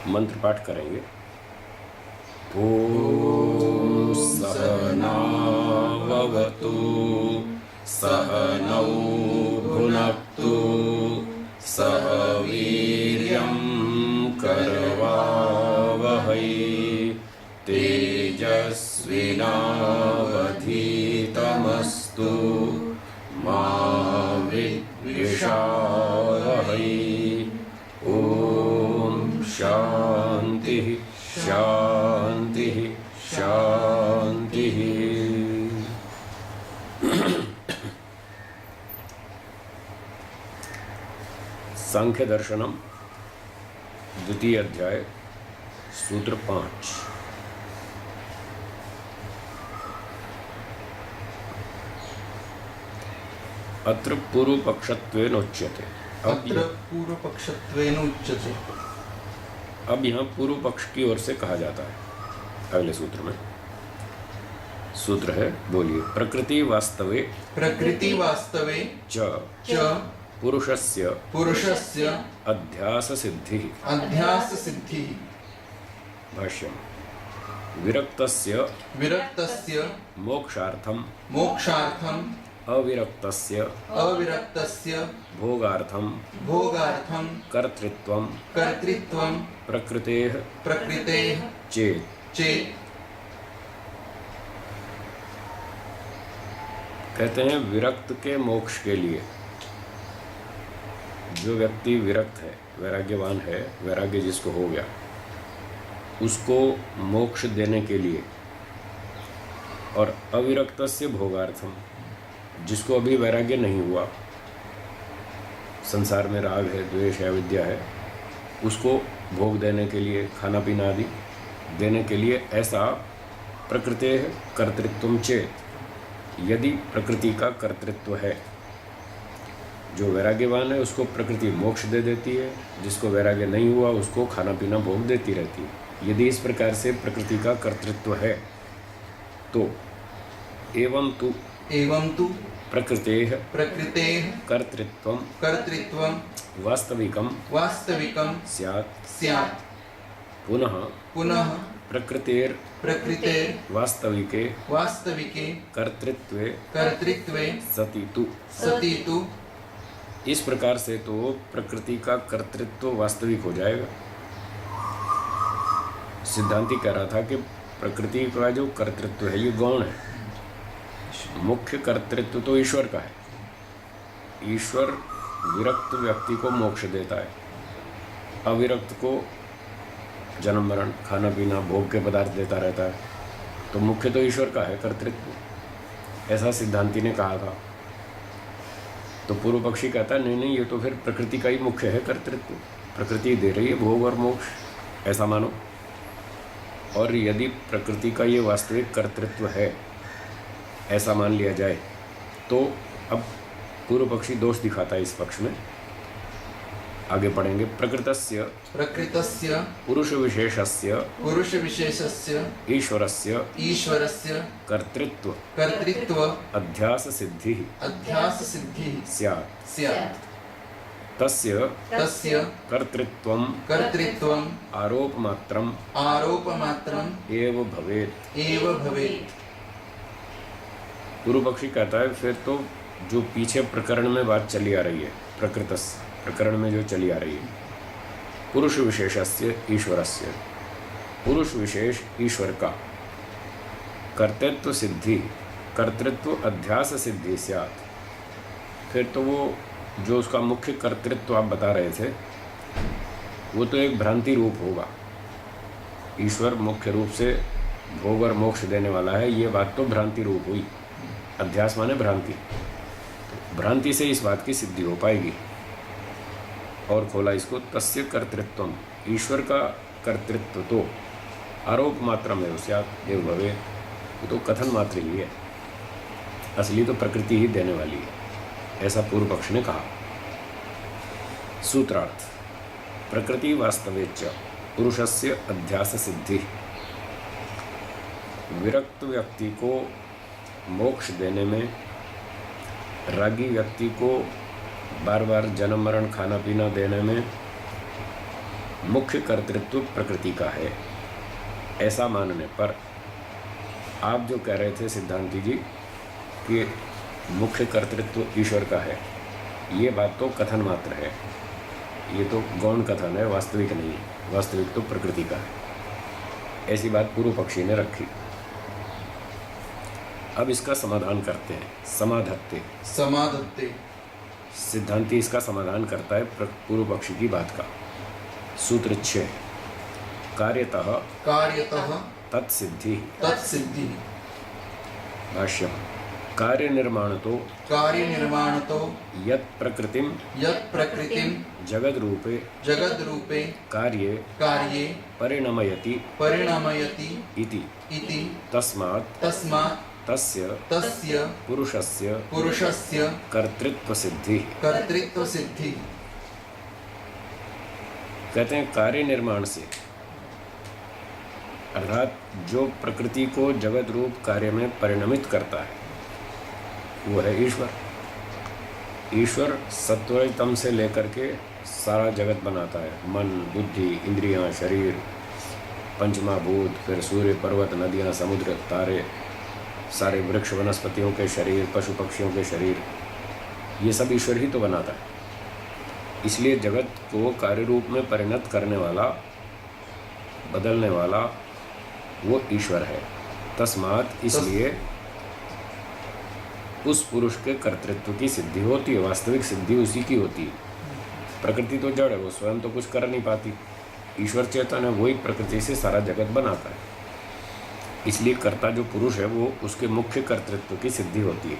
मंत्र पाठ करेंगे। ॐ सहनाववतु सहनौ भुनक्तु सह वीर्यं करवावहै तेजस्विनावधीतमस्तु मा विद्विषावहै। ॐ शान्तिः शान्तिः शान्तिः। सांख्य दर्शनम द्वितीय अध्याय सूत्र 5। अत्र पूर्व पक्षत्वेन उच्यते। अत्र पूर्व पक्षत्वेन उच्यते। अब यहाँ पूर्व पक्ष की ओर से कहा जाता है अगले सूत्र में। सूत्र है, बोलिए। प्रकृति वास्तवे च पुरुषस्य अध्यास सिद्धिः भाष्यम्। विरक्तस्य मोक्षार्थं अविरक्तस्य भोगार्थं कर्तृत्वं प्रकृतेः चेत्। कहते हैं विरक्त के मोक्ष के लिए जो व्यक्ति विरक्त है, वैराग्यवान है, वैराग्य जिसको हो गया, उसको मोक्ष देने के लिए, और अविरक्तस्य भोगार्थम, जिसको अभी वैराग्य नहीं हुआ, संसार में राग है, द्वेष है, अविद्या है, उसको भोग देने के लिए, खाना पीना आदि देने के लिए, ऐसा प्रकृते कर्तृत्वम चेत, यदि प्रकृति का कर्तृत्व है, जो वैराग्यवान है उसको प्रकृति मोक्ष दे देती है, जिसको वैराग्य नहीं हुआ उसको खाना पीना भोग देती रहती है। यदि इस प्रकार से प्रकृति का कर्तृत्व है तो एवं तु प्रकृतेः कर्तृत्वं वास्तविकं स्यात्। पुनः प्रकृतेर वास्तविके कर्तृत्वे सति तु। इस प्रकार से तो प्रकृति का कर्तृत्व वास्तविक हो जाएगा। सिद्धांती कह रहा था कि प्रकृति का जो कर्तृत्व है ये गौण है, मुख्य कर्तृत्व तो ईश्वर का है। ईश्वर विरक्त व्यक्ति को मोक्ष देता है, अविरक्त को जन्म मरण, खाना पीना, भोग के पदार्थ देता रहता है। तो मुख्य तो ईश्वर का है कर्तृत्व, ऐसा सिद्धांती ने कहा था। तो पूर्व पक्षी कहता है नहीं, ये तो फिर प्रकृति का ही मुख्य है कर्तृत्व, प्रकृति दे रही है भोग और मोक्ष, ऐसा मानो। और यदि प्रकृति का ये वास्तविक कर्तृत्व है, ऐसा मान लिया जाए, तो अब पूर्व पक्षी दोष दिखाता है इस पक्ष में। आगे पढ़ेंगे। प्रकृतस्य पुरुष विशेषस्य ईश्वरस्य कर्तृत्व अध्यास सिद्धि स्यात्। तस्य कर्तृत्वं आरोप मात्रम एव भवेत्। पूर्व पक्षी कहता है फिर तो जो पीछे प्रकरण में बात चली आ रही है, प्रकरण में जो चली आ रही है, पुरुष विशेषस्य ईश्वरस्य, पुरुष विशेष ईश्वर का कर्तृत्व अध्यास सिद्धि स्यात्। फिर तो वो जो उसका मुख्य कर्तृत्व आप बता रहे थे, वो तो एक भ्रांति रूप होगा। ईश्वर मुख्य रूप से भोग और मोक्ष देने वाला है, ये बात तो भ्रांति रूप हुई। अध्यास माने भ्रांति, तो भ्रांति से इस बात की सिद्धि हो पाएगी। और खोला इसको, तस्य कर्तृत्वम, ईश्वर का कर्तृत्व तो आरोप मात्र में स्यात् एव भवेत्, वो तो कथन मात्र ही है, असली तो प्रकृति ही देने वाली है, ऐसा पूर्व पक्ष ने कहा। सूत्रार्थ। प्रकृति वास्तवेच पुरुषस्य अध्यास सिद्धि। विरक्त व्यक्ति को मोक्ष देने में, रागी व्यक्ति को बार बार जन्म मरण खाना पीना देने में मुख्य कर्तृत्व प्रकृति का है, ऐसा मानने पर आप जो कह रहे थे सिद्धांति जी कि मुख्य कर्तृत्व ईश्वर का है, ये बात तो कथन मात्र है, ये तो गौण कथन है, वास्तविक नहीं है। वास्तविक तो प्रकृति का है, ऐसी बात पूर्व पक्षी ने रखी। अब इसका समाधान करते हैं। समाधत्ते समाधत्ते सिद्धांति इसका समाधान करता है पूर्व पक्षी की बात का। सूत्र 6 कार्यतः कार्यतः तत्सिद्धि तत्सिद्धि भाष्यम कार्य निर्माणतो कार्यनिर्माणतो यत् प्रकृतिम यत् प्रकृतिं जगद रूपे जगद्रूपे कार्ये कार्ये परिणमयति परिणमयति इति इति तस्मात् तस्मात् तस्य तस्य पुरुषस्य पुरुषस्य कर्तृत्व सिद्धि। कर्तृत्व सिद्धि। कहते हैं कार्य निर्माण से, अर्थात जो प्रकृति को जगत रूप कार्य में परिणमित करता है वो है ईश्वर। ईश्वर सत्वतम से लेकर के सारा जगत बनाता है, मन बुद्धि इंद्रियां शरीर पंचमहाभूत, फिर सूर्य पर्वत नदियां समुद्र तारे, सारे वृक्ष वनस्पतियों के शरीर पशु पक्षियों के शरीर, ये सब ईश्वर ही तो बनाता है। इसलिए जगत को कार्य रूप में परिणत करने वाला बदलने वाला वो ईश्वर है। तस्मात इसलिए उस पुरुष के कर्तृत्व की सिद्धि होती है, वास्तविक सिद्धि उसी की होती है। प्रकृति तो जड़ है, वो स्वयं तो कुछ कर नहीं पाती। ईश्वर चेतन है, वही प्रकृति से सारा जगत बनाता है। इसलिए कर्ता जो पुरुष है वो उसके मुख्य कर्तृत्व की सिद्धि होती है।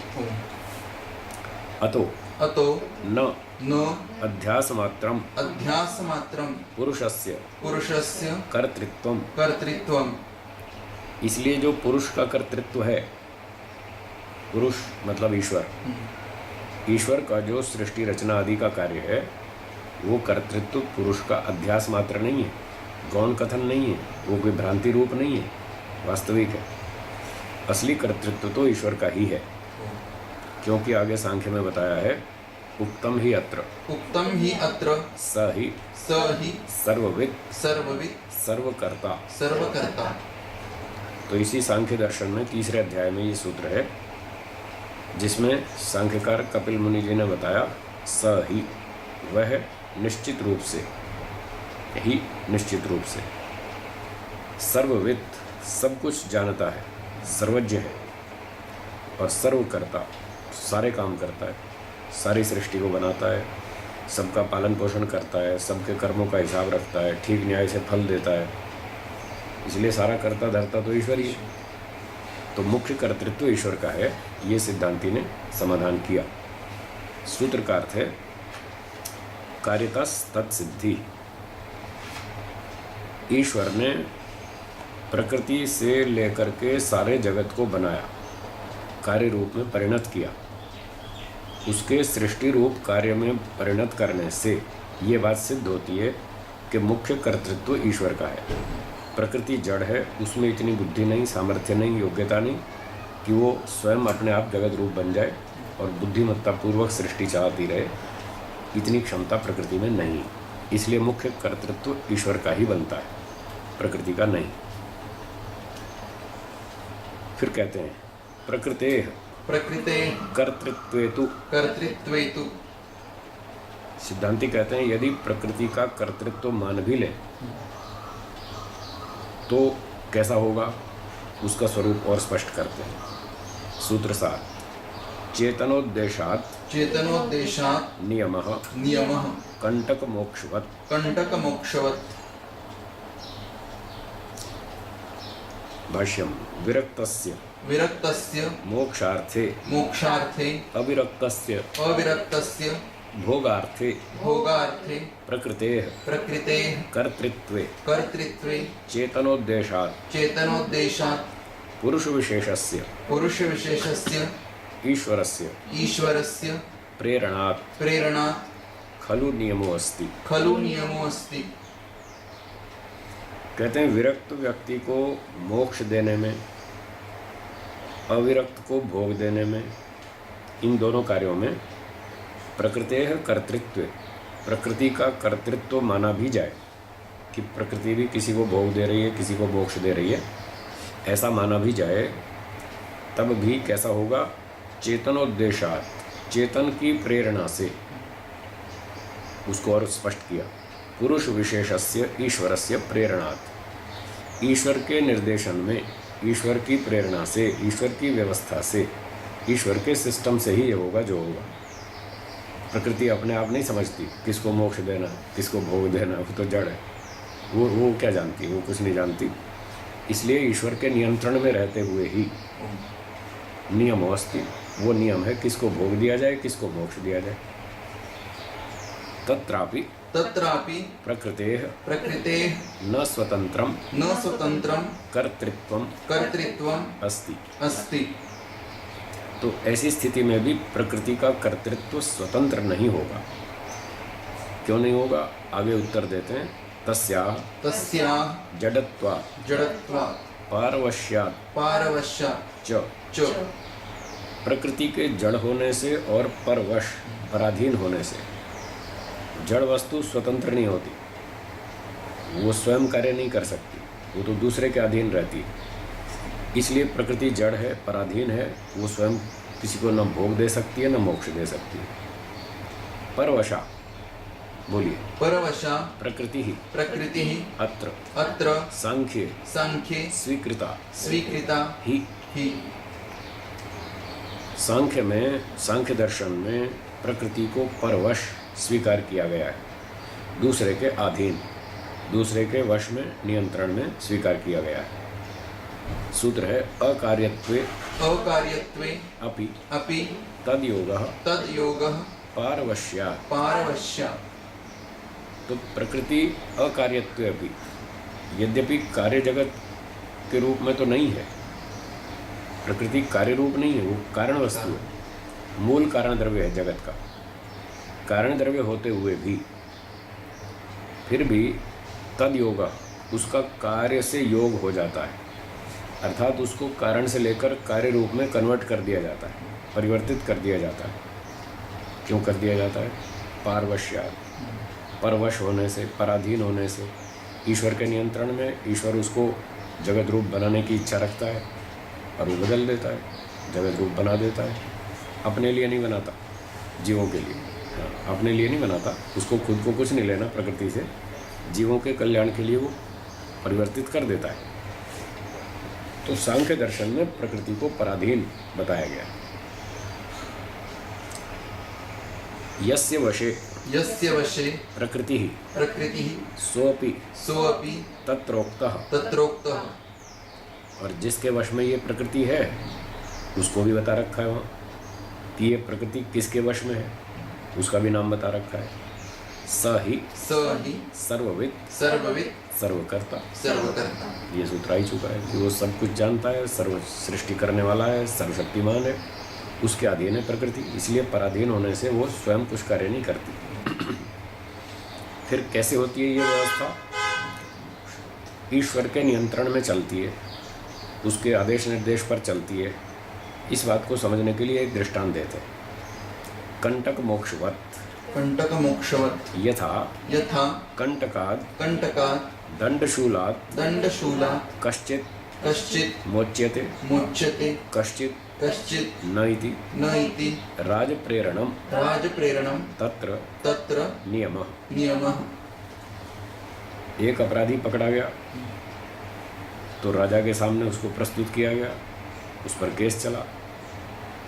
अतो अतो न न अध्यास मात्रम अध्यास मात्रम पुरुषस्य पुरुषस्य कर्तृत्वम, कर्तृत्वम। इसलिए जो पुरुष का कर्तृत्व है, पुरुष मतलब ईश्वर, ईश्वर का जो सृष्टि रचना आदि का कार्य है वो कर्तृत्व पुरुष का अध्यास मात्र नहीं है, गौण कथन नहीं है, वो कोई भ्रांति रूप नहीं है, वास्तविक है। असली कर्तृत्व तो ईश्वर का ही है, क्योंकि आगे सांख्य में बताया है उक्तम ही अत्र स ही सर्वविद सर्वकर्ता। तो इसी सांख्य दर्शन में तीसरे अध्याय में ये सूत्र है जिसमें सांख्यकार कपिल मुनि जी ने बताया स ही, वह निश्चित रूप से ही, निश्चित रूप से सर्वविद सब कुछ जानता है, सर्वज्ञ है, और सर्वकर्ता सारे काम करता है, सारी सृष्टि को बनाता है, सबका पालन पोषण करता है, सबके कर्मों का हिसाब रखता है, ठीक न्याय से फल देता है। इसलिए सारा कर्ता धर्ता तो ईश्वर ही है। तो मुख्य कर्तृत्व ईश्वर का है, ये सिद्धांति ने समाधान किया। सूत्र का अर्थ है कार्यतस् तत्सिद्धि। ईश्वर ने प्रकृति से लेकर के सारे जगत को बनाया, कार्य रूप में परिणत किया। उसके सृष्टि रूप कार्य में परिणत करने से ये बात सिद्ध होती है कि मुख्य कर्तृत्व ईश्वर का है। प्रकृति जड़ है, उसमें इतनी बुद्धि नहीं, सामर्थ्य नहीं, योग्यता नहीं कि वो स्वयं अपने आप जगत रूप बन जाए और बुद्धिमत्तापूर्वक सृष्टि चलाती रहे, इतनी क्षमता प्रकृति में नहीं। इसलिए मुख्य कर्तृत्व ईश्वर का ही बनता है, प्रकृति का नहीं। फिर कहते हैं प्रकृते कर्तृत्वेतु। सिद्धांति कहते हैं यदि प्रकृति का कर्तृत्व मान भी ले तो कैसा होगा, उसका स्वरूप और स्पष्ट करते हैं। सूत्र 7 चेतनोद्देशात् नियमः कंटक मोक्षवत्। भाष्यम विरक्तस्य मोक्षार्थे अविरक्तस्य भोगार्थे प्रकृतेः कर्तृत्वे चेतनोद्देशात् पुरुषविशेषस्य ईश्वरस्य प्रेरणात् खलु नियमो अस्ति। कहते हैं विरक्त व्यक्ति को मोक्ष देने में, अविरक्त को भोग देने में, इन दोनों कार्यों में प्रकृतेः कर्तृत्व, प्रकृति का कर्तृत्व माना भी जाए कि प्रकृति भी किसी को भोग दे रही है, किसी को मोक्ष दे रही है, ऐसा माना भी जाए, तब भी कैसा होगा? चेतनोद्देशात, चेतन की प्रेरणा से। उसको और स्पष्ट किया, पुरुष विशेषस्य ईश्वरस्य प्रेरणात्, ईश्वर के निर्देशन में, ईश्वर की प्रेरणा से, ईश्वर की व्यवस्था से, ईश्वर के सिस्टम से ही ये होगा जो होगा। प्रकृति अपने आप नहीं समझती किसको मोक्ष देना, किसको भोग देना, वो तो जड़ है, वो क्या जानती है? वो कुछ नहीं जानती। इसलिए ईश्वर के नियंत्रण में रहते हुए ही नियम अस्ति, वो नियम है किसको भोग दिया जाए, किसको मोक्ष दिया जाए। तत्रापि प्रकृतेः न स्वतंत्रम कर्तृत्वम अस्ति। तो ऐसी स्थिति में भी प्रकृति का कर्तृत्व स्वतंत्र नहीं होगा। क्यों नहीं होगा? आगे उत्तर देते हैं, तस्याः जडत्वात् पारवश्यात् च, प्रकृति के जड़ होने से और परवश, पराधीन होने से। जड़ वस्तु स्वतंत्र नहीं होती, वो स्वयं कार्य नहीं कर सकती, वो तो दूसरे के अधीन रहती है। इसलिए प्रकृति जड़ है, पराधीन है, वो स्वयं किसी को न भोग दे सकती है, न मोक्ष दे सकती है। परवशा, बोलिए। परवशा प्रकृति ही अत्र सांख्ये स्वीकृता ही। सांख्य दर्शन में प्रकृति को परवश स्वीकार किया गया है, दूसरे के अधीन, दूसरे के वश में, नियंत्रण में स्वीकार किया गया है। सूत्र है अकार्यत्वे अपि तद्योगः पारवश्यात्। तो प्रकृति अकार्यत्वे अपि, यद्यपि कार्य जगत के रूप में तो नहीं है, प्रकृति कार्य रूप नहीं है, वो कारण वस्तु है, मूल कारण द्रव्य है जगत का। कारण द्रव्य होते हुए भी फिर भी तद योग, उसका कार्य से योग हो जाता है, अर्थात उसको कारण से लेकर कार्य रूप में कन्वर्ट कर दिया जाता है, परिवर्तित कर दिया जाता है। क्यों कर दिया जाता है? पारवश्यात्, परवश होने से, पराधीन होने से। ईश्वर के नियंत्रण में ईश्वर उसको जगत रूप बनाने की इच्छा रखता है और वो बदल देता है, जगत रूप बना देता है। अपने लिए नहीं बनाता, जीवों के लिए, अपने लिए नहीं बनाता, उसको खुद को कुछ नहीं लेना प्रकृति से, जीवों के कल्याण के लिए वो परिवर्तित कर देता है। तो सांख्य दर्शन में प्रकृति को पराधीन बताया गया। यस्य वशे प्रकृति सोऽपि तत्रोक्तः, और जिसके वश में ये प्रकृति है उसको भी बता रखा है वहाँ कि ये प्रकृति किसके वश में है, उसका भी नाम बता रखा है। स ही सर्वविद सर्वकर्ता। ये सूत्र ही चुका है कि वो सब कुछ जानता है, सर्व सृष्टि करने वाला है, सर्वशक्तिमान है, उसके अधीन है प्रकृति। इसलिए पराधीन होने से वो स्वयं कुछ कार्य नहीं करती। फिर कैसे होती है ये व्यवस्था? ईश्वर के नियंत्रण में चलती है, उसके आदेश निर्देश पर चलती है। इस बात को समझने के लिए एक दृष्टांत देते हैं। कंटक मोक्षवत यथा कंटकाद दंडशूलात् कश्चित् मोच्यते कश्चित् न इति राजप्रेरणं तत्र नियमः। एक अपराधी पकड़ा गया तो राजा के सामने उसको प्रस्तुत किया गया, उस पर केस चला,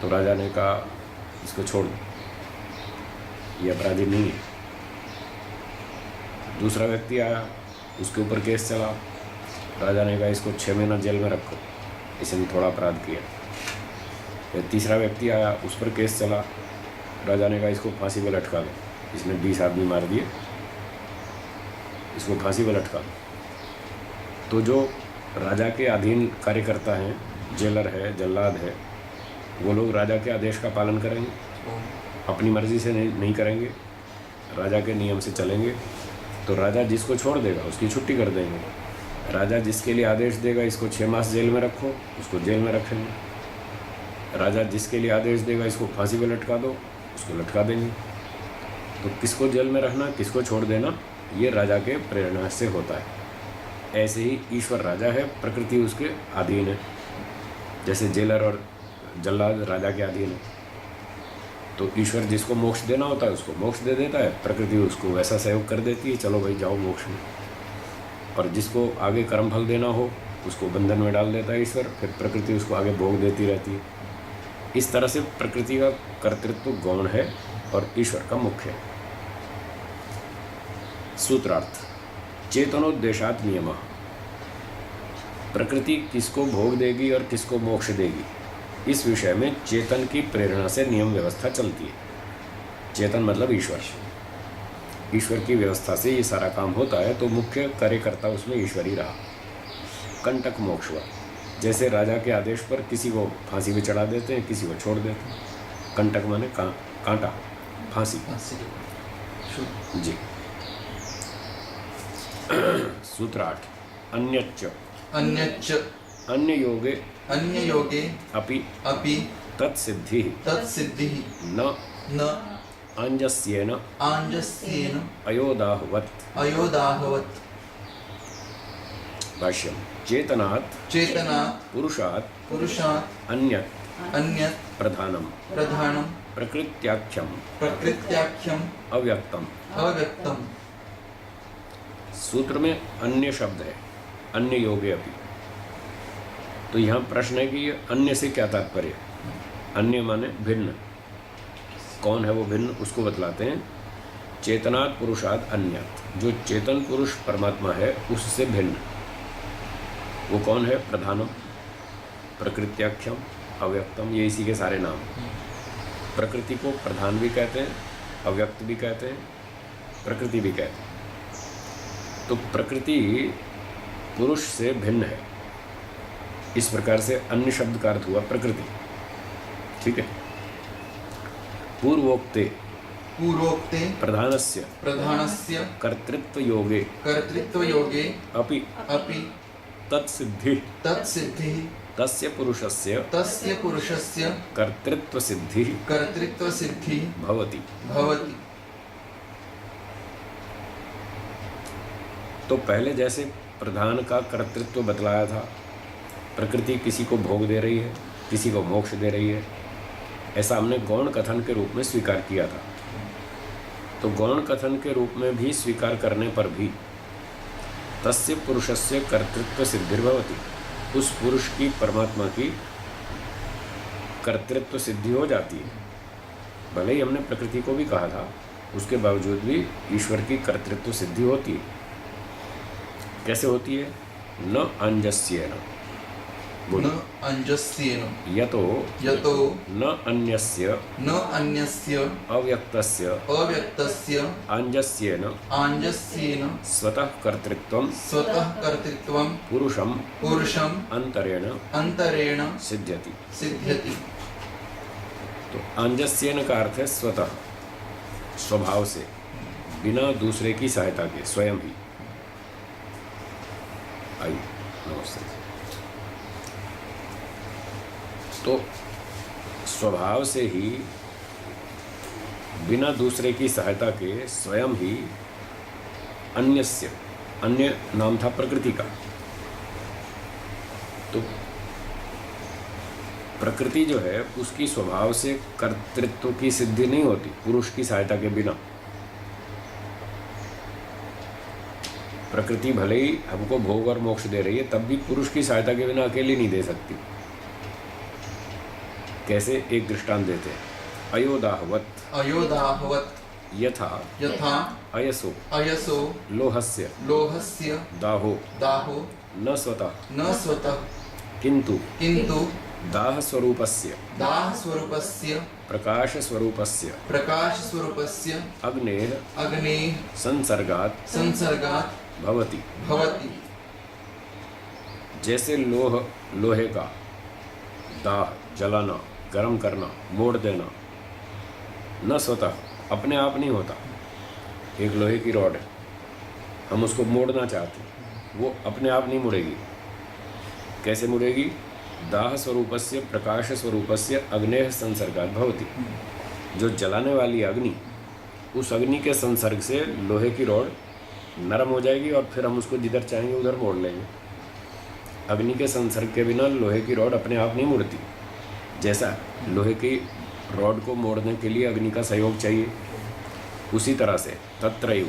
तो राजा ने कहा इसको छोड़ दो, ये अपराधी नहीं है। दूसरा व्यक्ति आया, उसके ऊपर केस चला, राजा ने कहा इसको 6 महीना जेल में रखो, इसने थोड़ा अपराध किया। फिर तीसरा व्यक्ति आया, उस पर केस चला, राजा ने कहा इसको फांसी पर लटका दो, इसने 20 आदमी मार दिए, इसको फांसी पर लटका दो। तो जो राजा के अधीन कार्यकर्ता हैं, जेलर है, जल्लाद है, वो लोग राजा के आदेश का पालन करेंगे, अपनी मर्जी से नहीं करेंगे, राजा के नियम से चलेंगे। तो राजा जिसको छोड़ देगा उसकी छुट्टी कर देंगे, राजा जिसके लिए आदेश देगा इसको 6 मास जेल में रखो, उसको जेल में रखेंगे। राजा जिसके लिए आदेश देगा इसको फांसी पर लटका दो, उसको लटका देंगे। तो किसको जेल में रखना, किसको छोड़ देना, ये राजा के प्रेरणा से होता है। ऐसे ही ईश्वर राजा है, प्रकृति उसके अधीन है। जैसे जेलर और जल्लाद राजा के अधीन है, तो ईश्वर जिसको मोक्ष देना होता है उसको मोक्ष दे देता है, प्रकृति उसको वैसा सहयोग कर देती है, चलो भाई जाओ मोक्ष में। और जिसको आगे कर्मफल देना हो उसको बंधन में डाल देता है ईश्वर, फिर प्रकृति उसको आगे भोग देती रहती है। इस तरह से प्रकृति का कर्तृत्व गौण है और ईश्वर का मुख्य है। सूत्रार्थ चेतनोद्देशात नियम। प्रकृति किसको भोग देगी और किसको मोक्ष देगी, इस विषय में चेतन की प्रेरणा से नियम व्यवस्था चलती है। चेतन मतलब ईश्वर, ईश्वर की व्यवस्था से ये सारा काम होता है, तो मुख्य कार्यकर्ता उसमें ईश्वर ही रहा। कंटक मोक्ष हुआ, जैसे राजा के आदेश पर किसी को फांसी पे चढ़ा देते हैं, किसी को छोड़ देते हैं। कंटक माने कांटा, फांसी। जी। सूत्र 8 अन्यच्च अन्यच्च अन्य योगे अपि तत्सिद्धि न आंजस्येन अयोदाहवत्। भाष्यम चेतनात् पुरुषात् अन्यत् प्रधानम प्रकृत्याख्यम अव्यक्तम। सूत्र में अन्य शब्द है, अन्य योगे अपि। तो यहाँ प्रश्न है कि ये अन्य से क्या तात्पर्य। अन्य माने भिन्न, कौन है वो भिन्न, उसको बतलाते हैं। चेतनात् पुरुषात् अन्यत्, जो चेतन पुरुष परमात्मा है उससे भिन्न। वो कौन है, प्रधानम, प्रकृत्याख्यम, अव्यक्तम, ये इसी के सारे नाम। प्रकृति को प्रधान भी कहते हैं, अव्यक्त भी कहते हैं, प्रकृति भी कहते हैं। तो प्रकृति पुरुष से भिन्न है, इस प्रकार से अन्य शब्द का अर्थ हुआ प्रकृति। ठीक है। पूर्वोक्ते प्रधानस्य कर्तृत्व योगे अपि तत्सिद्धि तस्य पुरुषस्य कर्तृत्व सिद्धि भवति। तो पहले जैसे प्रधान का कर्तृत्व बतलाया था, प्रकृति किसी को भोग दे रही है, किसी को मोक्ष दे रही है, ऐसा हमने गौण कथन के रूप में स्वीकार किया था। तो गौण कथन के रूप में भी स्वीकार करने पर भी तस्य पुरुषस्य कर्तृत्व सिद्धिर्भवति, उस पुरुष की, परमात्मा की कर्तृत्व सिद्धि हो जाती है। भले ही हमने प्रकृति को भी कहा था, उसके बावजूद भी ईश्वर की कर्तृत्व सिद्धि होती है। कैसे होती है, न अंजस्येन, यतो न अन्यस्य अव्यक्तस्य अंजस्येन स्वतः कर्तृत्वं पुरुषम अंतरेण सिद्ध्यति। तो अंजस्येन का अर्थ है स्वतः, स्वभाव से, बिना दूसरे की सहायता के, स्वयं ही। आइए, नमस्ते। तो स्वभाव से ही, बिना दूसरे की सहायता के, स्वयं ही अन्यस्य, अन्य नाम था प्रकृति का। तो प्रकृति जो है उसकी स्वभाव से कर्तृत्व की सिद्धि नहीं होती पुरुष की सहायता के बिना। प्रकृति भले ही हमको भोग और मोक्ष दे रही है, तब भी पुरुष की सहायता के बिना अकेली नहीं दे सकती। कैसे, एक दृष्टांत देते हैं। अयोदाहवत् यथा अयसो लोहस्य दाहो न स्वतः किंतु दाह स्वरूपस्य प्रकाश स्वरूपस्य अग्नेः संसर्गात् भवति। जैसे लोहे का दाह, जलाना, गर्म करना, मोड़ देना, न स्वतः, अपने आप नहीं होता। एक लोहे की रॉड है, हम उसको मोड़ना चाहते हैं, वो अपने आप नहीं मुड़ेगी। कैसे मुड़ेगी, दाह स्वरूपस्य प्रकाश स्वरूपस्य अग्नेः संसर्गात् भवति। जो जलाने वाली अग्नि, उस अग्नि के संसर्ग से लोहे की रॉड नरम हो जाएगी और फिर हम उसको जिधर चाहेंगे उधर मोड़ लेंगे। अग्नि के संसर्ग के बिना लोहे की रॉड अपने आप नहीं मुड़ती। जैसा लोहे की रॉड को मोड़ने के लिए अग्नि का सहयोग चाहिए, उसी तरह से तत्रैव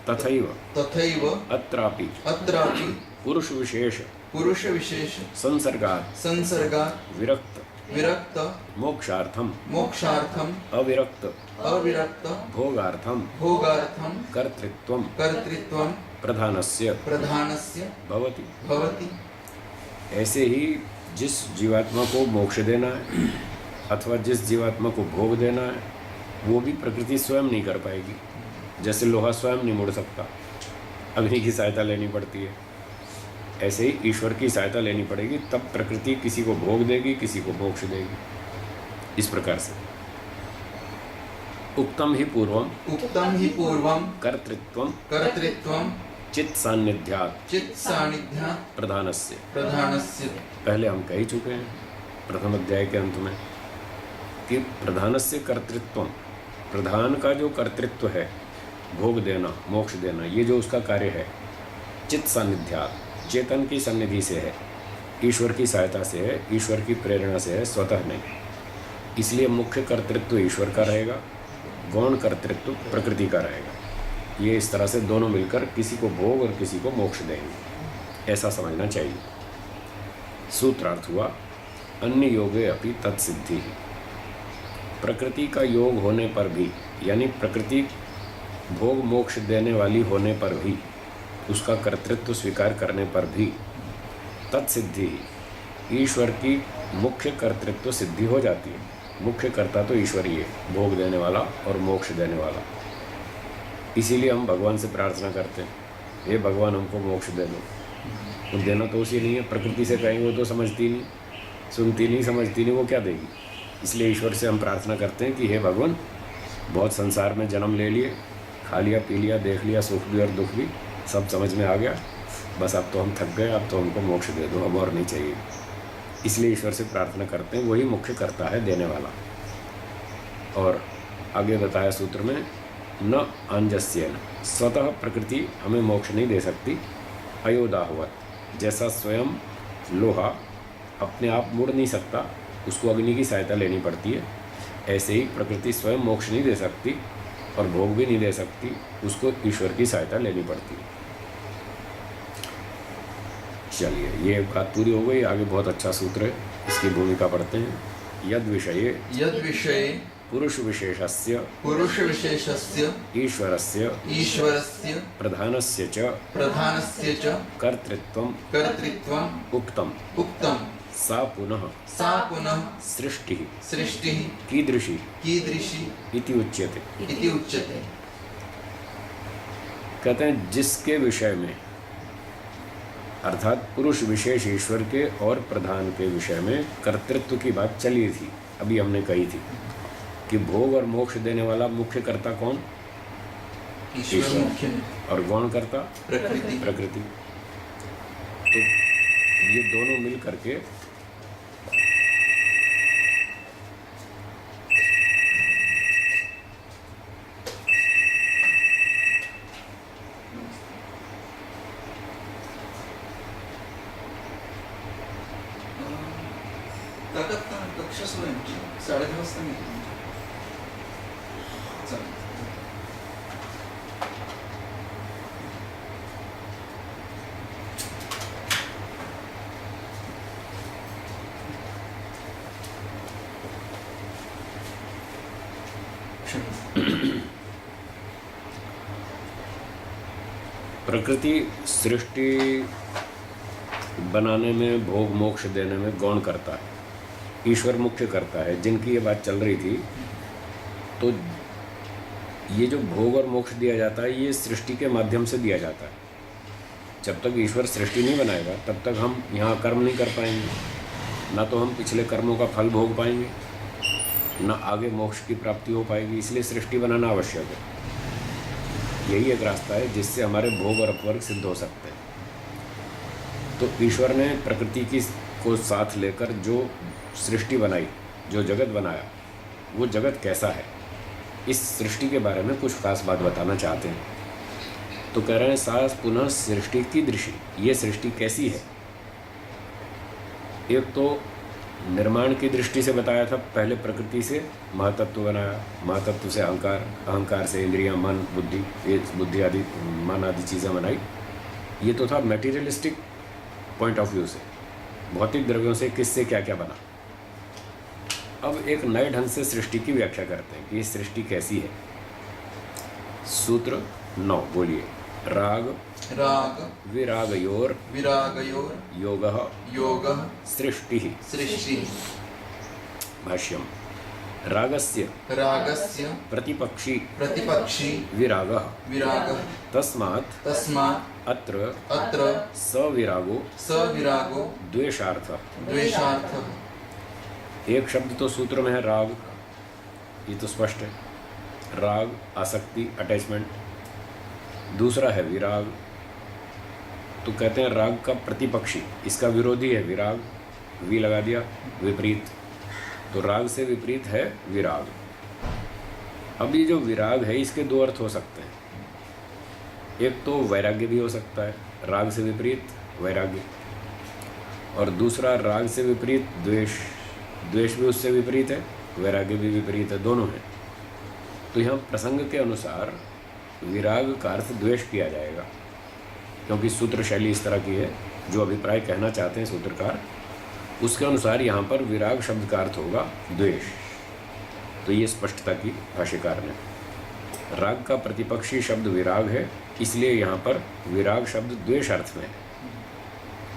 तथैव तथैव अत्रापि अत्रापि पुरुष विशेष पुरुष विशेष संसर्गात् संसर्गात् विरक्त विरक्त मोक्षार्थम मोक्षार्थम अविरक्त अविरक्त भोगार्थम भोगार्थम कर्तृत्वम कर्तृत्वम प्रधानस्य प्रधानस्य भवति। भवति। ऐसे ही जिस जीवात्मा को मोक्ष देना है अथवा जिस जीवात्मा को भोग देना है, वो भी प्रकृति स्वयं नहीं कर पाएगी। जैसे लोहा स्वयं नहीं मुड़ सकता, अग्नि की सहायता लेनी पड़ती है, ऐसे ही ईश्वर की सहायता लेनी पड़ेगी, तब प्रकृति किसी को भोग देगी, किसी को मोक्ष देगी। इस प्रकार से उक्तम ही पूर्वम कर्तृत्वम कर्तृत्वम चित्त सान्निध्यात् चित्त सान्निध्यात् प्रधानस्य। पहले हम कह ही चुके हैं प्रथम अध्याय के अंत में कि प्रधानस्य कर्तृत्वम, प्रधान का जो कर्तृत्व है, भोग देना, मोक्ष देना, ये जो उसका कार्य है, चित्त सान्निध्यात्, चेतन की सन्निधि से है, ईश्वर की सहायता से है, ईश्वर की प्रेरणा से है, स्वतः नहीं। इसलिए मुख्य कर्तृत्व ईश्वर का रहेगा, गौण कर्तृत्व प्रकृति का रहेगा। ये इस तरह से दोनों मिलकर किसी को भोग और किसी को मोक्ष देंगे, ऐसा समझना चाहिए। सूत्रार्थ हुआ अन्य योगे अपि तत्सिद्धि। प्रकृति का योग होने पर भी, यानी प्रकृति भोग मोक्ष देने वाली होने पर भी, उसका कर्तृत्व स्वीकार करने पर भी तत्सिद्धि, ईश्वर की मुख्य कर्तृत्व सिद्धि हो जाती है। मुख्य कर्ता तो ईश्वर ही है, भोग देने वाला और मोक्ष देने वाला। इसीलिए हम भगवान से प्रार्थना करते हैं, हे भगवान हमको मोक्ष दे दो। तो देना तो उसी नहीं है, प्रकृति से कहेंगे वो तो समझती नहीं, सुनती नहीं, समझती नहीं, वो क्या देगी। इसलिए ईश्वर से हम प्रार्थना करते हैं कि हे भगवान, बहुत संसार में जन्म ले लिए, खा लिया, पी लिया, देख लिया, सुख भी और दुख भी, सब समझ में आ गया, बस अब तो हम थक गए, अब तो हमको मोक्ष दे दो, अब और नहीं चाहिए। इसलिए ईश्वर से प्रार्थना करते हैं, वही मुख्य कर्ता है, देने वाला। और आगे बताया सूत्र में, न अंजस्येन, स्वतः प्रकृति हमें मोक्ष नहीं दे सकती। अयोदाहवत, जैसा स्वयं लोहा अपने आप मुड़ नहीं सकता, उसको अग्नि की सहायता लेनी पड़ती है, ऐसे ही प्रकृति स्वयं मोक्ष नहीं दे सकती और भोग भी नहीं दे सकती, उसको ईश्वर की सहायता लेनी पड़ती है। चलिए, ये बात पूरी हो गई। आगे बहुत अच्छा सूत्र है, इसकी भूमिका पढ़ते हैं। यद विषये पुरुष विशेषस्य ईश्वरस्य प्रधानस्य च कर्तृत्वम उक्तम सा पुनः सृष्टि कीदृशी इति उच्यते। कहते हैं जिसके विषय में, अर्थात पुरुष विशेष ईश्वर के और प्रधान के विषय में कर्तृत्व की बात चली थी, अभी हमने कही थी कि भोग और मोक्ष देने वाला मुख्य कर्ता कौन? ईश्वर। और गौण कर्ता प्रकृति। तो ये दोनों मिल करके कक्षा 10:30 वाजता निघतो. चालेल. प्रकृति सृष्टि बनाने में, भोग मोक्ष देने में गौण करता है, ईश्वर मुख्य करता है। जिनकी ये बात चल रही थी, तो ये जो भोग और मोक्ष दिया जाता है, ये सृष्टि के माध्यम से दिया जाता है। जब तक ईश्वर सृष्टि नहीं बनाएगा, तब तक हम यहाँ कर्म नहीं कर पाएंगे, ना तो हम पिछले कर्मों का फल भोग पाएंगे, ना आगे मोक्ष की प्राप्ति हो पाएगी। इसलिए सृष्टि बनाना आवश्यक है। यही एक रास्ता है जिससे हमारे भोग और अपवर्ग सिद्ध हो सकते हैं। तो ईश्वर ने प्रकृति की को साथ लेकर जो सृष्टि बनाई, जो जगत बनाया, वो जगत कैसा है, इस सृष्टि के बारे में कुछ खास बात बताना चाहते हैं। तो कह रहे हैं सा पुनः सृष्टि की दृष्टि, ये सृष्टि कैसी है। एक तो निर्माण की दृष्टि से बताया था, पहले प्रकृति से महातत्व बनाया, महातत्व से अहंकार, अहंकार से इंद्रियां, मन, बुद्धि, ये बुद्धि आदि मन आदि चीज़ें बनाई। ये तो था मेटीरियलिस्टिक पॉइंट ऑफ व्यू से, भौतिक द्रव्यों से किससे क्या क्या बना। अब एक नए ढंग से सृष्टि की व्याख्या करते हैं कि ये सृष्टि कैसी है। सूत्र 9 बोलिए। राग राग विरागयोर विरागयोर योगः योगः सृष्टि। सृष्टि। भाष्यम रागस्य रागस्य प्रतिपक्षी प्रतिपक्षी विरागः विरागः तस्मात् तस्मात् अत्र अत्र सविरागो सविरागो द्वेषार्थः। द्वेषार्थः। एक शब्द तो सूत्र में है राग, ये तो स्पष्ट है, राग आसक्ति अटैचमेंट। दूसरा है विराग, तो कहते हैं राग का प्रतिपक्षी, इसका विरोधी है विराग, वी लगा दिया, विपरीत, तो राग से विपरीत है विराग। अब ये जो विराग है इसके दो अर्थ हो सकते हैं, एक तो वैराग्य भी हो सकता है, राग से विपरीत वैराग्य, और दूसरा राग से विपरीत द्वेष, द्वेष भी उससे विपरीत है, वैराग्य भी विपरीत है, दोनों हैं। तो यहाँ प्रसंग के अनुसार विराग का अर्थ द्वेष किया जाएगा, क्योंकि सूत्र शैली इस तरह की है, जो अभिप्राय कहना चाहते हैं सूत्रकार उसके अनुसार यहाँ पर विराग शब्द का अर्थ होगा द्वेष। तो ये स्पष्टता की भाष्यकार ने, राग का प्रतिपक्षी शब्द विराग है, इसलिए यहाँ पर विराग शब्द द्वेष अर्थ में है।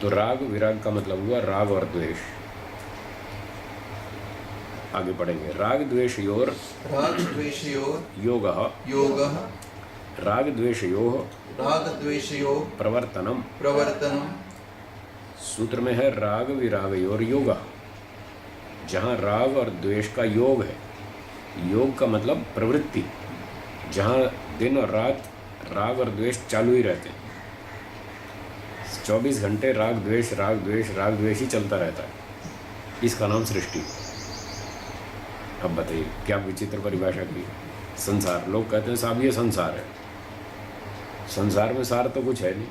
तो राग विराग का मतलब हुआ राग और द्वेष। आगे पढ़ेंगे। राग द्वेषयोर राग द्वेषयोर योगः योगः राग द्वेषयोः राग द्वेषयोः प्रवर्तनम। प्रवर्तनम। सूत्र में है राग विरागयोर योगः, जहाँ राग और द्वेष का योग है। योग का मतलब प्रवृत्ति, जहाँ दिन और रात राग और द्वेष चालू ही रहते हैं, 24 घंटे राग द्वेष राग द्वेष राग द्वेष ही चलता रहता है, इसका नाम सृष्टि। अब बताइए क्या विचित्र परिभाषा की। संसार, लोग कहते हैं साहब ये संसार है, संसार में सार तो कुछ है नहीं,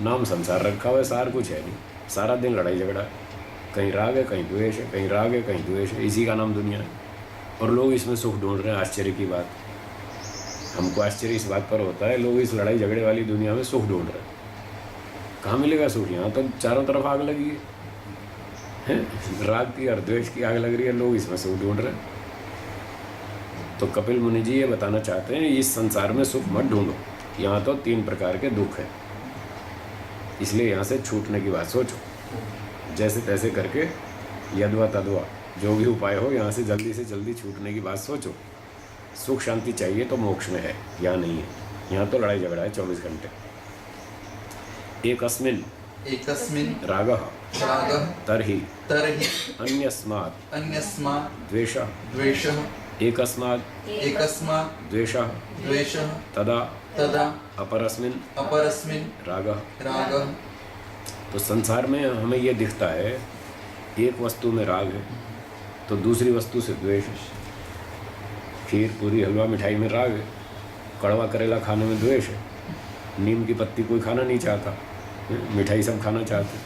नाम संसार रखा हुआ है, सार कुछ है नहीं, सारा दिन लड़ाई झगड़ा है, कहीं राग है कहीं द्वेष है, कहीं राग है कहीं द्वेष है, इसी का नाम दुनिया है। और लोग इसमें सुख ढूंढ रहे हैं। आश्चर्य की बात, हमको आश्चर्य इस बात पर होता है, लोग इस लड़ाई झगड़े वाली दुनिया में सुख ढूंढ रहे हैं। कहाँ मिलेगा सुख? यहाँ तो चारों तरफ आग लगी है, राग की और द्वेष की आग लग रही है, लोग इसमें सुख ढूंढ रहे हैं। तो कपिल मुनि जी ये बताना चाहते हैं, इस संसार में सुख मत ढूंढो, यहाँ तो 3 प्रकार के दुख हैं, इसलिए यहाँ से छूटने की बात सोचो। जैसे तैसे करके यद्वा तद्वा जो भी उपाय हो, यहाँ से जल्दी छूटने की बात सोचो। सुख शांति चाहिए तो मोक्ष में है, यहाँ नहीं है। यहाँ तो लड़ाई झगड़ा है 24 घंटे। एकस्मिन् रागः रागः तर्हि तर्हि अन्यस्मात् अन्यस्मात् द्वेषः द्वेषः एकस्मात् द्वेषः द्वेषः तदा तदा अपरस्मिन् रागः। रागः। तो संसार में हमें ये दिखता है, एक वस्तु में राग है तो दूसरी वस्तु से द्वेष है। खीर पूरी हलवा मिठाई में राग है, कड़वा करेला खाने में द्वेष है, नीम की पत्ती कोई खाना नहीं चाहता, मिठाई सब खाना चाहते।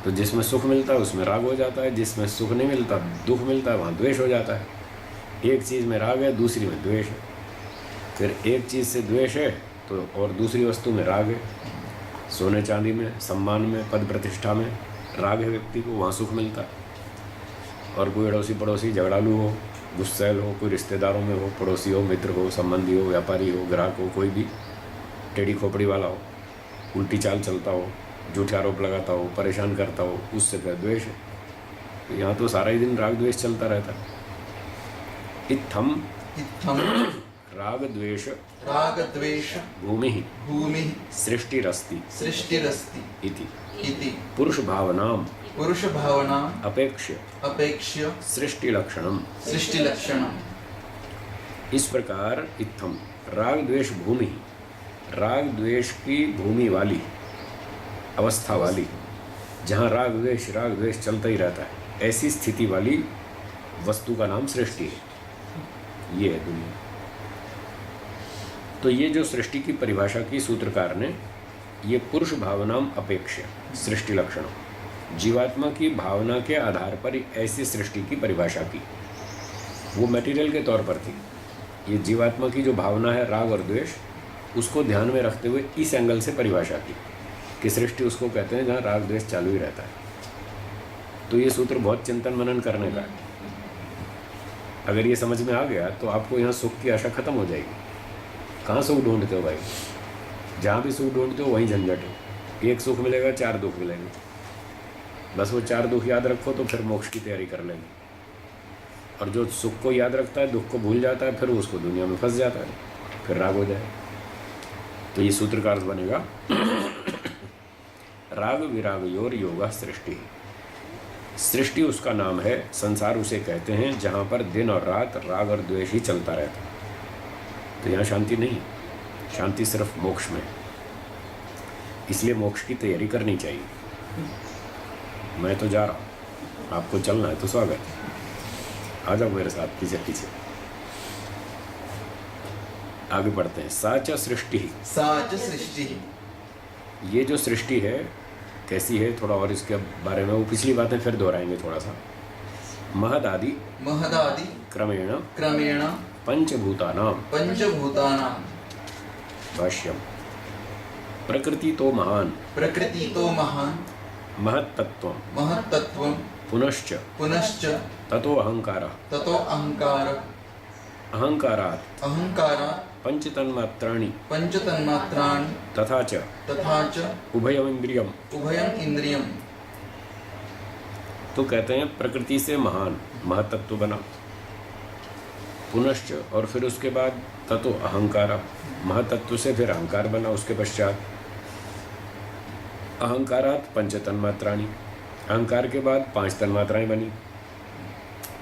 तो जिसमें सुख मिलता है उसमें राग हो जाता है, जिसमें सुख नहीं मिलता दुख मिलता है वहाँ द्वेष हो जाता है। एक चीज़ में राग है दूसरी में द्वेष है, फिर एक चीज़ से द्वेष है तो और दूसरी वस्तु में राग है। सोने चांदी में, सम्मान में, पद प्रतिष्ठा में राग है व्यक्ति को, वहाँ सुख मिलता है। और कोई अड़ोसी पड़ोसी झगड़ालू हो, गुस्सैल हो, कोई रिश्तेदारों में हो, पड़ोसी हो, मित्र हो, संबंधी हो, व्यापारी हो, ग्राहक हो, कोई भी टेढ़ी खोपड़ी वाला हो, उल्टी चाल चलता हो, झूठे आरोप लगाता हो, परेशान करता हो, उससे क्या द्वेष है। तो यहाँ तो सारा ही दिन राग द्वेष चलता रहता है। इत्थम राग द्वेष भूमि सृष्टिरस्ति इति पुरुष भावनाम अपेक्ष्य सृष्टिलक्षणम। इस प्रकार इत्थम राग द्वेष भूमि, राग द्वेष की भूमि वाली, अवस्था वाली, जहाँ राग द्वेष चलता ही रहता है, ऐसी स्थिति वाली वस्तु का नाम सृष्टि है। ये है दुनिया। तो ये जो सृष्टि की परिभाषा की सूत्रकार ने, ये पुरुष भावनाम अपेक्ष्य सृष्टि लक्षणों, जीवात्मा की भावना के आधार पर ऐसी सृष्टि की परिभाषा की। वो मटेरियल के तौर पर थी। ये जीवात्मा की जो भावना है राग और द्वेष, उसको ध्यान में रखते हुए इस एंगल से परिभाषा की कि सृष्टि उसको कहते हैं जहाँ राग द्वेष चालू ही रहता है। तो ये सूत्र बहुत चिंतन मनन करने का है। अगर ये समझ में आ गया तो आपको यहाँ सुख की आशा खत्म हो जाएगी। कहाँ सुख ढूंढते हो भाई? जहाँ भी सुख ढूंढते हो वहीं झंझट है। एक सुख मिलेगा, 4 दुख मिलेंगे। बस वो 4 दुख याद रखो तो फिर मोक्ष की तैयारी कर लेंगे। और जो सुख को याद रखता है दुख को भूल जाता है, फिर उसको दुनिया में फंस जाता है, फिर राग हो जाए। तो ये सूत्र का अर्थ बनेगा राग विराग योर योगा सृष्टि। सृष्टि उसका नाम है, संसार उसे कहते हैं जहाँ पर दिन और रात राग और द्वेष ही चलता रहता है। तो यहाँ शांति नहीं, शांति सिर्फ मोक्ष में। इसलिए मोक्ष की तैयारी करनी चाहिए। मैं तो जा रहा हूँ, आपको चलना है तो स्वागत है, आ जाओ मेरे साथ पीछे पीछे। आगे बढ़ते हैं। साच सृष्टि। साच सृष्टि। ये जो सृष्टि है कैसी है, थोड़ा और इसके बारे में वो पिछली बातें फिर दोहराएंगे थोड़ा सा। महदादि महदादि क्रमेण क्रमेण पंचभूतानां पंचभूतानां भाष्यम। प्रकृति तो महान प्रकृति तो महान महत्तत्वं महत्तत्वं पुनश्च पुनश्च ततो अहंकारः ततो अहंकार अहंकारात् अहंकारात् पंचतन्मात्राणि पंचतन्मात्राणि तथा च उभयमिन्द्रियम्। उभयम इंद्रियम। तो कहते हैं प्रकृति से महान महतत्व बना, पुनश्च और फिर उसके बाद ततो अहंकार, महतत्व से फिर अहंकार बना, उसके पश्चात अहंकारात् पंच तन्मात्राणि, अहंकार के बाद 5 तन्मात्राएं बनी।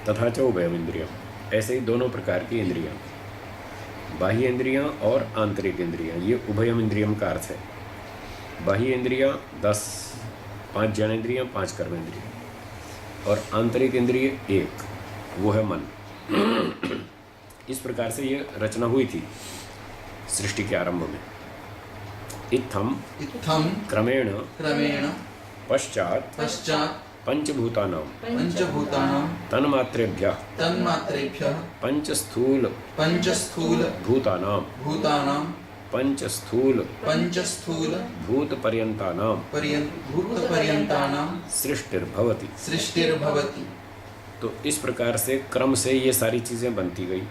तथा च उभयम इंद्रियम, ऐसे ही दोनों प्रकार की इंद्रियां, बाह्य इंद्रियां और आंतरिक इंद्रियां, ये उभयम इंद्रियम का अर्थ है। बाह्य इंद्रियां 10, 5 ज्ञानेंद्रियां, 5 कर्मेंद्रियां, और आंतरिक इंद्रिय 1, वो है मन। इस प्रकार से ये रचना हुई थी सृष्टि के आरंभ में। इत्थम इत्थम क्रमेण क्रमेण पश्चात पश्चात् पंचभूतानां पंचभूतानां तन्मात्रेभ्यः तन्मात्रेभ्यः पंचस्थूल पंचस्थूल भूतानां भूतानां पंचस्थूल पंचस्थूल भूतपर्यन्तानां भूतपर्यन्तानां सृष्टिर्भवति। सृष्टिर्भवति। तो इस प्रकार से क्रम से ये सारी चीज़ें बनती गई।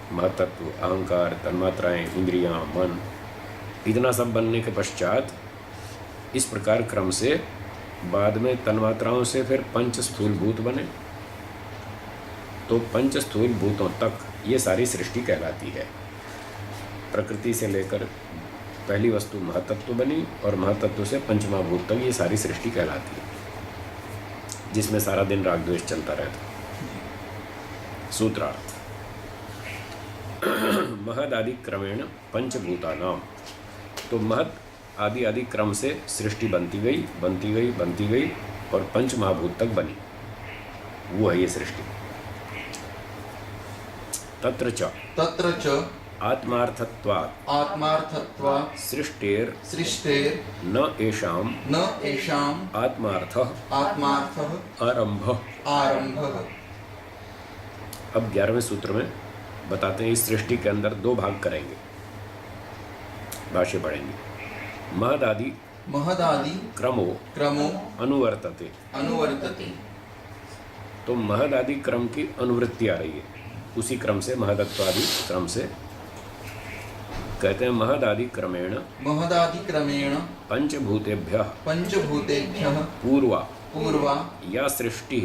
महतत्व, अहंकार, तन्मात्राएं, इंद्रियां, मन, इतना सब बनने के पश्चात इस प्रकार क्रम से बाद में तन्मात्राओं से फिर पंच स्थूल भूत बने। तो पंच स्थूल भूतों तक ये सारी सृष्टि कहलाती है। प्रकृति से लेकर पहली वस्तु महतत्व बनी और महतत्व से पंचमा भूत तक ये सारी सृष्टि कहलाती है, जिसमें सारा दिन राग द्वेष चलता रहता। सूत्रार्थ। महद आदि क्रमेण पंचभूतानां, तो महद आदि आदि क्रम से सृष्टि बनती गई बनती गई बनती गई और पंच महाभूत तक बनी, वो है ये सृष्टि। तत्र च आत्मार्थत्वात् आत्मार्थत्वात् सृष्टेर न एषाम आत्मार्थः आरंभः। अब 11वें सूत्र में बताते हैं इस सृष्टि के अंदर 2 भाग करेंगे, भाष्य पढ़ेंगे। महदादि क्रमो अनुवर्तते। तो महदादि क्रम की अनुवृत्ति आ रही है, उसी क्रम से महदत्वादि क्रम से कहते हैं महदादि क्रमेण पंचभूतेभ्यः पूर्वा या सृष्टि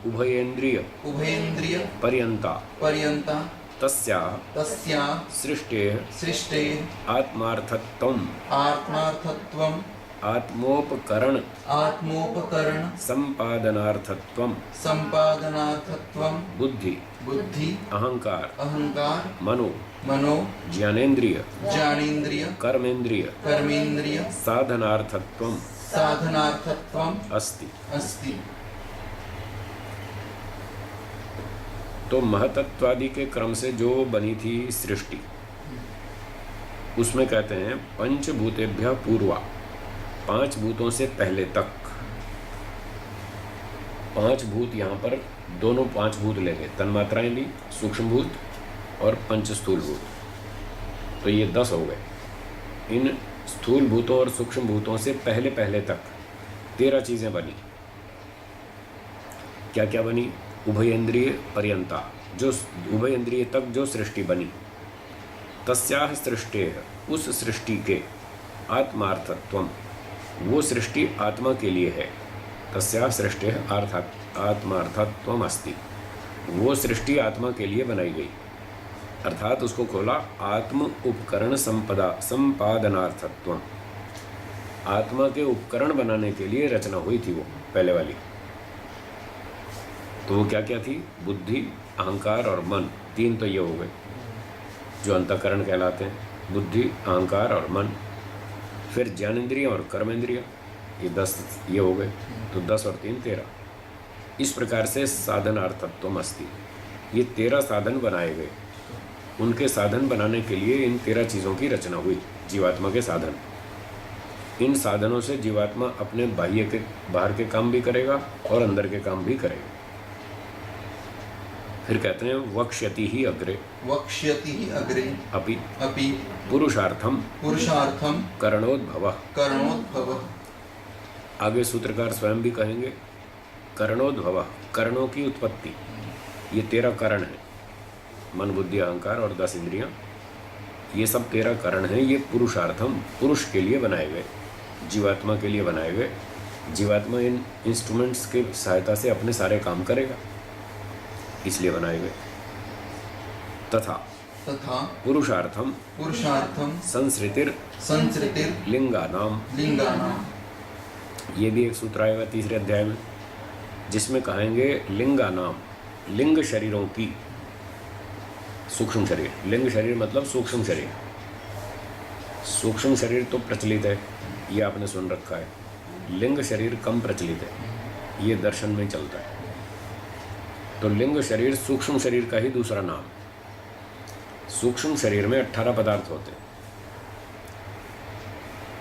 उभयेन्द्रिय पर्यन्ता तस्याः सृष्टेः आत्मार्थत्वम् आत्मोपकरण संपादनार्थत्वम् बुद्धि अहंकार मनो ज्ञानेन्द्रिय कर्मेन्द्रिय साधनार्थत्वम् अस्ति। तो महतत्वादि के क्रम से जो बनी थी सृष्टि, उसमें कहते हैं पंचभूतेभ्यः पूर्वा, 5 भूतों से पहले तक। 5 भूत यहाँ पर दोनों 5 भूत लेंगे, तन्मात्राएं ली, सूक्ष्म भूत और पंच स्थूल भूत, तो ये 10 हो गए। इन स्थूल भूतों और सूक्ष्म भूतों से पहले पहले तक 13 चीज़ें बनी। क्या क्या बनी? उभयेंद्रिय पर्यंता, जो उभयेंद्रिय तक जो सृष्टि बनी। तस्याह सृष्टेः, उस सृष्टि के, आत्मार्थत्वम, वो सृष्टि आत्मा के लिए है। तस्याह सृष्टेः आत्मार्थत्वम अस्ति, वो सृष्टि आत्मा के लिए बनाई गई, अर्थात उसको खोला आत्म उपकरण संपादनार्थत्वम, आत्मा के उपकरण बनाने के लिए रचना हुई थी वो पहले वाली। तो वो क्या क्या थी? बुद्धि, अहंकार और मन, 3 तो ये हो गए जो अंतःकरण कहलाते हैं, बुद्धि, अहंकार और मन। फिर ज्ञानेंद्रिय और कर्मेंद्रिय, ये 10 ये हो गए, तो 10 और 3 13। इस प्रकार से साधनार्थत्वम अस्ति, ये 13 साधन बनाए गए। उनके साधन बनाने के लिए इन 13 चीज़ों की रचना हुई, जीवात्मा के साधन। इन साधनों से जीवात्मा अपने बाहर के काम भी करेगा और अंदर के काम भी करेगा। फिर कहते हैं वक्ष्यति ही अग्रे, वक्ष्यति ही अग्रे, अपि अपि पुरुषार्थम करणोद्भवः, करणोद्भवः। आगे सूत्रकार स्वयं भी कहेंगे करणोद्भवः, करणों की उत्पत्ति। ये 13 करण हैं, मन, बुद्धि, अहंकार और 10 इंद्रियां, ये सब 13 करण हैं। ये पुरुषार्थम, पुरुष के लिए बनाए गए, जीवात्मा के लिए बनाए गए। जीवात्मा इन इंस्ट्रूमेंट्स के सहायता से अपने सारे काम करेगा, इसलिए बनाए गए। तथा पुरुषार्थम संसृतिर लिंगानाम, ये भी एक सूत्र आएगा 3रे अध्याय में, जिसमें कहेंगे लिंगानाम, लिंग शरीरों की, सूक्ष्म शरीर, लिंग शरीर मतलब सूक्ष्म शरीर। सूक्ष्म शरीर तो प्रचलित है, ये आपने सुन रखा है। लिंग शरीर कम प्रचलित है, ये दर्शन में चलता है। तो लिंग शरीर सूक्ष्म शरीर का ही दूसरा नाम। सूक्ष्म शरीर में 18 पदार्थ होते हैं।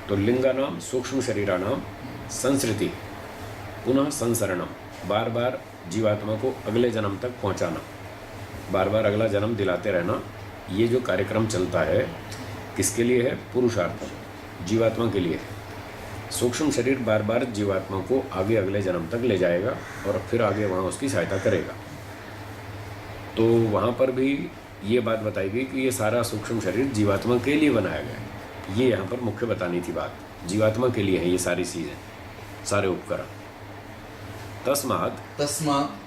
तो लिंगानाम, सूक्ष्म शरीरानाम, संसृति, पुनः संसरणम, बार बार जीवात्मा को अगले जन्म तक पहुंचाना, बार बार अगला जन्म दिलाते रहना। ये जो कार्यक्रम चलता है किसके लिए है? पुरुषार्थ, जीवात्मा के लिए है। सूक्ष्म शरीर बार बार जीवात्मा को आगे अगले जन्म तक ले जाएगा और फिर आगे वहाँ उसकी सहायता करेगा। तो वहाँ पर भी ये बात बताई गई कि ये सारा सूक्ष्म शरीर जीवात्मा के लिए बनाया गया है। ये यहाँ पर मुख्य बतानी थी बात, जीवात्मा के लिए है ये सारी चीज़ें, सारे उपकरण। तस्मात्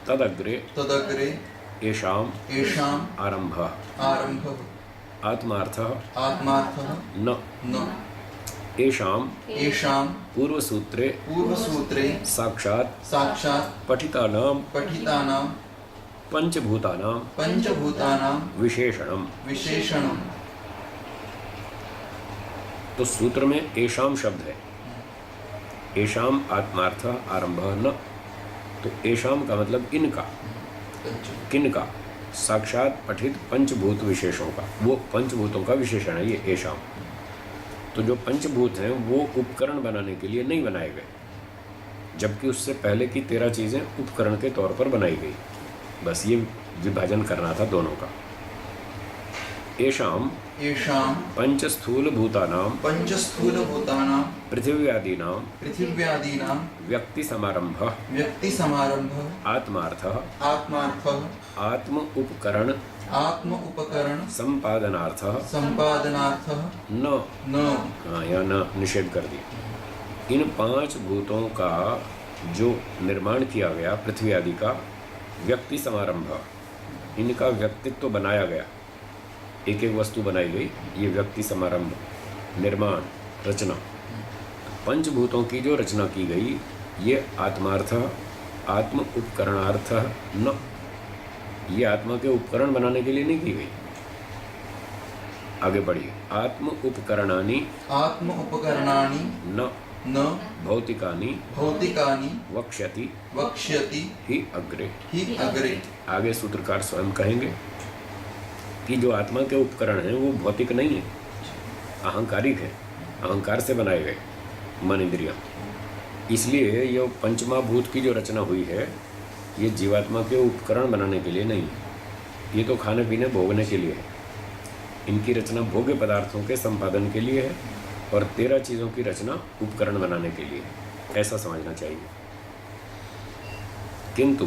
तदग्रे येषाम् आरम्भः आत्मार्थः न येषाम् पूर्वसूत्रे साक्षात् पठितानां पंचभूतानां विशेषणम्। तो सूत्र में येषाम् शब्द है, येषाम् आत्मार्थः आरंभः न, तो येषाम् का मतलब इनका, किनका? साक्षात पठित पंचभूत विशेषों का, वो पंचभूतों का विशेषण है ये येषाम्। तो जो पंचभूत हैं वो उपकरण बनाने के लिए नहीं बनाए गए, जबकि उससे पहले की 13 चीज़ें उपकरण के तौर पर बनाई गई। बस ये विभाजन करना था दोनों का। येषाम् पंचस्थूलभूतानां पृथिव्यादीनां व्यक्तिसमारम्भः आत्मार्थः आत्म उपकरण संपादनार्थः न, यहाँ न निषेध कर दिया। इन 5 भूतों का जो निर्माण किया गया पृथ्वी आदि का, व्यक्ति समारंभ, इनका व्यक्तित्व बनाया गया, एक एक वस्तु बनाई गई, ये व्यक्ति समारंभ, निर्माण, रचना। पंचभूतों की जो रचना की गई ये आत्मार्थ आत्म उपकरणार्थ न, ये आत्मा के उपकरण बनाने के लिए नहीं की गई। आगे बढ़िए। आत्म उपकरणानि न भौतिकानि वक्ष्यति ही अग्रे। आगे सूत्रकार स्वयं कहेंगे कि जो आत्मा के उपकरण हैं वो भौतिक नहीं है। अहंकारिक है, अहंकार से बनाए गए मन इंद्रियां। इसलिए ये पंचमहाभूत की जो रचना हुई है ये जीवात्मा के उपकरण बनाने के लिए नहीं है, ये तो खाने पीने भोगने के लिए है। इनकी रचना भोग्य पदार्थों के संपादन के लिए है और 13 चीज़ों की रचना उपकरण बनाने के लिए है, ऐसा समझना चाहिए। किंतु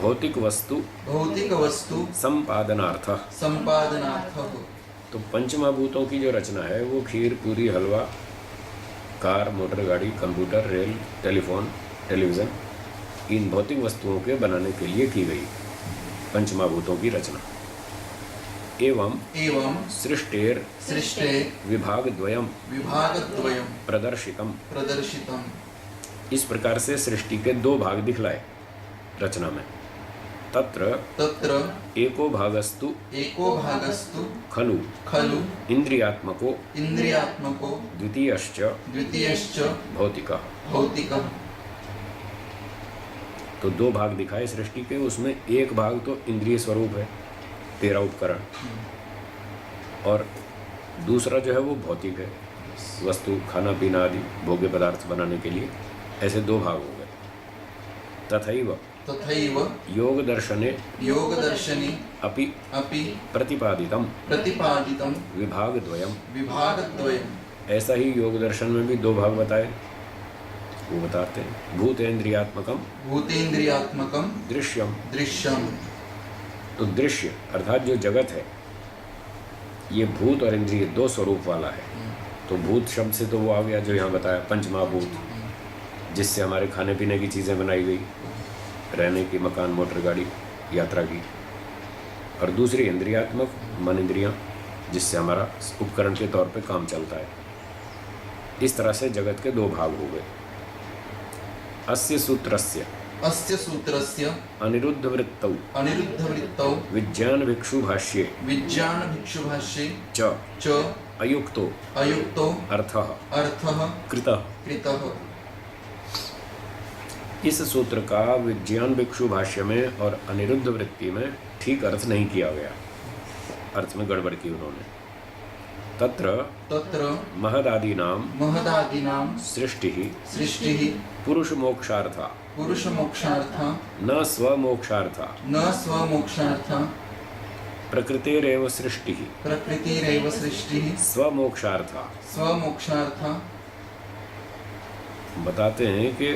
भौतिक वस्तु संपादनार्थ तो पंचमहाभूतों की जो रचना है वो खीर, पूरी, हलवा, कार, मोटर गाड़ी, कंप्यूटर, रेल, टेलीफोन, टेलीविज़न, इन भौतिक वस्तुओं के बनाने के लिए की गई पंचमहाभूतों की रचना। एवं सृष्टेर विभागद्वयम् प्रदर्शितम् इस प्रकार से सृष्टि के 2 भाग दिखलाए रचना में। तत्र एको भागस्तु खलु इंद्रियात्मको द्वितीयश्च भौतिकः। तो 2 भाग दिखाए सृष्टि के, उसमें एक भाग तो इंद्रिय स्वरूप है, 13 उपकरण, और दूसरा जो है वो भौतिक है, वस्तु, खाना पीना आदि भोग्य पदार्थ बनाने के लिए। ऐसे 2 भाग हो गए। तथैव योग दर्शने अपि प्रतिपादितम विभागद्वयम्। ऐसा ही योग दर्शन में भी 2 भाग बताए, वो बताते हैं। भूतेन्द्रियात्मकम दृश्यम। तो दृश्य अर्थात जो जगत है ये भूत और इंद्रिय 2 स्वरूप वाला है। तो भूत शब्द से तो वो आ गया जो यहाँ बताया पंचमहाभूत, जिससे हमारे खाने पीने की चीज़ें बनाई गई, रहने की, मकान, मोटर गाड़ी, यात्रा की। और दूसरी इंद्रियात्मक मन इंद्रियां, जिससे हमारा उपकरण के तौर पे काम चलता है। इस तरह से जगत के 2 भाग हो गए। अस्य सूत्रस्य अनिरुद्ध वृत्तौ विज्ञान भिक्षु भाष्ये च अयुक्तो अर्थः कृतः। इस सूत्र का विज्ञान भिक्षु भाष्य में और अनिरुद्ध वृत्ति में ठीक अर्थ नहीं किया गया, अर्थ में गड़बड़ की उन्होंने। तत्र महदादीनां सृष्टिः पुरुष मोक्षार्था न स्वमोक्षार्था प्रकृतेरेव सृष्टिः स्वमोक्षार्था। बताते हैं कि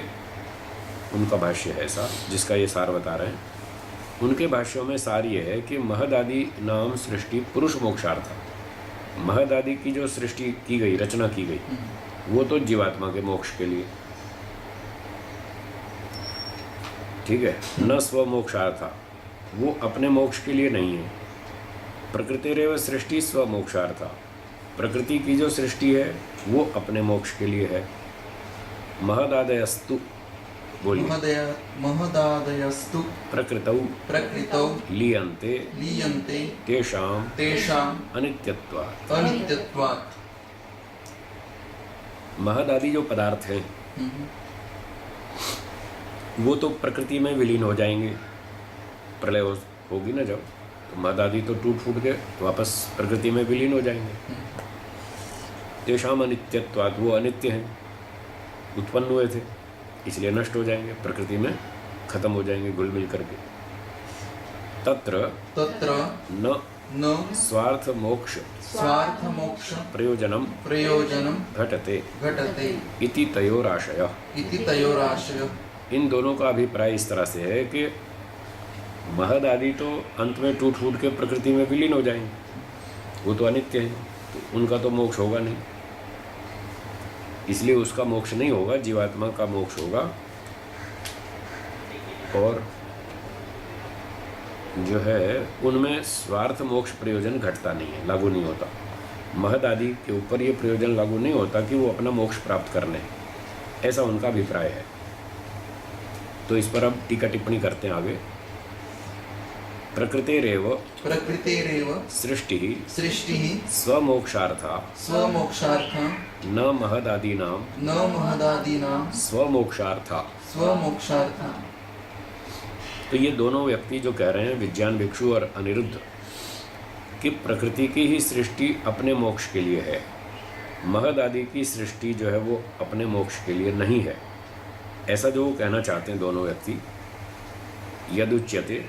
उनका भाष्य है ऐसा, जिसका ये सार बता रहे हैं। उनके भाष्यों में सार ये है कि महदादि नाम सृष्टि पुरुष मोक्षार्थ। महदादि की जो सृष्टि की गई, रचना की गई, वो तो जीवात्मा के मोक्ष के लिए, ठीक है। न स्व मोक्षार्थ, वो अपने मोक्ष के लिए नहीं है। प्रकृतिरेव सृष्टि स्व मोक्षार्थ, प्रकृति की जो सृष्टि है वो अपने मोक्ष के लिए है। महदादयस्तु, बोलिए। महदादयस्तु प्रकृतौ लीयन्ते तेषाम् अनित्यत्वात्। महदादि जो पदार्थ हैं वो तो प्रकृति में विलीन हो जाएंगे, प्रलय होगी ना जब, तो महदादि तो टूट फूट के वापस प्रकृति में विलीन हो जाएंगे। तेषाम् अनित्यत्वात्, वो अनित्य हैं, उत्पन्न हुए थे इसलिए नष्ट हो जाएंगे, प्रकृति में खत्म हो जाएंगे घुल मिल करके। तत्र न स्वार्थ मोक्ष प्रयोजनम घटते इति तयोराशय। इन दोनों का अभिप्राय इस तरह से है कि महद आदि तो अंत में टूट फूट के प्रकृति में विलीन हो जाएंगे, वो तो अनित्य है, तो उनका तो मोक्ष होगा नहीं, इसलिए उसका मोक्ष नहीं होगा, जीवात्मा का मोक्ष होगा। और जो है उनमें स्वार्थ मोक्ष प्रयोजन घटता नहीं है, लागू नहीं होता। महद आदि के ऊपर ये प्रयोजन लागू नहीं होता कि वो अपना मोक्ष प्राप्त कर लें, ऐसा उनका अभिप्राय है। तो इस पर अब टीका टिप्पणी करते हैं आगे। प्रकृतेरेव सृष्टिः स्वमोक्षार्था न महदादीनां स्वमोक्षार्था। तो ये दोनों व्यक्ति जो कह रहे हैं, विज्ञान भिक्षु और अनिरुद्ध, कि प्रकृति की ही सृष्टि अपने मोक्ष के लिए है, महद आदि की सृष्टि जो है वो अपने मोक्ष के लिए नहीं है। ऐसा जो वो कहना चाहते हैं दोनों व्यक्ति, यदुच्यते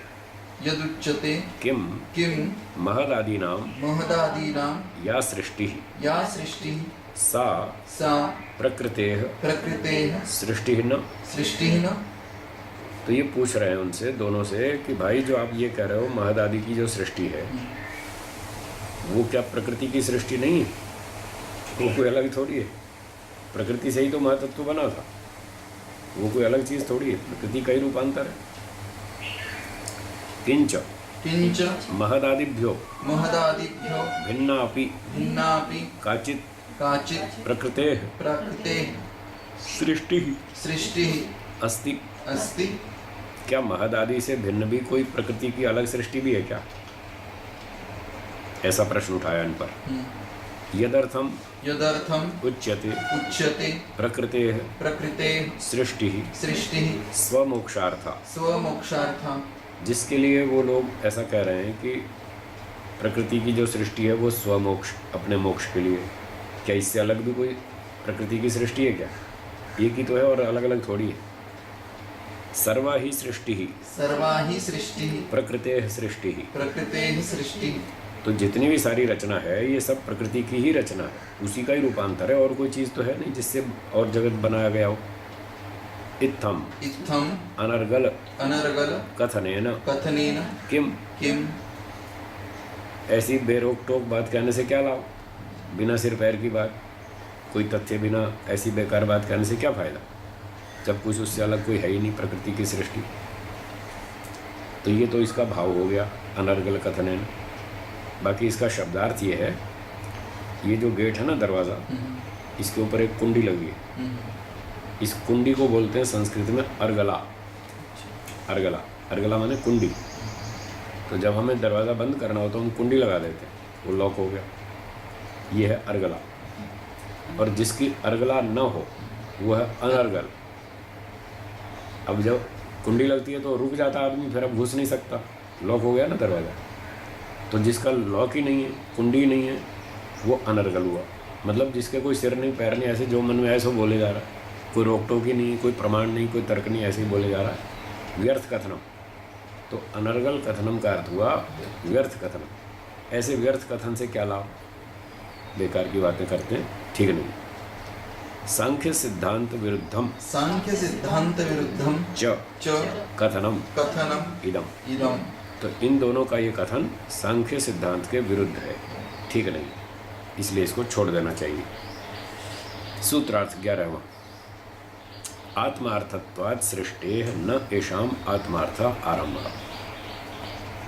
यदुच्यते किम किम महदादीनां महदादीनां या सृष्टि या सृष्टिः सा सा प्रकृतेः प्रकृतेः सृष्टि न। सृष्टिः न। तो ये पूछ रहे हैं उनसे दोनों से कि भाई जो आप ये कह रहे हो महद आदि की जो सृष्टि है वो क्या प्रकृति की सृष्टि नहीं है? वो कोई अलग थोड़ी है, प्रकृति से ही तो महातत्व बना था, वो कोई अलग चीज़ थोड़ी है, प्रकृति का ही रूपांतर है। किंच किंच महदादिभ्यो महदादिभ्यो भिन्नापि भिन्नापि काचित् काचित् प्रकृतेः प्रकृतेः सृष्टिः सृष्टिः अस्ति। अस्ति। क्या महद आदि से भिन्न भी कोई प्रकृति की अलग सृष्टि भी है क्या? ऐसा प्रश्न उठाया इन पर। यदर्थम यदर्थम उच्यते उच्यते प्रकृतेः प्रकृतेः सृष्टिः सृष्टिः स्वमोक्षार्था, स्वमोक्षार्थम। जिसके लिए वो लोग ऐसा कह रहे हैं कि प्रकृति की जो सृष्टि है वो स्वमोक्ष, अपने मोक्ष के लिए। क्या इससे अलग भी कोई प्रकृति की सृष्टि है क्या? एक ही तो है और अलग अलग थोड़ी है। सर्वा ही सृष्टि ही सर्वा ही सृष्टिः प्रकृतेः सृष्टिः। प्रकृतेः सृष्टिः। तो जितनी भी सारी रचना है ये सब प्रकृति की ही रचना है, उसी का ही रूपांतर है, और कोई चीज़ तो है नहीं जिससे और जगत बनाया गया हो। इत्थम इत्थम अनर्गल अनर्गल कथनेन कथनेन किम, किम ऐसी बेरोक टोक बात कहने से क्या लाभ? बिना सिर पैर की बात, कोई तथ्य बिना ऐसी बेकार बात कहने से क्या फ़ायदा, जब कुछ उससे अलग कोई है ही नहीं प्रकृति की सृष्टि। तो ये तो इसका भाव हो गया अनर्गल कथनेन। बाकी इसका शब्दार्थ ये है, ये जो गेट है ना दरवाज़ा, इसके ऊपर एक कुंडी लगी है, इस कुंडी को बोलते हैं संस्कृत में अर्गला। अर्गला, अर्गला माने कुंडी। तो जब हमें दरवाज़ा बंद करना हो तो हम कुंडी लगा देते हैं, वो लॉक हो गया, ये है अर्गला। और जिसकी अर्गला न हो वो है अनर्गल। अब जब कुंडी लगती है तो रुक जाता आदमी, फिर अब घुस नहीं सकता, लॉक हो गया ना दरवाज़ा। तो जिसका लॉक ही नहीं है, कुंडी ही नहीं है, वो अनर्गल हुआ। मतलब जिसके कोई सिर नहीं पैर नहीं, ऐसे जो मन में ऐसे बोले जा रहा है, कोई रोक टोक ही नहीं, कोई प्रमाण नहीं, कोई तर्क नहीं, ऐसे ही बोले जा रहा है, व्यर्थ कथनम। तो अनर्गल कथनम का अर्थ हुआ व्यर्थ कथनम। ऐसे व्यर्थ कथन से क्या लाभ? बेकार की बातें करते हैं, ठीक नहीं। सांख्य सिद्धांत विरुद्धम सांख्य सिद्धांत विरुद्धम च च कथनम कथनम इदम। इदम। तो इन दोनों का ये कथन सांख्य सिद्धांत के विरुद्ध है, ठीक नहीं, इसलिए इसको छोड़ देना चाहिए। सूत्रार्थ 11वां। आत्मार्थत्वात् सृष्टेः न येषाम् आत्मार्थ आरंभ।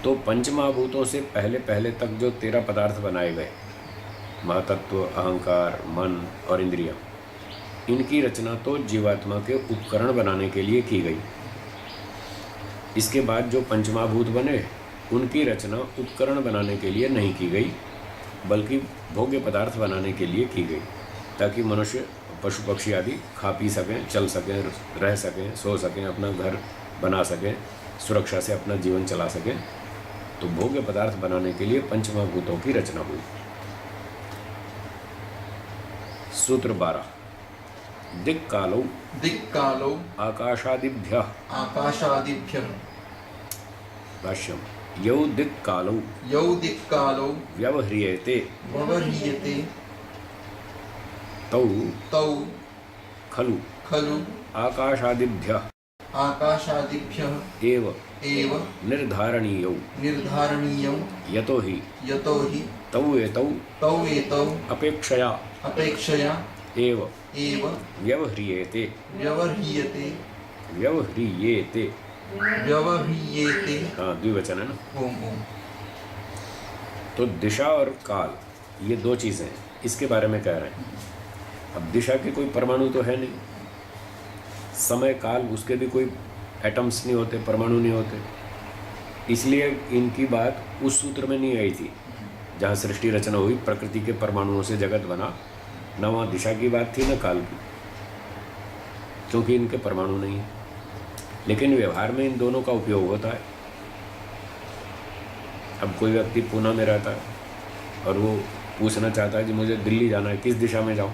तो पंचमहाभूतों से पहले पहले तक जो 13 पदार्थ बनाए गए, महातत्व, अहंकार, मन और इंद्रियां, इनकी रचना तो जीवात्मा के उपकरण बनाने के लिए की गई। इसके बाद जो पंचमहाभूत बने उनकी रचना उपकरण बनाने के लिए नहीं की गई, बल्कि भोग्य पदार्थ बनाने के लिए की गई, ताकि मनुष्य, पशु पक्षी आदि खा पी सकें, चल सकें, रह सकें, सो सकें, अपना घर बना सकें, सुरक्षा से अपना जीवन चला सकें। तो भोग्य पदार्थ बनाने के लिए पंचमहाभूतों की रचना हुई। सूत्र 12। दिक्कालो दिक्कालो आकाशादिभ्यः आकाशादिभ्यः भाष्यम यौ दिक्कालो यौ दिक्कालो व्यवह्रियते व्यवह्रियते तौ तौ खलु खलु आकाशादिभ्यः आकाशादिभ्यः एव एव निर्धारणीयौ निर्धारणीयं यतो हि यतो हि तौ एतौ तौ एतौ अपेक्षया अपेक्षया एव एव व्यवह्रियेते। व्यवह्रियते व्यवह्रियेते, व्यवह्रियेते। हाँ द्विवचन है ना। ओम ओम। तो दिशा और काल ये दो चीज़ें हैं, इसके बारे में कह रहे हैं। अब दिशा के कोई परमाणु तो है नहीं, समय काल उसके भी कोई एटम्स नहीं होते, परमाणु नहीं होते, इसलिए इनकी बात उस सूत्र में नहीं आई थी जहाँ सृष्टि रचना हुई, प्रकृति के परमाणुओं से जगत बना। न वहाँ दिशा की बात थी न काल की, क्योंकि इनके परमाणु नहीं है। लेकिन व्यवहार में इन दोनों का उपयोग होता है। अब कोई व्यक्ति पूना में रहता है और वो पूछना चाहता है कि मुझे दिल्ली जाना है, किस दिशा में जाऊँ,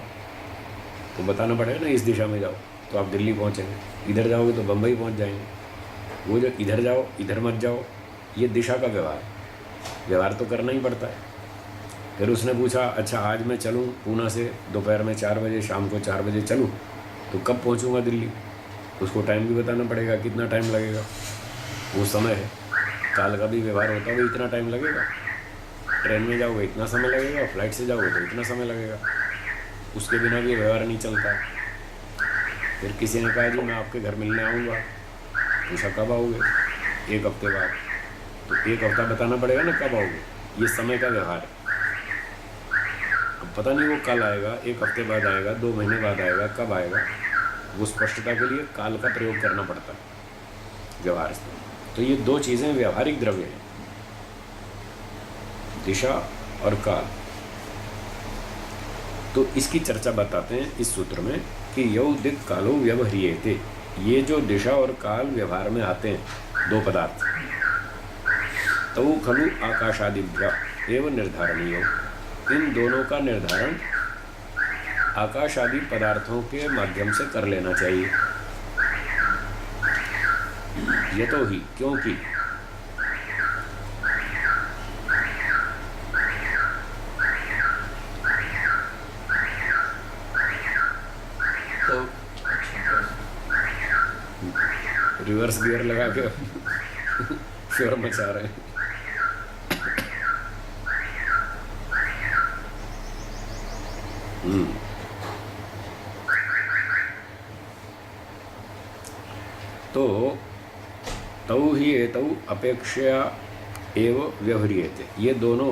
तो बताना पड़ेगा ना इस दिशा में जाओ तो आप दिल्ली पहुँचेंगे, इधर जाओगे तो बम्बई पहुँच जाएंगे। वो जो इधर जाओ इधर मत जाओ, ये दिशा का व्यवहार तो करना ही पड़ता है। फिर उसने पूछा अच्छा आज मैं चलूँ पूना से दोपहर में 4 बजे, शाम को 4 बजे चलूँ तो कब पहुँचूँगा दिल्ली, उसको टाइम भी बताना पड़ेगा, कितना टाइम लगेगा, वो समय है। काल का भी व्यवहार होता है, वो इतना टाइम लगेगा, ट्रेन में जाओगे इतना समय लगेगा, फ्लाइट से जाओगे तो इतना समय लगेगा, उसके बिना भी व्यवहार नहीं चलता। फिर किसी ने कहा जी मैं आपके घर मिलने आऊँगा, पूछा कब आओगे, 1 हफ्ते बाद, तो 1 हफ्ता बताना पड़ेगा ना कब आओगे, ये समय का व्यवहार है। अब पता नहीं वो कल आएगा, 1 हफ्ते बाद आएगा, 2 महीने बाद आएगा, कब आएगा, वो स्पष्टता के लिए काल का प्रयोग करना पड़ता है व्यवहार से। तो ये 2 चीज़ें व्यवहारिक द्रव्य हैं, दिशा और काल। तो इसकी चर्चा बताते हैं इस सूत्र में कि यौ दिक् कालो व्यवह्रियेते, ये जो दिशा और काल व्यवहार में आते हैं 2 पदार्थ, तौ खलु आकाशादिभ्यः एव निर्धारणीय, इन दोनों का निर्धारण आकाश आदि पदार्थों के माध्यम से कर लेना चाहिए। यतो ही, क्योंकि तो रिवर्स गियर लगा के शोर मचा रहे हैं। तो तौ ही एतौ अपेक्षया एव व्यवह्रियेते, ये दोनों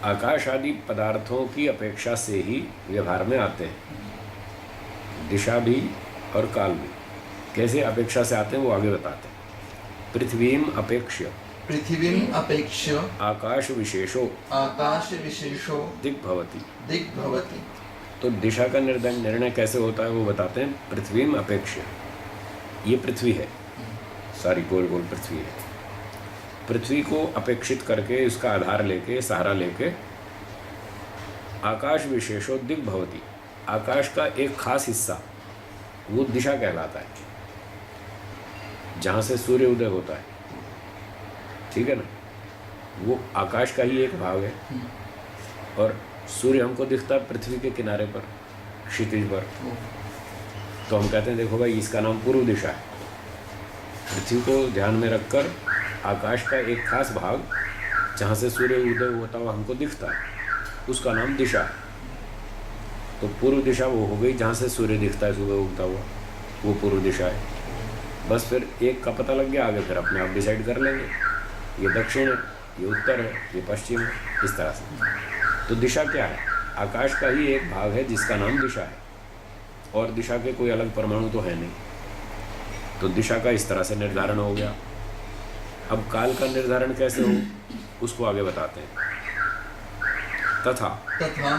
आकाश आदि पदार्थों की अपेक्षा से ही व्यवहार में आते हैं, दिशा भी और काल भी। कैसे अपेक्षा से आते हैं वो आगे बताते हैं। पृथ्वीम अपेक्ष्य, पृथिवीम् अपेक्ष्य आकाश विशेषो आकाश विशेषो दिग्भवति, दिग्भवति। तो दिशा का निर्णय कैसे होता है वो बताते हैं। पृथ्वीम अपेक्ष्य, ये पृथ्वी है, सारी गोल गोल पृथ्वी है, पृथ्वी को अपेक्षित करके उसका आधार लेके सहारा लेके आकाश विशेषो दिग्भवति, आकाश का एक खास हिस्सा वो दिशा कहलाता है, जहाँ से सूर्य उदय होता है, ठीक है ना, वो आकाश का ही एक भाग है। और सूर्य हमको दिखता है पृथ्वी के किनारे पर, क्षितिज पर, तो हम कहते हैं देखो भाई इसका नाम पूर्व दिशा है। पृथ्वी को ध्यान में रखकर आकाश का एक खास भाग जहाँ से सूर्य उदय होता हुआ हमको दिखता है, उसका नाम दिशा है। तो पूर्व दिशा वो हो गई जहाँ से सूर्य दिखता है सुबह उगता हुआ, वो पूर्व दिशा है। बस फिर एक का पता लग गया, आगे फिर अपने आप डिसाइड कर लेंगे, ये दक्षिण है, ये उत्तर है, ये पश्चिम है, इस तरह से। तो दिशा क्या है? आकाश का ही एक भाग है जिसका नाम दिशा है, और दिशा के कोई अलग परमाणु तो है नहीं। तो दिशा का इस तरह से निर्धारण हो गया। अब काल का निर्धारण कैसे हो उसको आगे बताते हैं। तथा तथा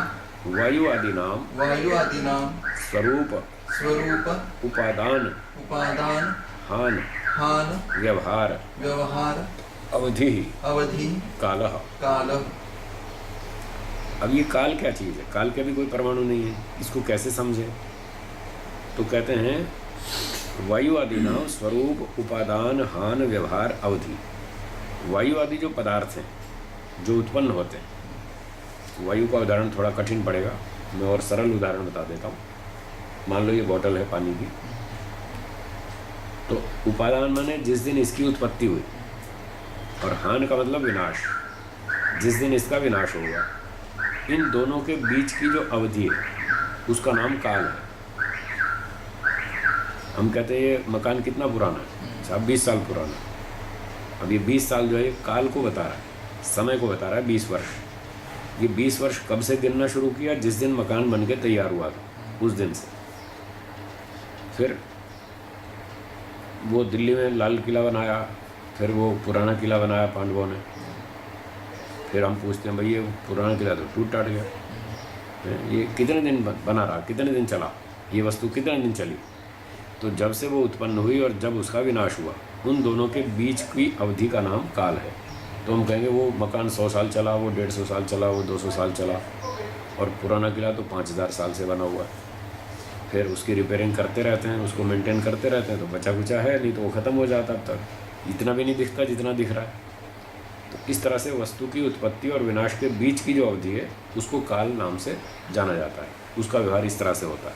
वायु आदिनाम वायु आदिनाम स्वरूप स्वरूप उपादान उपादान हान हान व्यवहार व्यवहार अवधि अवधि कालः। कालः। अब ये काल क्या चीज़ है? काल के भी कोई परमाणु नहीं है, इसको कैसे समझें? तो कहते हैं वायु आदि नाम स्वरूप उपादान हान व्यवहार अवधि। वायु आदि जो पदार्थ हैं जो उत्पन्न होते हैं, वायु का उदाहरण थोड़ा कठिन पड़ेगा, मैं और सरल उदाहरण बता देता हूँ। मान लो ये बोतल है पानी की, तो उपादान माने जिस दिन इसकी उत्पत्ति हुई, और हान का मतलब विनाश, जिस दिन इसका विनाश होगा। इन दोनों के बीच की जो अवधि है उसका नाम काल है। हम कहते हैं ये मकान कितना पुराना है? अच्छा, 20 साल पुराना है। अब ये 20 साल जो है काल को बता रहा है, समय को बता रहा है, 20 वर्ष। ये 20 वर्ष कब से गिनना शुरू किया? जिस दिन मकान बन के तैयार हुआ था, उस दिन से। फिर वो दिल्ली में लाल किला बनाया, फिर वो पुराना किला बनाया पांडवों ने। फिर हम पूछते हैं भाई ये पुराना किला तो टूट टाट गया, ये कितने दिन बना रहा, कितने दिन चला, ये वस्तु कितने दिन चली? तो जब से वो उत्पन्न हुई और जब उसका विनाश हुआ, उन दोनों के बीच की अवधि का नाम काल है। तो हम कहेंगे वो मकान 100 साल चला, वो 150 साल चला, वो 200 साल चला, और पुराना किला तो 5000 साल से बना हुआ है। फिर उसकी रिपेयरिंग करते रहते हैं, उसको मेंटेन करते रहते हैं, तो बचा कुचा है नहीं तो वो ख़त्म हो जाता। अब तक इतना भी नहीं दिखता जितना दिख रहा है। तो इस तरह से वस्तु की उत्पत्ति और विनाश के बीच की जो अवधि है उसको काल नाम से जाना जाता है। उसका व्यवहार इस तरह से होता है।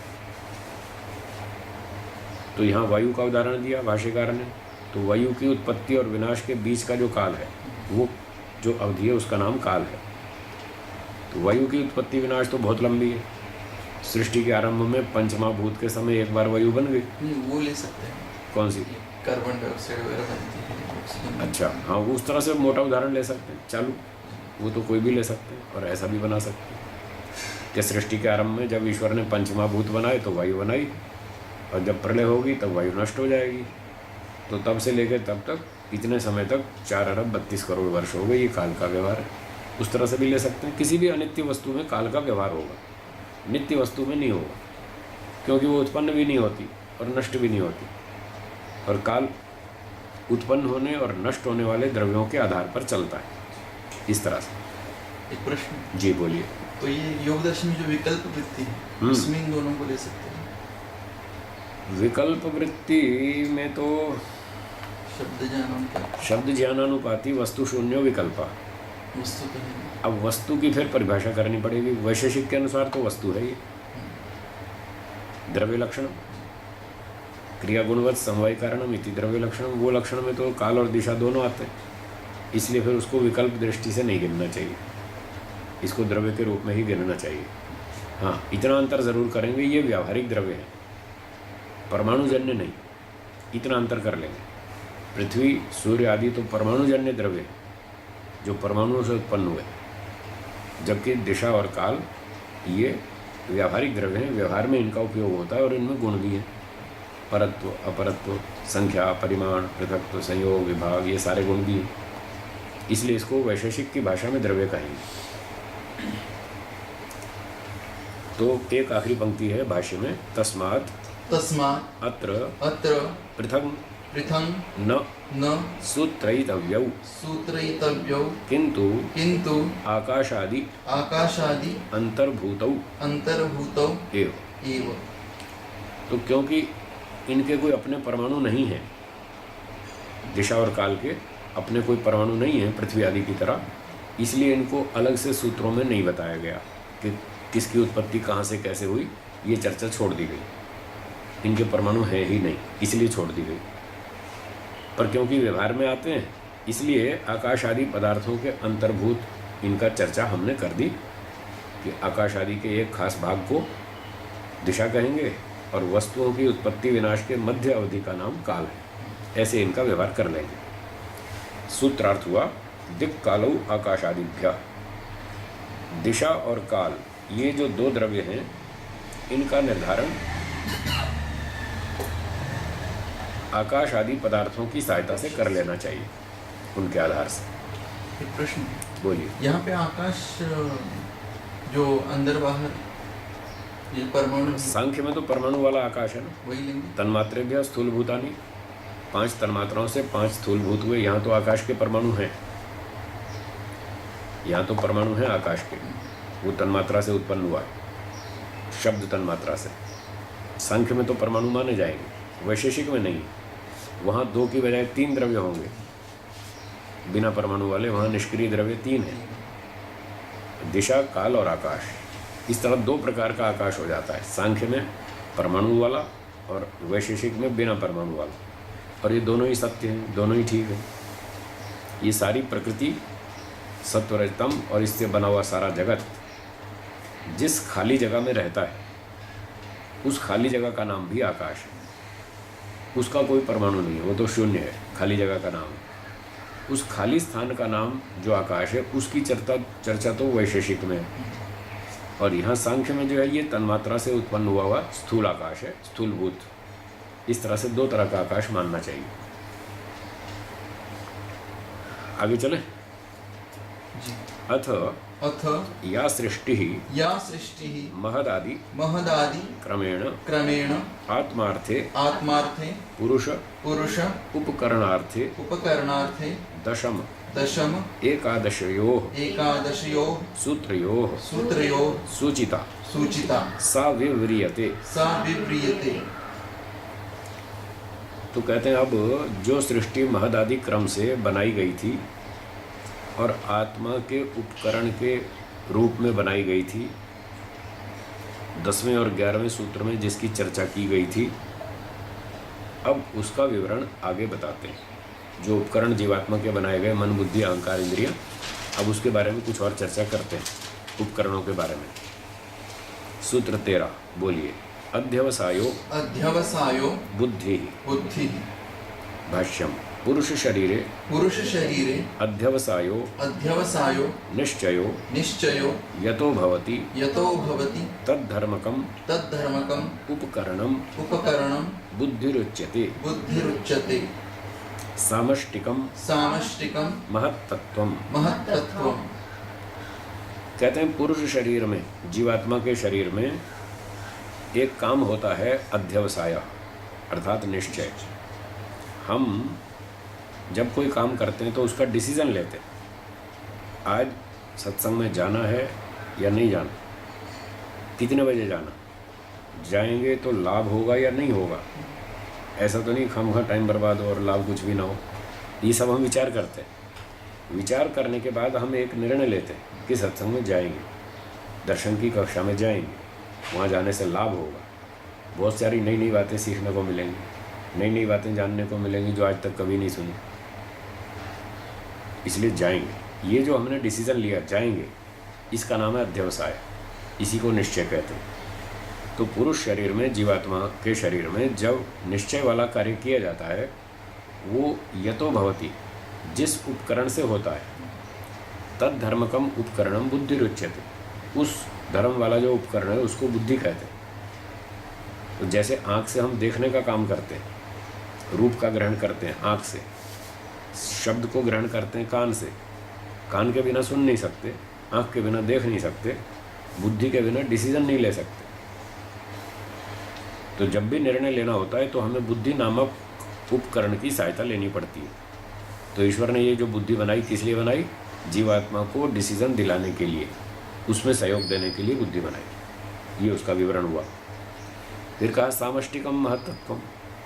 तो यहाँ वायु का उदाहरण दिया भाष्यकार ने, तो वायु की उत्पत्ति और विनाश के बीच का जो काल है, वो जो अवधि है उसका नाम काल है। तो वायु की उत्पत्ति विनाश तो बहुत लंबी है। सृष्टि के आरंभ में पंचमहाभूत के समय एक बार वायु बन गई। नहीं, वो ले सकते हैं, कौन सी? कार्बन डाइऑक्साइड वगैरह बनती है, ऑक्सीजन। अच्छा, हाँ, वो उस तरह से मोटा उदाहरण ले सकते हैं। चालू, वो तो कोई भी ले सकते हैं और ऐसा भी बना सकते हैं कि सृष्टि के आरंभ में जब ईश्वर ने पंचमहाभूत बनाए तो वायु बनाई, और जब प्रलय होगी तब वायु नष्ट हो जाएगी। तो तब से लेकर तब तक इतने समय तक 4 अरब 32 करोड़ वर्ष हो गए। ये काल का व्यवहार है। उस तरह से भी ले सकते हैं। किसी भी अनित्य वस्तु में काल का व्यवहार होगा, नित्य वस्तु में नहीं होगा, क्योंकि वो उत्पन्न भी नहीं होती और नष्ट भी नहीं होती। और काल उत्पन्न होने और नष्ट होने वाले द्रव्यों के आधार पर चलता है। इस तरह से। एक प्रश्न जी बोलिए। तो ये योग दर्शन में जो विकल्प वृत्ति है उसमें इन दोनों को ले सकते हैं। विकल्प वृत्ति में तो शब्द ज्ञानानुपाति वस्तु शून्यो विकल्पा, वस्तु तो है। अब वस्तु की फिर परिभाषा करनी पड़ेगी। वैशेषिक के अनुसार तो वस्तु है ये। द्रव्य लक्षण क्रिया गुणवत् समवाय कारणम इति द्रव्य लक्षण, वो लक्षण में तो काल और दिशा दोनों आते हैं। इसलिए फिर उसको विकल्प दृष्टि से नहीं गिनना चाहिए, इसको द्रव्य के रूप में ही गिनना चाहिए। हाँ, इतना अंतर ज़रूर करेंगे, ये व्यावहारिक द्रव्य है, परमाणुजन्य नहीं। इतना अंतर कर लेंगे। पृथ्वी सूर्य आदि तो परमाणुजन्य द्रव्य है जो परमाणुओं से उत्पन्न हुए, जबकि दिशा और काल ये व्यावहारिक द्रव्य हैं। व्यवहार में इनका उपयोग होता है और इनमें गुण भी हैं। परत्व, अपरत्व, संख्या, परिमाण, पृथकत्व, संयोग, विभाग, ये सारे गुण भी हैं। इसलिए इसको वैशेषिक की भाषा में द्रव्य कहेंगे। तो एक आखिरी पंक्ति है भाष्य में, तस्मात् अत्र पृथंग न सूत्रयितव्यौ किंतु आकाशादि अंतर्भूतौ एव। तो क्योंकि इनके कोई अपने परमाणु नहीं हैं, दिशा और काल के अपने कोई परमाणु नहीं है पृथ्वी आदि की तरह, इसलिए इनको अलग से सूत्रों में नहीं बताया गया कि किसकी उत्पत्ति कहाँ से कैसे हुई। ये चर्चा छोड़ दी गई। इनके परमाणु है ही नहीं, इसलिए छोड़ दी गई। पर क्योंकि व्यवहार में आते हैं, इसलिए आकाश आदि पदार्थों के अंतर्भूत इनका चर्चा हमने कर दी कि आकाश आदि के एक खास भाग को दिशा कहेंगे और वस्तुओं की उत्पत्ति विनाश के मध्य अवधि का नाम काल है। ऐसे इनका व्यवहार कर लेंगे। सूत्रार्थ हुआ दिक् कालौ आकाशादिभ्यः। दिशा और काल, ये जो दो द्रव्य हैं, इनका निर्धारण आकाश आदि पदार्थों की सहायता से कर लेना चाहिए, उनके आधार से। एक प्रश्न बोलिए। यहाँ पे आकाश जो अंदर बाहर ये परमाणु, सांख्य में तो परमाणु वाला आकाश है ना, वही लेंगे। तन्मात्रेभ्यः स्थूलभूतानि, 5 तन्मात्राओं से 5 स्थूलभूत हुए। यहाँ तो आकाश के परमाणु हैं, यहाँ तो परमाणु हैं आकाश के। वो तन्मात्रा से उत्पन्न हुआ है, शब्द तन्मात्रा से। सांख्य में तो परमाणु माने जाएंगे, वैशेषिक में नहीं। वहाँ 2 की बजाय 3 द्रव्य होंगे बिना परमाणु वाले। वहाँ निष्क्रिय द्रव्य 3 है, दिशा, काल और आकाश। इस तरह 2 प्रकार का आकाश हो जाता है, सांख्य में परमाणु वाला और वैशेषिक में बिना परमाणु वाला। और ये दोनों ही सत्य हैं, दोनों ही ठीक है। ये सारी प्रकृति सत्वरजतम और इससे बना हुआ सारा जगत जिस खाली जगह में रहता है, उस खाली जगह का नाम भी आकाश है। उसका कोई परमाणु नहीं है, वो तो शून्य है, खाली जगह का नाम है। उस खाली स्थान का नाम जो आकाश है, उसकी चर्चा तो वैशेषिक में है। और यहाँ सांख्य में जो है, ये तन्मात्रा से उत्पन्न हुआ स्थूल आकाश है, स्थूलभूत। इस तरह से 2 तरह का आकाश मानना चाहिए। आगे चले। अथ या सृष्टि महदादि क्रमेण आत्मार्थे आत्मार्थे पुरुष पुरुष उपकरणार्थे उपकरणार्थे दशम दशम एकादशयोः एकादशयोः सूत्रयोः सूत्रयोः सूचिता सूचिता सा विव्रियते। सा विव्रियते। तो कहते हैं अब जो सृष्टि महदादि क्रम से बनाई गई थी और आत्मा के उपकरण के रूप में बनाई गई थी, 10वें और 11वें सूत्र में जिसकी चर्चा की गई थी, अब उसका विवरण आगे बताते हैं। जो उपकरण जीवात्मा के बनाए गए मन बुद्धि अहंकार इंद्रियां, अब उसके बारे में कुछ और चर्चा करते हैं, उपकरणों के बारे में। सूत्र 13 बोलिए। अध्यवसायो अध्यवसायो बुद्धि बुद्धि। भाष्यम पुरुष शरीरे पुरुष शरीरे अध्यवसायो अध्यवसायो निश्चयो निश्चयो यतो भवति यतो भवति तद्धर्मकम तद्धर्मकम् उपकरणम उपकरणं बुद्धिरुच्यते। बुद्धिरुच्यते। सामष्टिकम सामष्टिकं महत्तत्वम। महत्तत्वम्। कहते हैं पुरुष शरीर में, जीवात्मा के शरीर में एक काम होता है अध्यवसाय, अर्थात निश्चय। हम जब कोई काम करते हैं तो उसका डिसीजन लेते हैं। आज सत्संग में जाना है या नहीं जाना, कितने बजे जाना, जाएंगे तो लाभ होगा या नहीं होगा। ऐसा तो नहीं खामखा टाइम बर्बाद हो और लाभ कुछ भी ना हो। ये सब हम विचार करते हैं। विचार करने के बाद हम एक निर्णय लेते हैं कि सत्संग में जाएंगे, दर्शन की कक्षा में जाएंगे, वहाँ जाने से लाभ होगा, बहुत सारी नई नई बातें सीखने को मिलेंगी, नई नई बातें जानने को मिलेंगी जो आज तक कभी नहीं सुनी, इसलिए जाएंगे। ये जो हमने डिसीज़न लिया जाएंगे, इसका नाम है अध्यवसाय, इसी को निश्चय कहते हैं। तो पुरुष शरीर में, जीवात्मा के शरीर में जब निश्चय वाला कार्य किया जाता है, वो यतो भवति, जिस उपकरण से होता है, तद धर्मकम उपकरणम बुद्धिरुच्यते। उस धर्म वाला जो उपकरण है उसको बुद्धि कहते हैं। तो जैसे आँख से हम देखने का काम करते हैं, रूप का ग्रहण करते हैं आँख से, शब्द को ग्रहण करते हैं कान से, कान के बिना सुन नहीं सकते, आँख के बिना देख नहीं सकते, बुद्धि के बिना डिसीजन नहीं ले सकते। तो जब भी निर्णय लेना होता है तो हमें बुद्धि नामक उपकरण की सहायता लेनी पड़ती है। तो ईश्वर ने ये जो बुद्धि बनाई किस लिए बनाई? जीवात्मा को डिसीजन दिलाने के लिए, उसमें सहयोग देने के लिए बुद्धि बनाई। ये उसका विवरण हुआ। फिर कहा सामष्टिकम महत्तत्वम,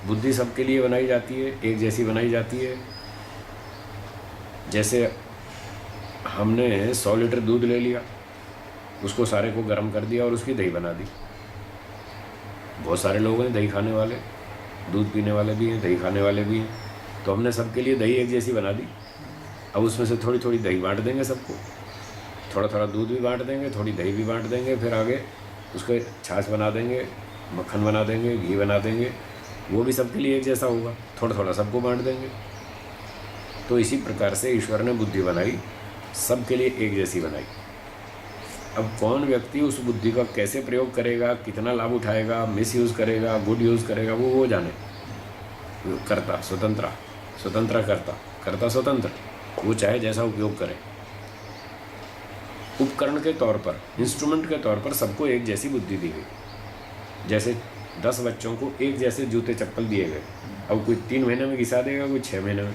बुद्धि सबके लिए बनाई जाती है, एक जैसी बनाई जाती है। जैसे हमने 100 लीटर दूध ले लिया, उसको सारे को गर्म कर दिया और उसकी दही बना दी। बहुत सारे लोग हैं दही खाने वाले, दूध पीने वाले भी हैं, दही खाने वाले भी हैं, तो हमने सबके लिए दही एक जैसी बना दी। अब उसमें से थोड़ी थोड़ी दही बांट देंगे सबको, थोड़ा थोड़ा दूध भी बांट देंगे, थोड़ी दही भी बांट देंगे, फिर आगे उसके छाछ बना देंगे, मक्खन बना देंगे, घी बना देंगे, वो भी सबके लिए एक जैसा होगा, थोड़ा थोड़ा सबको बांट देंगे। तो इसी प्रकार से ईश्वर ने बुद्धि बनाई, सबके लिए एक जैसी बनाई। अब कौन व्यक्ति उस बुद्धि का कैसे प्रयोग करेगा, कितना लाभ उठाएगा, मिसयूज़ करेगा, गुड यूज़ करेगा, वो जाने। करता स्वतंत्र, स्वतंत्र करता, करता स्वतंत्र, वो चाहे जैसा उपयोग करे। उपकरण के तौर पर, इंस्ट्रूमेंट के तौर पर सबको एक जैसी बुद्धि दी गई। जैसे 10 बच्चों को एक जैसे जूते चप्पल दिए गए। अब कोई 3 महीने में घिसा देगा, कोई 6 महीने में,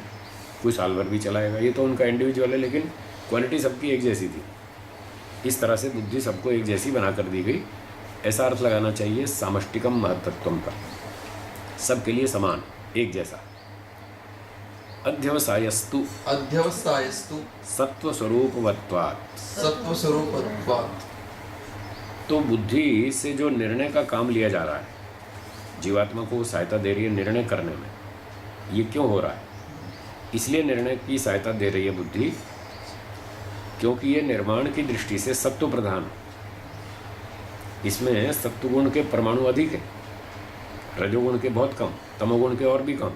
कोई साल भर भी चलाएगा, ये तो उनका इंडिविजुअल है, लेकिन क्वालिटी सबकी एक जैसी थी। इस तरह से बुद्धि सबको एक जैसी बना कर दी गई। ऐसा अर्थ लगाना चाहिए सामष्टिकम महत्तत्वम का, सबके लिए समान, एक जैसा। अध्यवसायस्तु अध्यवसायस्तु सत्वस्वरूपवत्वात्, सत्वस्वरूपत्वात्। तो बुद्धि से जो निर्णय का काम लिया जा रहा है, जीवात्मा को सहायता दे रही है निर्णय करने में। ये क्यों हो रहा है? इसलिए निर्णय की सहायता दे रही है बुद्धि, क्योंकि ये निर्माण की दृष्टि से सत्व प्रधान, इसमें सत्वगुण के परमाणु अधिक है, रजोगुण के बहुत कम, तमोगुण के और भी कम।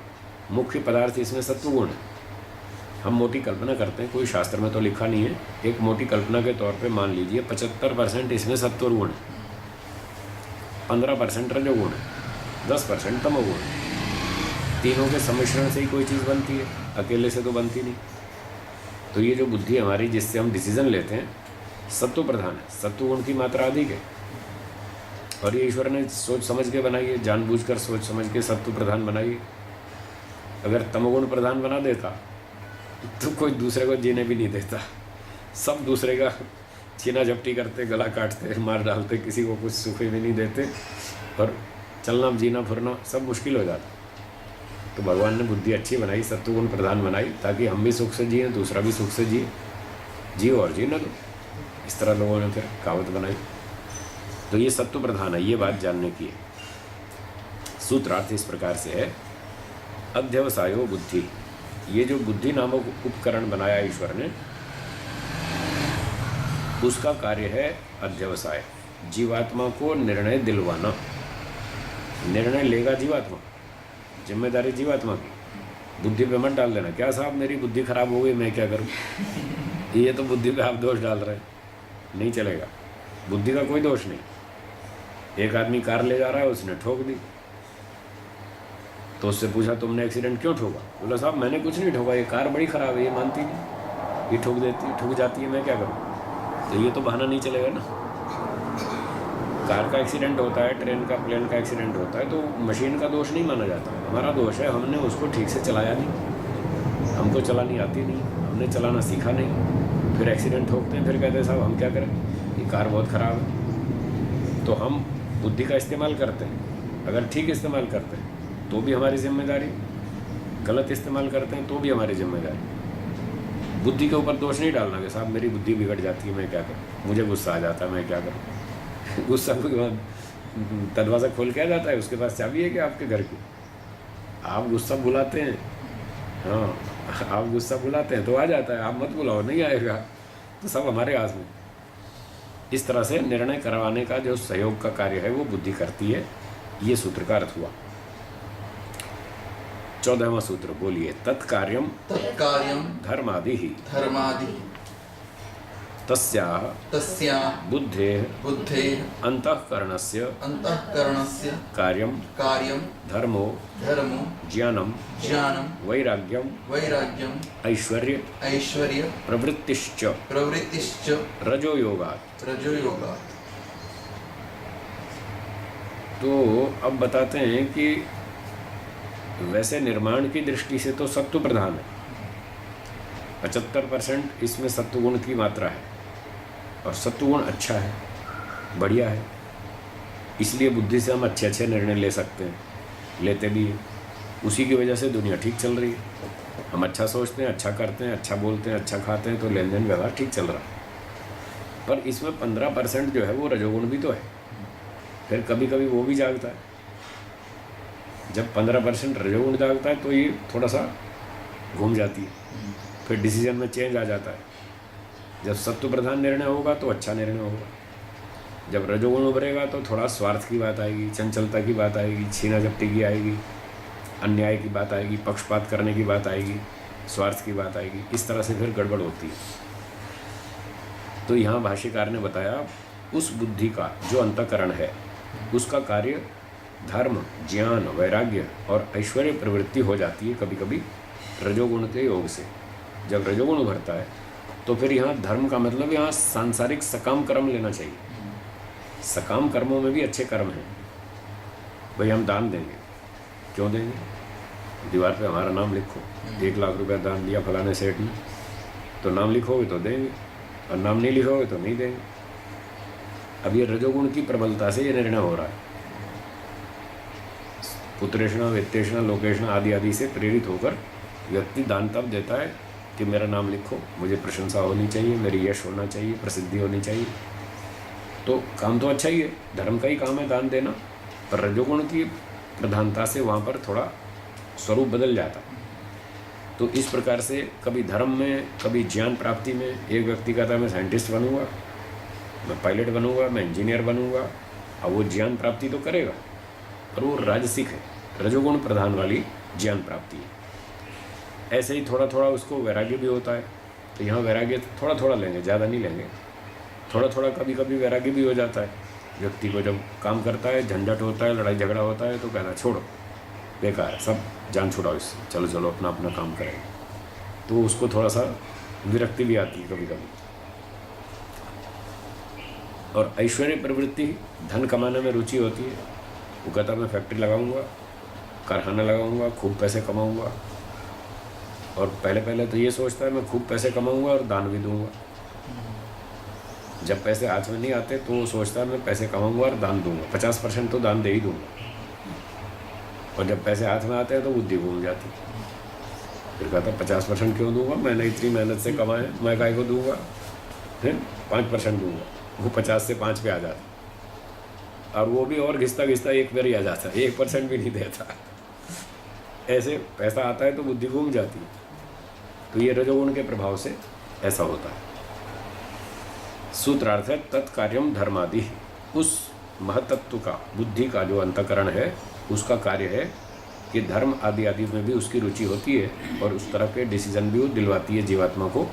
मुख्य पदार्थ इसमें सत्वगुण है। हम मोटी कल्पना करते हैं, कोई शास्त्र में तो लिखा नहीं है, एक मोटी कल्पना के तौर पे मान लीजिए 75% इसमें सत्वगुण है, 15% रजोगुण है, 10% तमोगुण है। तीनों के सम्मिश्रण से ही कोई चीज़ बनती है, अकेले से तो बनती नहीं। तो ये जो बुद्धि हमारी, जिससे हम डिसीजन लेते हैं, सत्व प्रधान है, सत्वगुण की मात्रा अधिक है। और ये ईश्वर ने सोच समझ के बनाई है, जानबूझकर सोच समझ के सत्व प्रधान बनाई है। अगर तमोगुण प्रधान बना देता तो कोई दूसरे को जीने भी नहीं देता, सब दूसरे का छीना झपटी करते, गला काटते, मार डालते, किसी को कुछ सुख भी नहीं देते और चलना जीना फिरना सब मुश्किल हो जाता। तो भगवान ने बुद्धि अच्छी बनाई, सत्वगुण प्रधान बनाई, ताकि हम भी सुख से जिए, दूसरा भी सुख से जिए और जीना दो। इस तरह लोगों ने फिर कहावत बनाई। तो ये सत्व प्रधान है, ये बात जानने की है। सूत्रार्थ इस प्रकार से है, अध्यवसायो बुद्धि, ये जो बुद्धि नामक उपकरण बनाया ईश्वर ने, उसका कार्य है अध्यवसाय, जीवात्मा को निर्णय दिलवाना। निर्णय लेगा जीवात्मा, जिम्मेदारी जीवात्मा की। बुद्धि पे मत डाल देना, क्या साहब मेरी बुद्धि खराब हो गई, मैं क्या करूं, ये तो बुद्धि पे आप दोष डाल रहे हैं, नहीं चलेगा। बुद्धि का कोई दोष नहीं। एक आदमी कार ले जा रहा है, उसने ठोक दी, तो उससे पूछा तुमने एक्सीडेंट क्यों ठोका? बोला साहब मैंने कुछ नहीं ठोका, ये कार बड़ी ख़राब है, ये मानती नहीं, ये ठुक जाती है, मैं क्या करूँ? तो ये तो बहाना नहीं चलेगा ना। कार का एक्सीडेंट होता है, ट्रेन का, प्लेन का एक्सीडेंट होता है, तो मशीन का दोष नहीं माना जाता, हमारा दोष है, हमने उसको ठीक से चलाया नहीं, हमको चलानी आती नहीं, हमने चलाना सीखा नहीं, फिर एक्सीडेंट ठोकते हैं, फिर कहते हैं साहब हम क्या करें, ये कार बहुत ख़राब है। तो हम बुद्धि का इस्तेमाल करते हैं, अगर ठीक इस्तेमाल करते हैं तो भी हमारी जिम्मेदारी, गलत इस्तेमाल करते हैं तो भी हमारी जिम्मेदारी। बुद्धि के ऊपर दोष नहीं डालना कि साहब मेरी बुद्धि बिगड़ जाती है, मैं क्या करूँ, मुझे गुस्सा आ जाता है, मैं क्या करूँ। गुस्सा कोई दरवाज़ा खोल के आ जाता है, उसके पास चाबी है कि आपके घर की? आप गुस्सा बुलाते हैं, हाँ आप गुस्सा बुलाते हैं तो आ जाता है, आप मत बुलाओ, नहीं आएगा। तो सब हमारे हाथ में। इस तरह से निर्णय करवाने का जो सहयोग का कार्य है वो बुद्धि करती है। ये सूत्र का अर्थ हुआ। 14वां सूत्र बोलिए, तत्कार्यम धर्मादि तस्याः बुद्धेः अंतःकरणस्य कार्यम धर्मो ज्ञानम वैराग्यम ऐश्वर्य प्रवृत्तिश्च रजो योगात्। तो अब बताते हैं कि वैसे निर्माण की दृष्टि से तो सत्व प्रधान है, 75% इसमें सत्वगुण की मात्रा है, और सत्वगुण अच्छा है, बढ़िया है, इसलिए बुद्धि से हम अच्छे अच्छे निर्णय ले सकते हैं, लेते भी हैं। उसी की वजह से दुनिया ठीक चल रही है। हम अच्छा सोचते हैं, अच्छा करते हैं, अच्छा बोलते हैं, अच्छा खाते हैं, तो लेन देन व्यवहार ठीक चल रहा है। पर इसमें 15% जो है वो रजोगुण भी तो है, फिर कभी कभी वो भी जागता है। जब 15% रजोगुण जागता है तो ये थोड़ा सा घूम जाती है, फिर डिसीजन में चेंज आ जाता है। जब सत्व प्रधान निर्णय होगा तो अच्छा निर्णय होगा, जब रजोगुण उभरेगा तो थोड़ा स्वार्थ की बात आएगी, चंचलता की बात आएगी, छीना झपटी की आएगी, अन्याय की बात आएगी, पक्षपात करने की बात आएगी, स्वार्थ की बात आएगी। इस तरह से फिर गड़बड़ होती है। तो यहाँ भाष्यकार ने बताया उस बुद्धि का जो अंतःकरण है उसका कार्य धर्म, ज्ञान, वैराग्य और ऐश्वर्य प्रवृत्ति हो जाती है कभी कभी रजोगुण के योग से। जब रजोगुण उभरता है तो फिर यहाँ धर्म का मतलब यहाँ सांसारिक सकाम कर्म लेना चाहिए। सकाम कर्मों में भी अच्छे कर्म हैं। भाई हम दान देंगे, क्यों देंगे? दीवार पे हमारा नाम लिखो, 1 लाख रुपया दान दिया फलाने सेठ ने, तो नाम लिखोगे तो देंगे, और नाम नहीं लिखोगे तो नहीं देंगे। अब ये रजोगुण की प्रबलता से ये निर्णय हो रहा है। पुत्रेषणा, वित्तेषणा, लोकेषणा आदि आदि से प्रेरित होकर व्यक्ति दान तब देता है कि मेरा नाम लिखो, मुझे प्रशंसा होनी चाहिए, मेरी यश होना चाहिए, प्रसिद्धि होनी चाहिए। तो काम तो अच्छा ही है, धर्म का ही काम है दान देना, पर रजोगुण की प्रधानता से वहाँ पर थोड़ा स्वरूप बदल जाता। तो इस प्रकार से कभी धर्म में, कभी ज्ञान प्राप्ति में एक व्यक्ति कहता है मैं साइंटिस्ट बनूंगा, मैं पायलट बनूंगा, मैं इंजीनियर बनूंगा। अब वो ज्ञान प्राप्ति तो करेगा, पर वो राजसिक है, रजोगुण प्रधान वाली ज्ञान प्राप्ति है। ऐसे ही थोड़ा थोड़ा उसको वैराग्य भी होता है। तो यहाँ वैराग्य थोड़ा थोड़ा लेंगे, ज़्यादा नहीं लेंगे, थोड़ा थोड़ा कभी कभी वैराग्य भी हो जाता है। व्यक्ति को जब काम करता है, झंझट होता है, लड़ाई झगड़ा होता है, तो कहना छोड़ो, बेकार है, सब जान छुड़ाओ इससे, चलो चलो अपना अपना काम करेंगे। तो उसको थोड़ा सा विरक्ति भी आती है कभी कभी। और ऐश्वर्य प्रवृत्ति, धन कमाने में रुचि होती है। वो कहता मैं फैक्ट्री लगाऊंगा, कारखाना लगाऊंगा, खूब पैसे कमाऊंगा, और पहले पहले तो ये सोचता है मैं खूब पैसे कमाऊंगा और दान भी दूंगा। जब पैसे हाथ में नहीं आते तो वो सोचता है मैं पैसे कमाऊंगा और दान दूंगा, 50% तो दान दे ही दूंगा। और जब पैसे हाथ में आते हैं तो बुद्धि घूम जाती। फिर कहता 50% क्यों दूंगा, मैंने इतनी मेहनत से कमाए, मैं काहे को दूंगा, है 5% दूंगा। वो 50 से 5 पे आ जाता, और वो भी और घिसता घिसता 1 पे ही आ जाता, 1% भी नहीं देता। ऐसे पैसा आता है तो बुद्धि घूम जाती है। तो ये रजोगुण के प्रभाव से ऐसा होता है। सूत्रार्थ है तत्कार्यम धर्मादि, उस महतत्व का, बुद्धि का जो अंतःकरण है उसका कार्य है कि धर्म आदि आदि में भी उसकी रुचि होती है और उस तरह के डिसीजन भी वो दिलवाती है जीवात्मा को।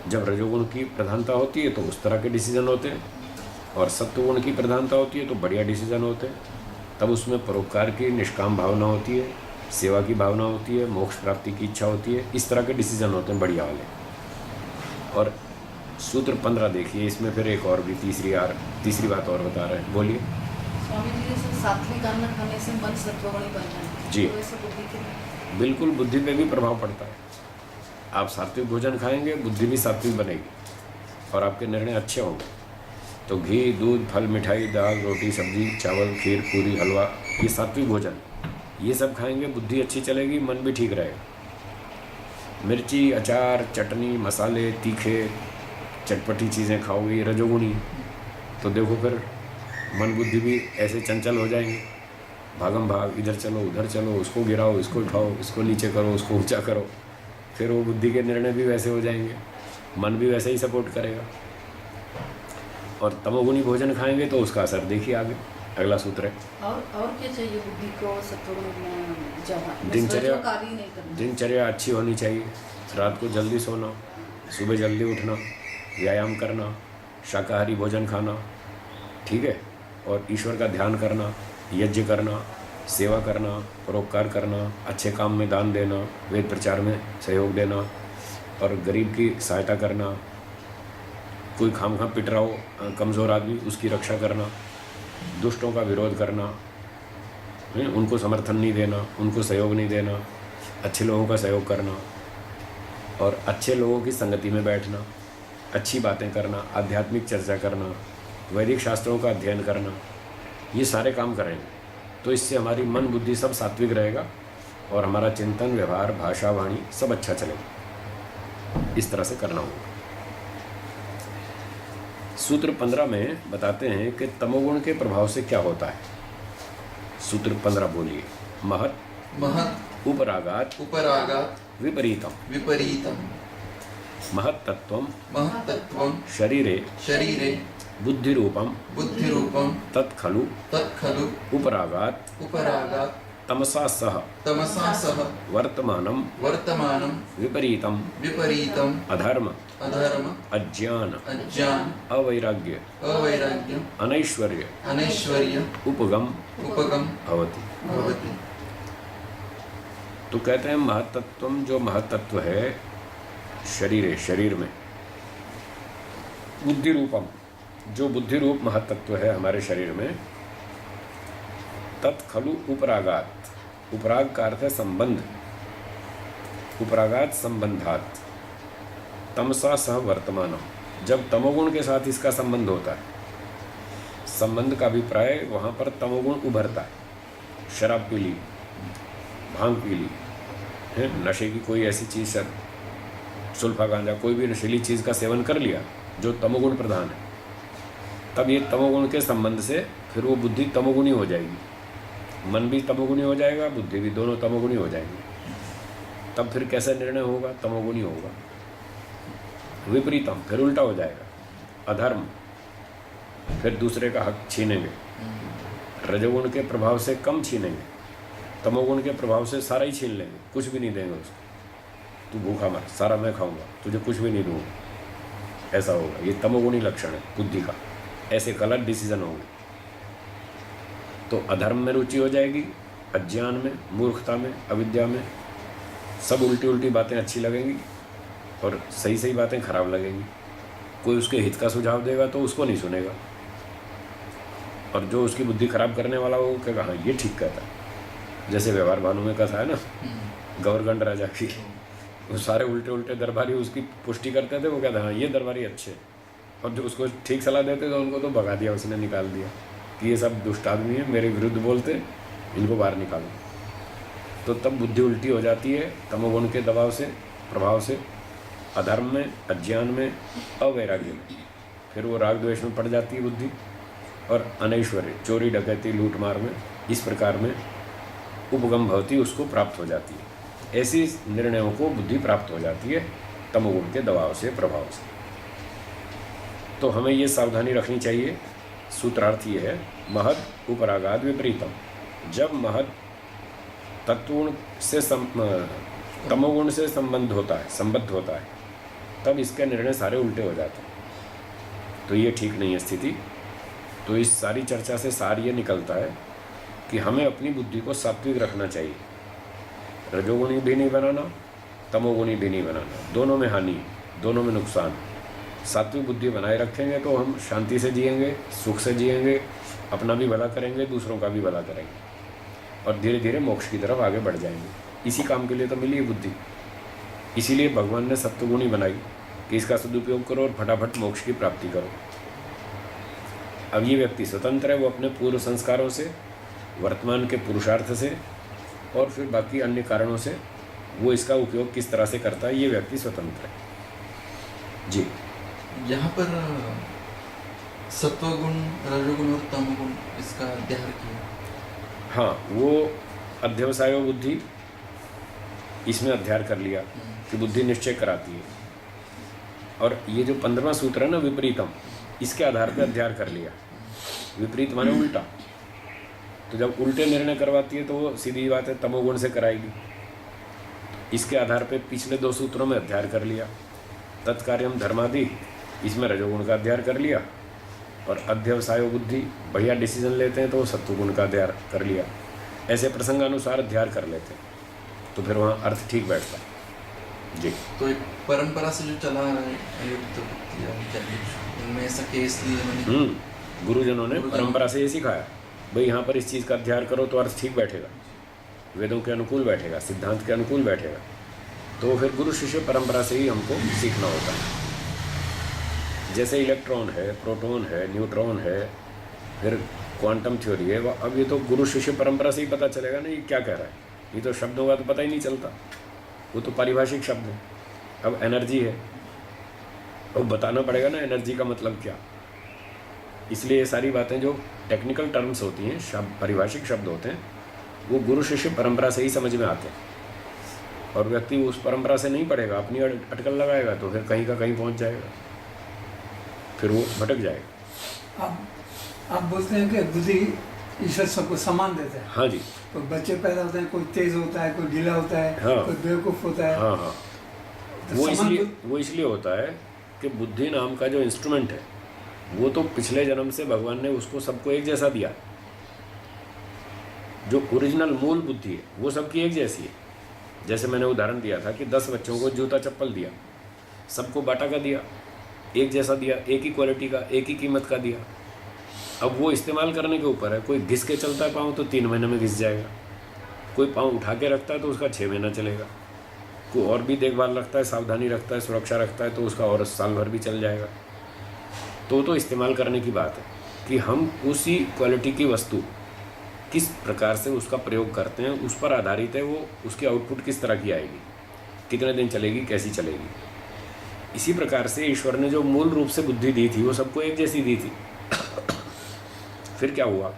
जब रजोगुण की प्रधानता होती है तो उस तरह के डिसीजन होते हैं, और सत्वगुण की प्रधानता होती है तो बढ़िया डिसीजन होते हैं। तब उसमें परोपकार की निष्काम भावना होती है, सेवा की भावना होती है, मोक्ष प्राप्ति की इच्छा होती है। इस तरह के डिसीजन होते हैं बढ़िया वाले। और सूत्र 15 देखिए, इसमें फिर एक और भी तीसरी बात और बता रहे हैं। बोलिए। स्वामी जी, जैसे सात्विक अन्न खाने से मन सत्वगुणी बन जाता है, जी। तो वैसे बुद्धि के बिल्कुल, बुद्धि पे भी प्रभाव पड़ता है। आप सात्विक भोजन खाएंगे, बुद्धि भी सात्विक बनेगी और आपके निर्णय अच्छे होंगे। तो घी, दूध, फल, मिठाई, दाल, रोटी, सब्जी, चावल, खीर, पूरी, हलवा, ये सात्विक भोजन, ये सब खाएंगे, बुद्धि अच्छी चलेगी, मन भी ठीक रहेगा। मिर्ची, अचार, चटनी, मसाले, तीखे, चटपटी चीज़ें खाओगे, ये रजोगुणी, तो देखो फिर मन बुद्धि भी ऐसे चंचल हो जाएंगे। भागम भाग, इधर चलो उधर चलो, उसको गिराओ, इसको उठाओ, इसको नीचे करो, उसको ऊंचा करो। फिर वो बुद्धि के निर्णय भी वैसे हो जाएंगे, मन भी वैसे ही सपोर्ट करेगा। और तमोगुणी भोजन खाएंगे तो उसका असर देखिए आगे। अगला सूत्र है और क्या चाहिए बुद्धि को सत्वगुण जहाँ दिनचर्या अच्छी होनी चाहिए। रात को जल्दी सोना, सुबह जल्दी उठना, व्यायाम करना, शाकाहारी भोजन खाना, ठीक है, और ईश्वर का ध्यान करना, यज्ञ करना, सेवा करना, परोपकार करना, अच्छे काम में दान देना, वेद प्रचार में सहयोग देना, और गरीब की सहायता करना, कोई खामखा पिट रहा हो कमज़ोर आदमी, उसकी रक्षा करना, दुष्टों का विरोध करना, उनको समर्थन नहीं देना, उनको सहयोग नहीं देना, अच्छे लोगों का सहयोग करना, और अच्छे लोगों की संगति में बैठना, अच्छी बातें करना, आध्यात्मिक चर्चा करना, वैदिक शास्त्रों का अध्ययन करना, ये सारे काम करेंगे तो इससे हमारी मन बुद्धि सब सात्विक रहेगा और हमारा चिंतन, व्यवहार, भाषा, वाणी सब अच्छा चलेगा। इस तरह से करना होगा। सूत्र 15 में बताते हैं कि तमोगुण के प्रभाव से क्या होता है। सूत्र 15 बोलिए। महत् उपरागात विपरीतम महत्तत्वम शरीरे बुद्धिरूपम तत्खलु उपरागात तमसा सह वर्तमानम विपरीतम अधर्म अज्ञान अवैराग्य अनैश्वर्य उपगम भवति। तो कहते हैं महत्तत्वम, जो महत्तत्व है शरीर में, बुद्धि रूपम, जो बुद्धि रूप महत्तत्व है हमारे शरीर में, तत्खलु उपरागात, उपराग का अर्थ है संबंध, उपरागात संबंधात, तमसा सह वर्तमानम, जब तमोगुण के साथ इसका संबंध होता है, संबंध का अभिप्राय वहाँ पर तमोगुण उभरता है। शराब पी ली, भांग पी ली, है नशे की कोई ऐसी चीज़, सुल्फा गांजा, कोई भी नशीली चीज़ का सेवन कर लिया जो तमोगुण प्रधान है, तब ये तमोगुण के संबंध से फिर वो बुद्धि तमोगुणी हो जाएगी, मन भी तमोगुणी हो जाएगा, बुद्धि भी, दोनों तमोगुणी हो जाएंगी। तब फिर कैसा निर्णय होगा, तमोगुणी होगा। विपरीतम, फिर उल्टा हो जाएगा, अधर्म, फिर दूसरे का हक छीनेंगे। रजोगुण के प्रभाव से कम छीनेंगे, तमोगुण के प्रभाव से सारा ही छीन लेंगे, कुछ भी नहीं देंगे उसको। तू भूखा मत, सारा मैं खाऊंगा, तुझे कुछ भी नहीं दूंगा, ऐसा होगा। ये तमोगुणी लक्षण है बुद्धि का। ऐसे गलत डिसीजन होंगे तो अधर्म में रुचि हो जाएगी, अज्ञान में, मूर्खता में, अविद्या में, सब उल्टी उल्टी बातें अच्छी लगेंगी और सही सही बातें खराब लगेंगी। कोई उसके हित का सुझाव देगा तो उसको नहीं सुनेगा, और जो उसकी बुद्धि खराब करने वाला वो कहेगा हाँ ये ठीक कहता है। जैसे व्यवहार भानु में कथा है ना, गौरगंड राजा की, वो सारे उल्टे उल्टे दरबारी उसकी पुष्टि करते थे, वो कहते हाँ ये दरबारी अच्छे, और जो उसको ठीक सलाह देते थे उनको तो भगा दिया, उसने निकाल दिया कि ये सब दुष्ट आदमी है, मेरे विरुद्ध बोलते, इनको बाहर निकालो। तो तब बुद्धि उल्टी हो जाती है तमोगुण के दबाव से, प्रभाव से, अधर्म में, अज्ञान में, अवैराग्य में। फिर वो राग द्वेष में पड़ जाती है बुद्धि, और अनैश्वर्य, चोरी डकैती लूट मार में, इस प्रकार में उपगम भवती उसको प्राप्त हो जाती है। ऐसी निर्णयों को बुद्धि प्राप्त हो जाती है तमोगुण के दबाव से, प्रभाव से। तो हमें ये सावधानी रखनी चाहिए। सूत्रार्थ ये है, महद उपरागाद विपरीतम। जब महद तत्वगुण से तमोगुण से संबंध होता है, संबद्ध होता है, तब इसके निर्णय सारे उल्टे हो जाते हैं। तो ये ठीक नहीं है स्थिति। तो इस सारी चर्चा से सार ये निकलता है कि हमें अपनी बुद्धि को सात्विक रखना चाहिए। रजोगुणी भी नहीं बनाना, तमोगुणी भी नहीं बनाना, दोनों में हानि, दोनों में नुकसान। सात्विक बुद्धि बनाए रखेंगे तो हम शांति से जिएंगे, सुख से जिएंगे, अपना भी भला करेंगे, दूसरों का भी भला करेंगे, और धीरे धीरे मोक्ष की तरफ आगे बढ़ जाएंगे। इसी काम के लिए तो मिली है बुद्धि। इसीलिए भगवान ने सत्वगुणी बनाई कि इसका सदुपयोग करो और फटाफट मोक्ष की प्राप्ति करो। अब ये व्यक्ति स्वतंत्र है, वो अपने पूर्व संस्कारों से, वर्तमान के पुरुषार्थ से, और फिर बाकी अन्य कारणों से वो इसका उपयोग किस तरह से करता है, ये व्यक्ति स्वतंत्र है। जी, यहाँ पर सत्वगुण, रजोगुण और तमोगुण इसका अध्ययन किया। हाँ, वो अध्यवसायो बुद्धि, इसमें अध्ययन कर लिया कि बुद्धि निश्चय कराती है। और ये जो 15वां सूत्र है ना, विपरीतम, इसके आधार पर अध्ययन कर लिया। विपरीत माने उल्टा। तो जब उल्टे निर्णय करवाती है तो वो सीधी बात है तमोगुण से कराएगी। इसके आधार पर पिछले 2 सूत्रों में अध्ययन कर लिया। तत्कार्यम धर्मादि, इसमें रजोगुण का अध्ययन कर लिया। और अध्यवसायो बुद्धि, बढ़िया डिसीजन लेते हैं तो वो सत्वगुण का अध्ययन कर लिया। ऐसे प्रसंगानुसार अध्ययन कर लेते हैं तो फिर वहाँ अर्थ ठीक बैठता है। जी, तो एक परंपरा से जो चला आ रहा है अयुक्त बुद्धि, इनमें ऐसा केस नहीं है। गुरुजनों ने परंपरा से ये सिखाया, भाई यहाँ पर इस चीज़ का अध्ययन करो तो अर्थ ठीक बैठेगा, वेदों के अनुकूल बैठेगा, सिद्धांत के अनुकूल बैठेगा। तो फिर गुरु शिष्य परंपरा से ही हमको सीखना होता है। जैसे इलेक्ट्रॉन है, प्रोटॉन है, न्यूट्रॉन है, फिर क्वांटम थ्योरी है, अब ये तो गुरु शिष्य परंपरा से ही पता चलेगा ना ये क्या कह रहा है। ये तो शब्दों का तो पता ही नहीं चलता, वो तो पारिभाषिक शब्द है। अब एनर्जी है, अब बताना पड़ेगा ना एनर्जी का मतलब क्या। इसलिए ये सारी बातें जो टेक्निकल टर्म्स होती हैं, शब्द, पारिभाषिक शब्द होते हैं, वो गुरु शिष्य परंपरा से ही समझ में आते हैं। और व्यक्ति उस परंपरा से नहीं पढ़ेगा, अपनी अटकल लगाएगा तो फिर कहीं का कहीं पहुंच जाएगा, फिर वो भटक जाएगा। आप बोलते हैं कि बुद्धि ईश्वर सबको समान देता है। हाँ जी। तो बच्चे पैदा होते हैं, कोई तेज होता है, कोई ढीला होता है, हाँ। कोई बेवकूफ़ होता है। हाँ हाँ, तो वो इसलिए होता है कि बुद्धि नाम का जो इंस्ट्रूमेंट है वो तो पिछले जन्म से भगवान ने उसको सबको एक जैसा दिया। जो ओरिजिनल मूल बुद्धि है वो सबकी एक जैसी है। जैसे मैंने उदाहरण दिया था कि 10 बच्चों को जूता चप्पल दिया, सबको बाटा का दिया, एक जैसा दिया, एक ही क्वालिटी का, एक ही कीमत का दिया। अब वो इस्तेमाल करने के ऊपर है। कोई घिस के चलता है पाँव तो 3 महीने में घिस जाएगा, कोई पाँव उठा के रखता है तो उसका 6 महीना चलेगा, कोई और भी देखभाल रखता है, सावधानी रखता है, सुरक्षा रखता है तो उसका और साल भर भी चल जाएगा। तो इस्तेमाल करने की बात है कि हम उसी क्वालिटी की वस्तु किस प्रकार से उसका प्रयोग करते हैं, उस पर आधारित है वो उसकी आउटपुट किस तरह की आएगी, कितने दिन चलेगी, कैसी चलेगी। इसी प्रकार से ईश्वर ने जो मूल रूप से बुद्धि दी थी वो सबको एक जैसी दी थी। फिर क्या हुआ,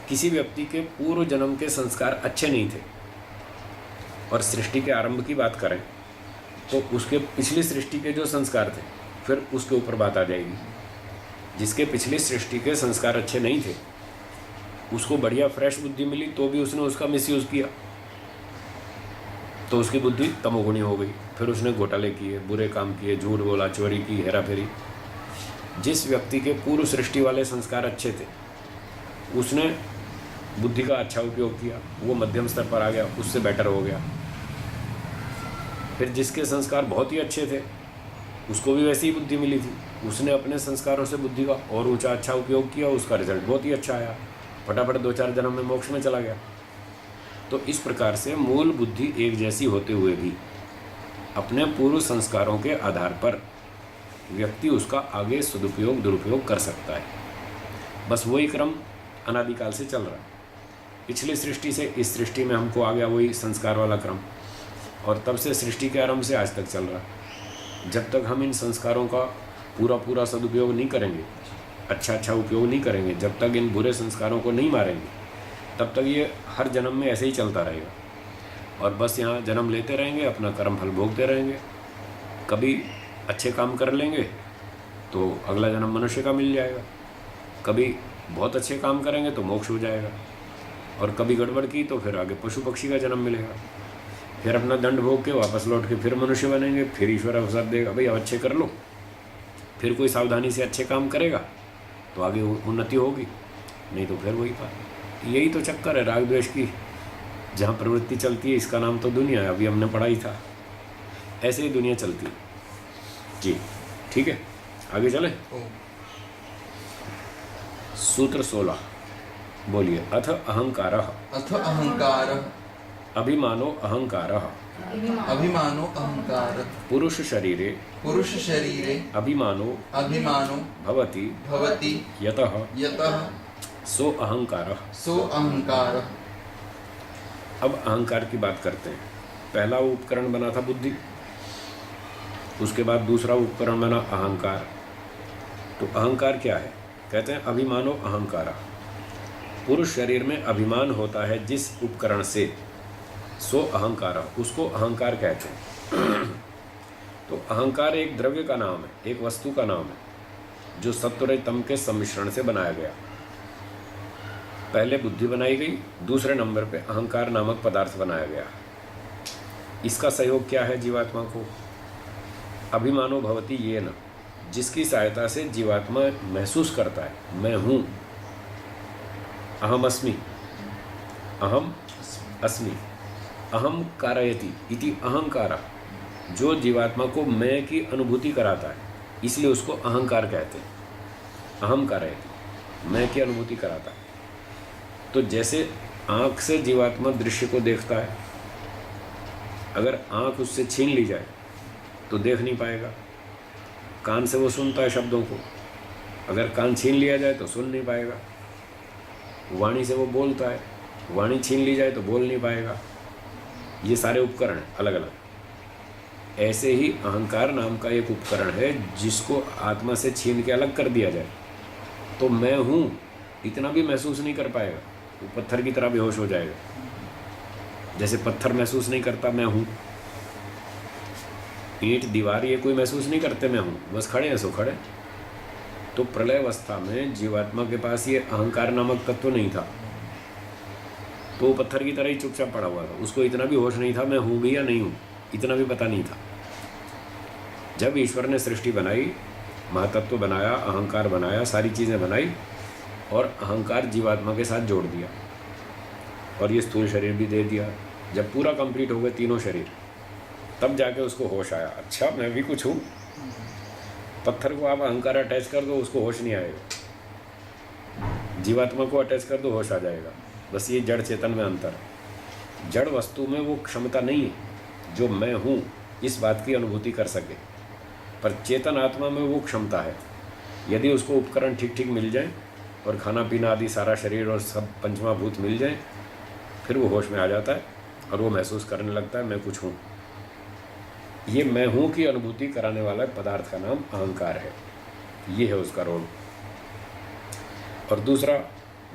किसी व्यक्ति के पूर्व जन्म के संस्कार अच्छे नहीं थे, और सृष्टि के आरंभ की बात करें तो उसके पिछली सृष्टि के जो संस्कार थे, फिर उसके ऊपर बात आ जाएगी। जिसके पिछली सृष्टि के संस्कार अच्छे नहीं थे उसको बढ़िया फ्रेश बुद्धि मिली तो भी उसने उसका मिसयूज़ किया, तो उसकी बुद्धि तमोगुणी हो गई। फिर उसने घोटाले किए, बुरे काम किए, झूठ बोला, चोरी की, हेरा फेरी। जिस व्यक्ति के पूर्व सृष्टि वाले संस्कार अच्छे थे उसने बुद्धि का अच्छा उपयोग किया, वो मध्यम स्तर पर आ गया, उससे बेटर हो गया। फिर जिसके संस्कार बहुत ही अच्छे थे उसको भी वैसी ही बुद्धि मिली थी, उसने अपने संस्कारों से बुद्धि का और ऊंचा अच्छा उपयोग किया, उसका रिजल्ट बहुत ही अच्छा आया, फटाफट 2-4 जन्म में मोक्ष में चला गया। तो इस प्रकार से मूल बुद्धि एक जैसी होते हुए भी अपने पूर्व संस्कारों के आधार पर व्यक्ति उसका आगे सदुपयोग दुरुपयोग कर सकता है। बस वही क्रम अनादिकाल से चल रहा है। पिछली सृष्टि से इस सृष्टि में हमको आ गया वही संस्कार वाला क्रम, और तब से सृष्टि के आरंभ से आज तक चल रहा है। जब तक हम इन संस्कारों का पूरा सदुपयोग नहीं करेंगे, अच्छा उपयोग नहीं करेंगे, जब तक इन बुरे संस्कारों को नहीं मारेंगे, तब तक ये हर जन्म में ऐसे ही चलता रहेगा और बस यहाँ जन्म लेते रहेंगे, अपना कर्म फल भोगते रहेंगे। कभी अच्छे काम कर लेंगे तो अगला जन्म मनुष्य का मिल जाएगा, कभी बहुत अच्छे काम करेंगे तो मोक्ष हो जाएगा, और कभी गड़बड़ की तो फिर आगे पशु पक्षी का जन्म मिलेगा। फिर अपना दंड भोग के वापस लौट के फिर मनुष्य बनेंगे, फिर ईश्वर अवसर देगा, भाई अब अच्छे कर लो। फिर कोई सावधानी से अच्छे काम करेगा तो आगे उन्नति होगी, नहीं तो फिर वही बात। यही तो चक्कर है राग द्वेष की, जहाँ प्रवृत्ति चलती है इसका नाम तो दुनिया है। अभी हमने पढ़ा ही था, ऐसे ही दुनिया चलती है जी। ठीक है, आगे चले। सूत्र 16 बोलिए। अथ अहंकारः अथ अहंकारः अभिमानो अहंकारः अभिमानो अहंकारः पुरुष शरीरे पुरुष शरीरे अभिमानो अभिमानो भवति भवति यतः यतः सो अहंकारः। सो अहंकारः। अब अहंकार की बात करते हैं। पहला उपकरण बना था बुद्धि, उसके बाद दूसरा उपकरण बना अहंकार। तो अहंकार क्या है? कहते हैं अभिमानो अहंकार। पुरुष शरीर में अभिमान होता है जिस उपकरण से, सो अहंकार, उसको अहंकार कहते हैं। तो अहंकार एक द्रव्य का नाम है, एक वस्तु का नाम है जो सत्व तम के सम्मिश्रण से बनाया गया। पहले बुद्धि बनाई गई, दूसरे नंबर पे अहंकार नामक पदार्थ बनाया गया। इसका सहयोग क्या है जीवात्मा को? अभिमानो भवति ये न, जिसकी सहायता से जीवात्मा महसूस करता है मैं हूँ, अहम अस्मि, अहम अस्मि, अहम कारयति इति अहंकार, जो जीवात्मा को मैं की अनुभूति कराता है, इसलिए उसको अहंकार कहते हैं। अहम कारयति, मैं की अनुभूति कराता है। तो जैसे आँख से जीवात्मा दृश्य को देखता है, अगर आँख उससे छीन ली जाए तो देख नहीं पाएगा। कान से वो सुनता है शब्दों को, अगर कान छीन लिया जाए तो सुन नहीं पाएगा। वाणी से वो बोलता है, वाणी छीन ली जाए तो बोल नहीं पाएगा। ये सारे उपकरण हैं अलग अलग। ऐसे ही अहंकार नाम का एक उपकरण है जिसको आत्मा से छीन के अलग कर दिया जाए तो मैं हूँ इतना भी महसूस नहीं कर पाएगा, वो पत्थर की तरह बेहोश हो जाएगा। जैसे पत्थर महसूस नहीं करता मैं हूँ, ईंट दीवार ये कोई महसूस नहीं करते मैं हूँ, बस खड़े हैं सो खड़े। तो प्रलय अवस्था में जीवात्मा के पास ये अहंकार नामक तत्व नहीं था, तो वो पत्थर की तरह ही चुपचाप पड़ा हुआ था। उसको इतना भी होश नहीं था मैं हूँ भी या नहीं हूँ, इतना भी पता नहीं था। जब ईश्वर ने सृष्टि बनाई, महातत्व बनाया, अहंकार बनाया, सारी चीज़ें बनाई और अहंकार जीवात्मा के साथ जोड़ दिया और ये स्थूल शरीर भी दे दिया। जब पूरा कंप्लीट हो गए तीनों शरीर, तब जाके उसको होश आया, अच्छा मैं भी कुछ हूँ। पत्थर को आप अहंकार अटैच कर दो, उसको होश नहीं आएगा। जीवात्मा को अटैच कर दो, होश आ जाएगा। बस ये जड़ चेतन में अंतर है। जड़ वस्तु में वो क्षमता नहीं है जो मैं हूँ इस बात की अनुभूति कर सके, पर चेतन आत्मा में वो क्षमता है। यदि उसको उपकरण ठीक ठीक मिल जाए और खाना पीना आदि सारा शरीर और सब पंचमा भूत मिल जाए, फिर वो होश में आ जाता है और वो महसूस करने लगता है मैं कुछ हूँ। ये मैं हूँ की अनुभूति कराने वाला पदार्थ का नाम अहंकार है। ये है उसका रोल। और दूसरा,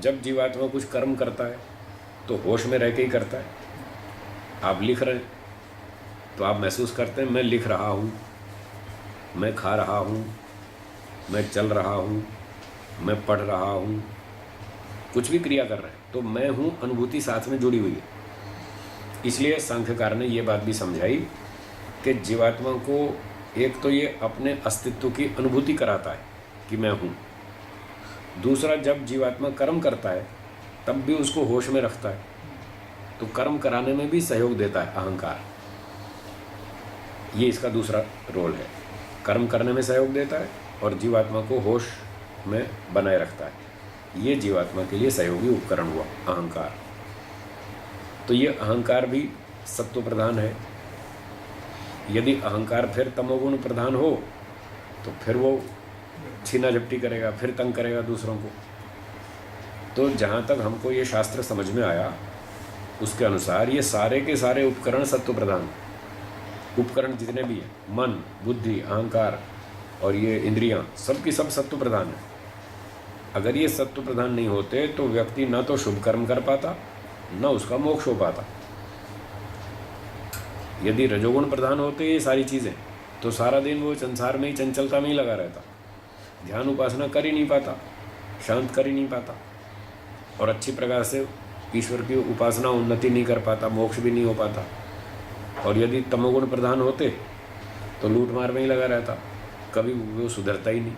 जब जीवात्मा कुछ कर्म करता है तो होश में रह के ही करता है। आप लिख रहे हैं तो आप महसूस करते हैं मैं लिख रहा हूँ, मैं खा रहा हूँ, मैं चल रहा हूँ, मैं पढ़ रहा हूँ, कुछ भी क्रिया कर रहे हैं तो मैं हूँ अनुभूति साथ में जुड़ी हुई है। इसलिए सांख्यकार ने ये बात भी समझाई कि जीवात्मा को एक तो ये अपने अस्तित्व की अनुभूति कराता है कि मैं हूँ। दूसरा, जब जीवात्मा कर्म करता है तब भी उसको होश में रखता है, तो कर्म कराने में भी सहयोग देता है अहंकार। ये इसका दूसरा रोल है, कर्म करने में सहयोग देता है और जीवात्मा को होश में बनाए रखता है। ये जीवात्मा के लिए सहयोगी उपकरण हुआ अहंकार। तो ये अहंकार भी सत्व प्रधान है। यदि अहंकार फिर तमोगुण प्रधान हो तो फिर वो छीना झपटी करेगा, फिर तंग करेगा दूसरों को। तो जहाँ तक हमको ये शास्त्र समझ में आया उसके अनुसार ये सारे के सारे उपकरण सत्व प्रधान। उपकरण जितने भी हैं, मन, बुद्धि, अहंकार और ये इंद्रियां, सब की सब सत्व प्रधान है। अगर ये सत्व प्रधान नहीं होते तो व्यक्ति ना तो शुभ कर्म कर पाता, ना उसका मोक्ष हो पाता। यदि रजोगुण प्रधान होते ये सारी चीज़ें तो सारा दिन वो संसार में ही चंचलता में ही लगा रहता, ध्यान उपासना कर ही नहीं पाता, शांत कर ही नहीं पाता और अच्छी प्रकार से ईश्वर की उपासना उन्नति नहीं कर पाता, मोक्ष भी नहीं हो पाता। और यदि तमोगुण प्रधान होते तो लूट मार में ही लगा रहता, कभी वो सुधरता ही नहीं।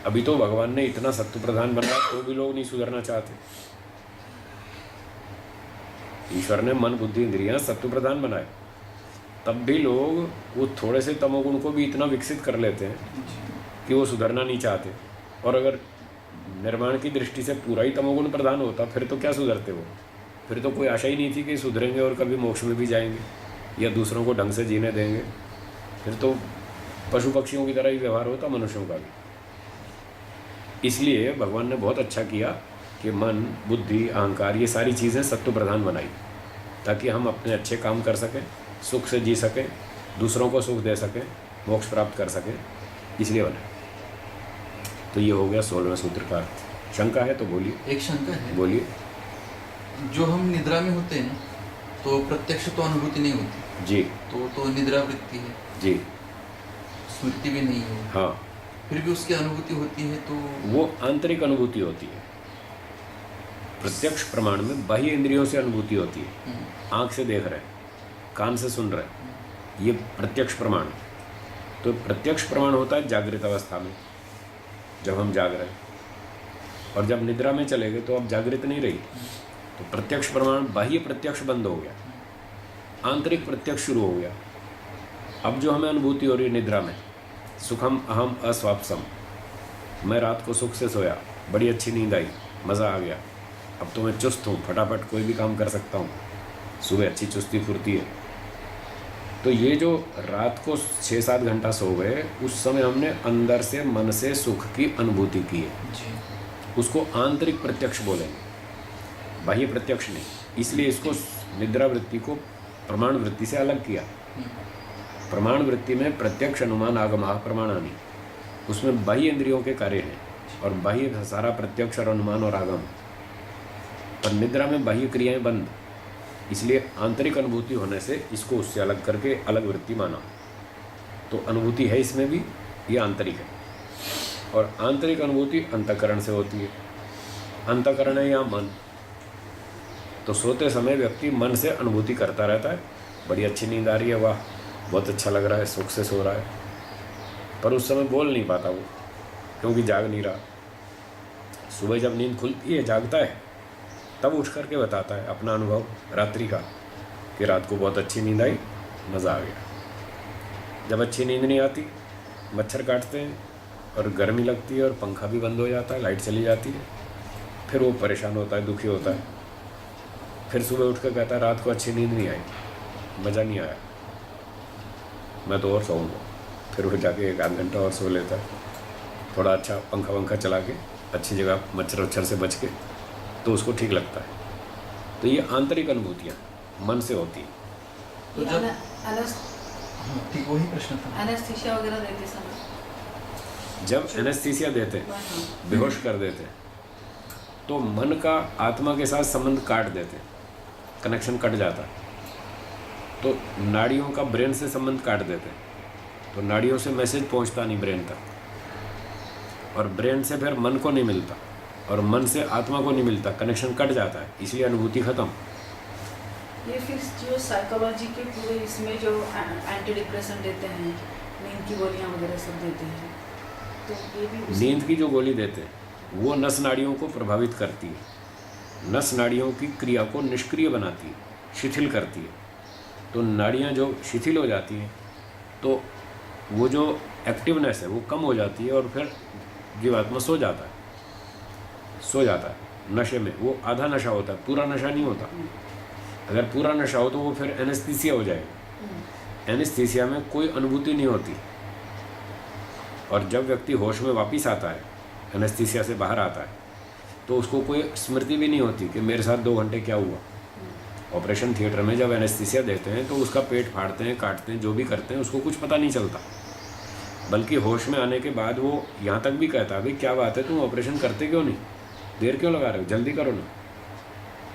अभी तो भगवान ने इतना सत्व प्रधान बनाया तो भी लोग नहीं सुधरना चाहते। ईश्वर ने मन, बुद्धि, इंद्रियां सत्व प्रधान बनाए, तब भी लोग वो थोड़े से तमोगुण को भी इतना विकसित कर लेते हैं कि वो सुधरना नहीं चाहते। और अगर निर्माण की दृष्टि से पूरा ही तमोगुण प्रधान होता फिर तो क्या सुधरते वो, फिर तो कोई आशा ही नहीं थी कि सुधरेंगे और कभी मोक्ष में भी जाएंगे या दूसरों को ढंग से जीने देंगे। फिर तो पशु पक्षियों की तरह ही व्यवहार होता मनुष्यों का भी। इसलिए भगवान ने बहुत अच्छा किया कि मन, बुद्धि, अहंकार ये सारी चीज़ें सत्व प्रधान बनाई ताकि हम अपने अच्छे काम कर सकें, सुख से जी सकें, दूसरों को सुख दे सकें, मोक्ष प्राप्त कर सकें, इसलिए बनाए। तो ये हो गया 16वें सूत्र का अर्थ। शंका है तो बोलिए। एक शंका है, बोलिए। जो हम निद्रा में होते हैं तो प्रत्यक्ष तो अनुभूति नहीं होती जी। तो निद्रा वृत्ति है जी। स्मृति भी नहीं है, हाँ, फिर भी उसकी अनुभूति होती है तो वो आंतरिक अनुभूति होती है। प्रत्यक्ष प्रमाण में बाह्य इंद्रियों से अनुभूति होती है, आँख से देख रहे, कान से सुन रहे, ये प्रत्यक्ष प्रमाण। तो प्रत्यक्ष प्रमाण होता है जागृत अवस्था में, जब हम जाग रहे हैं। और जब निद्रा में चले गए तो अब जागृत नहीं रही, तो प्रत्यक्ष प्रमाण, बाह्य प्रत्यक्ष बंद हो गया, आंतरिक प्रत्यक्ष शुरू हो गया। अब जो हमें अनुभूति हो रही है निद्रा में, सुखम अहम अस्वाप्सम, मैं रात को सुख से सोया, बड़ी अच्छी नींद आई, मज़ा आ गया, अब तो मैं चुस्त हूँ, फटाफट कोई भी काम कर सकता हूँ, सुबह अच्छी चुस्ती फुर्ती है। तो ये जो रात को 6-7 घंटा सो गए, उस समय हमने अंदर से मन से सुख की अनुभूति की है जी। उसको आंतरिक प्रत्यक्ष बोलेंगे, बाह्य प्रत्यक्ष नहीं। इसलिए इसको निद्रा वृत्ति को प्रमाण वृत्ति से अलग किया। प्रमाण वृत्ति में प्रत्यक्ष, अनुमान, आगमः प्रमाणानि, उसमें बाह्य इंद्रियों के कार्य हैं और बाह्य सारा प्रत्यक्ष और अनुमान और आगम। पर निद्रा में बाह्य क्रियाएं बंद, इसलिए आंतरिक अनुभूति होने से इसको उससे अलग करके अलग वृत्ति माना। तो अनुभूति है इसमें भी, ये आंतरिक है। और आंतरिक अनुभूति अंतःकरण से होती है। अंतःकरण है या मन। तो सोते समय व्यक्ति मन से अनुभूति करता रहता है, बड़ी अच्छी नींद आ रही है, वाह बहुत अच्छा लग रहा है, सुख से सो रहा है, पर उस समय बोल नहीं पाता वो, क्योंकि जाग नहीं रहा। सुबह जब नींद खुलती है, जागता है, तब उठ करके बताता है अपना अनुभव रात्रि का कि रात को बहुत अच्छी नींद आई, मज़ा आ गया। जब अच्छी नींद नहीं आती, मच्छर काटते हैं और गर्मी लगती है और पंखा भी बंद हो जाता है, लाइट चली जाती है, फिर वो परेशान होता है, दुखी होता है। फिर सुबह उठ कर कहता है रात को अच्छी नींद नहीं आई, मज़ा नहीं आया, मैं तो और सोऊंगा। फिर उठ जाके 1 आध घंटा और सो लेता है, थोड़ा अच्छा पंखा वंखा चला के अच्छी जगह मच्छर वच्छर से बच के, तो उसको ठीक लगता है। तो ये आंतरिक अनुभूतियाँ मन से होती हैं। तो ठीक वही प्रश्न था। एनेस्थीसिया वगैरह देते समय जब एनेस्थीसिया देते हैं, हाँ। बेहोश कर देते हैं, तो मन का आत्मा के साथ संबंध काट देते हैं, कनेक्शन कट जाता है। तो नाड़ियों का ब्रेन से संबंध काट देते हैं, तो नाड़ियों से मैसेज पहुंचता नहीं ब्रेन तक, और ब्रेन से फिर मन को नहीं मिलता, और मन से आत्मा को नहीं मिलता, कनेक्शन कट जाता है, इसलिए अनुभूति खत्म। ये फिर जो साइकोलॉजी के पूरे इसमें जो एंटी डिप्रेशन देते हैं, नींद की गोलियां वगैरह सब देते हैं, तो ये भी नींद की जो गोली देते हैं वो नस नाड़ियों को प्रभावित करती है, नस नाड़ियों की क्रिया को निष्क्रिय बनाती है, शिथिल करती है। तो नाड़ियाँ जो शिथिल हो जाती हैं तो वो जो एक्टिवनेस है वो कम हो जाती है, और फिर जीवात्मा सो जाता है। नशे में, वो आधा नशा होता है, पूरा नशा नहीं होता। अगर पूरा नशा हो तो वो फिर एनेस्थीसिया हो जाएगा। एनेस्थीसिया में कोई अनुभूति नहीं होती, और जब व्यक्ति होश में वापस आता है, एनेस्थीसिया से बाहर आता है, तो उसको कोई स्मृति भी नहीं होती कि मेरे साथ 2 घंटे क्या हुआ। ऑपरेशन थिएटर में जब एनेस्थीसिया देते हैं तो उसका पेट फाड़ते हैं, काटते हैं, जो भी करते हैं, उसको कुछ पता नहीं चलता। बल्कि होश में आने के बाद वो यहाँ तक भी कहता है, भाई क्या बात है, तुम ऑपरेशन करते क्यों नहीं, देर क्यों लगा रहे हो, जल्दी करो ना।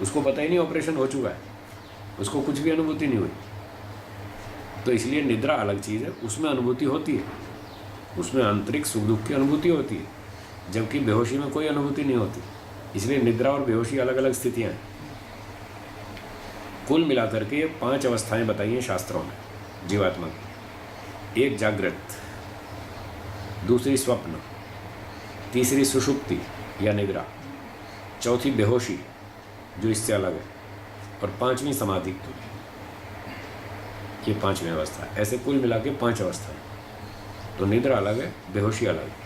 उसको पता ही नहीं ऑपरेशन हो चुका है, उसको कुछ भी अनुभूति नहीं हुई। तो इसलिए निद्रा अलग चीज़ है, उसमें अनुभूति होती है, उसमें आंतरिक सुख दुख की अनुभूति होती है, जबकि बेहोशी में कोई अनुभूति नहीं होती। इसलिए निद्रा और बेहोशी अलग अलग स्थितियाँ हैं। कुल मिलाकर के ये 5 अवस्थाएं बताई हैं शास्त्रों में जीवात्मा की। एक जागृत, दूसरी स्वप्न, तीसरी सुषुप्ति या निद्रा, चौथी बेहोशी जो इससे अलग है, और 5वीं समाधि। ये 5वीं अवस्था है। ऐसे कुल मिला के 5 अवस्थाएं। तो निद्रा अलग है, बेहोशी अलग है।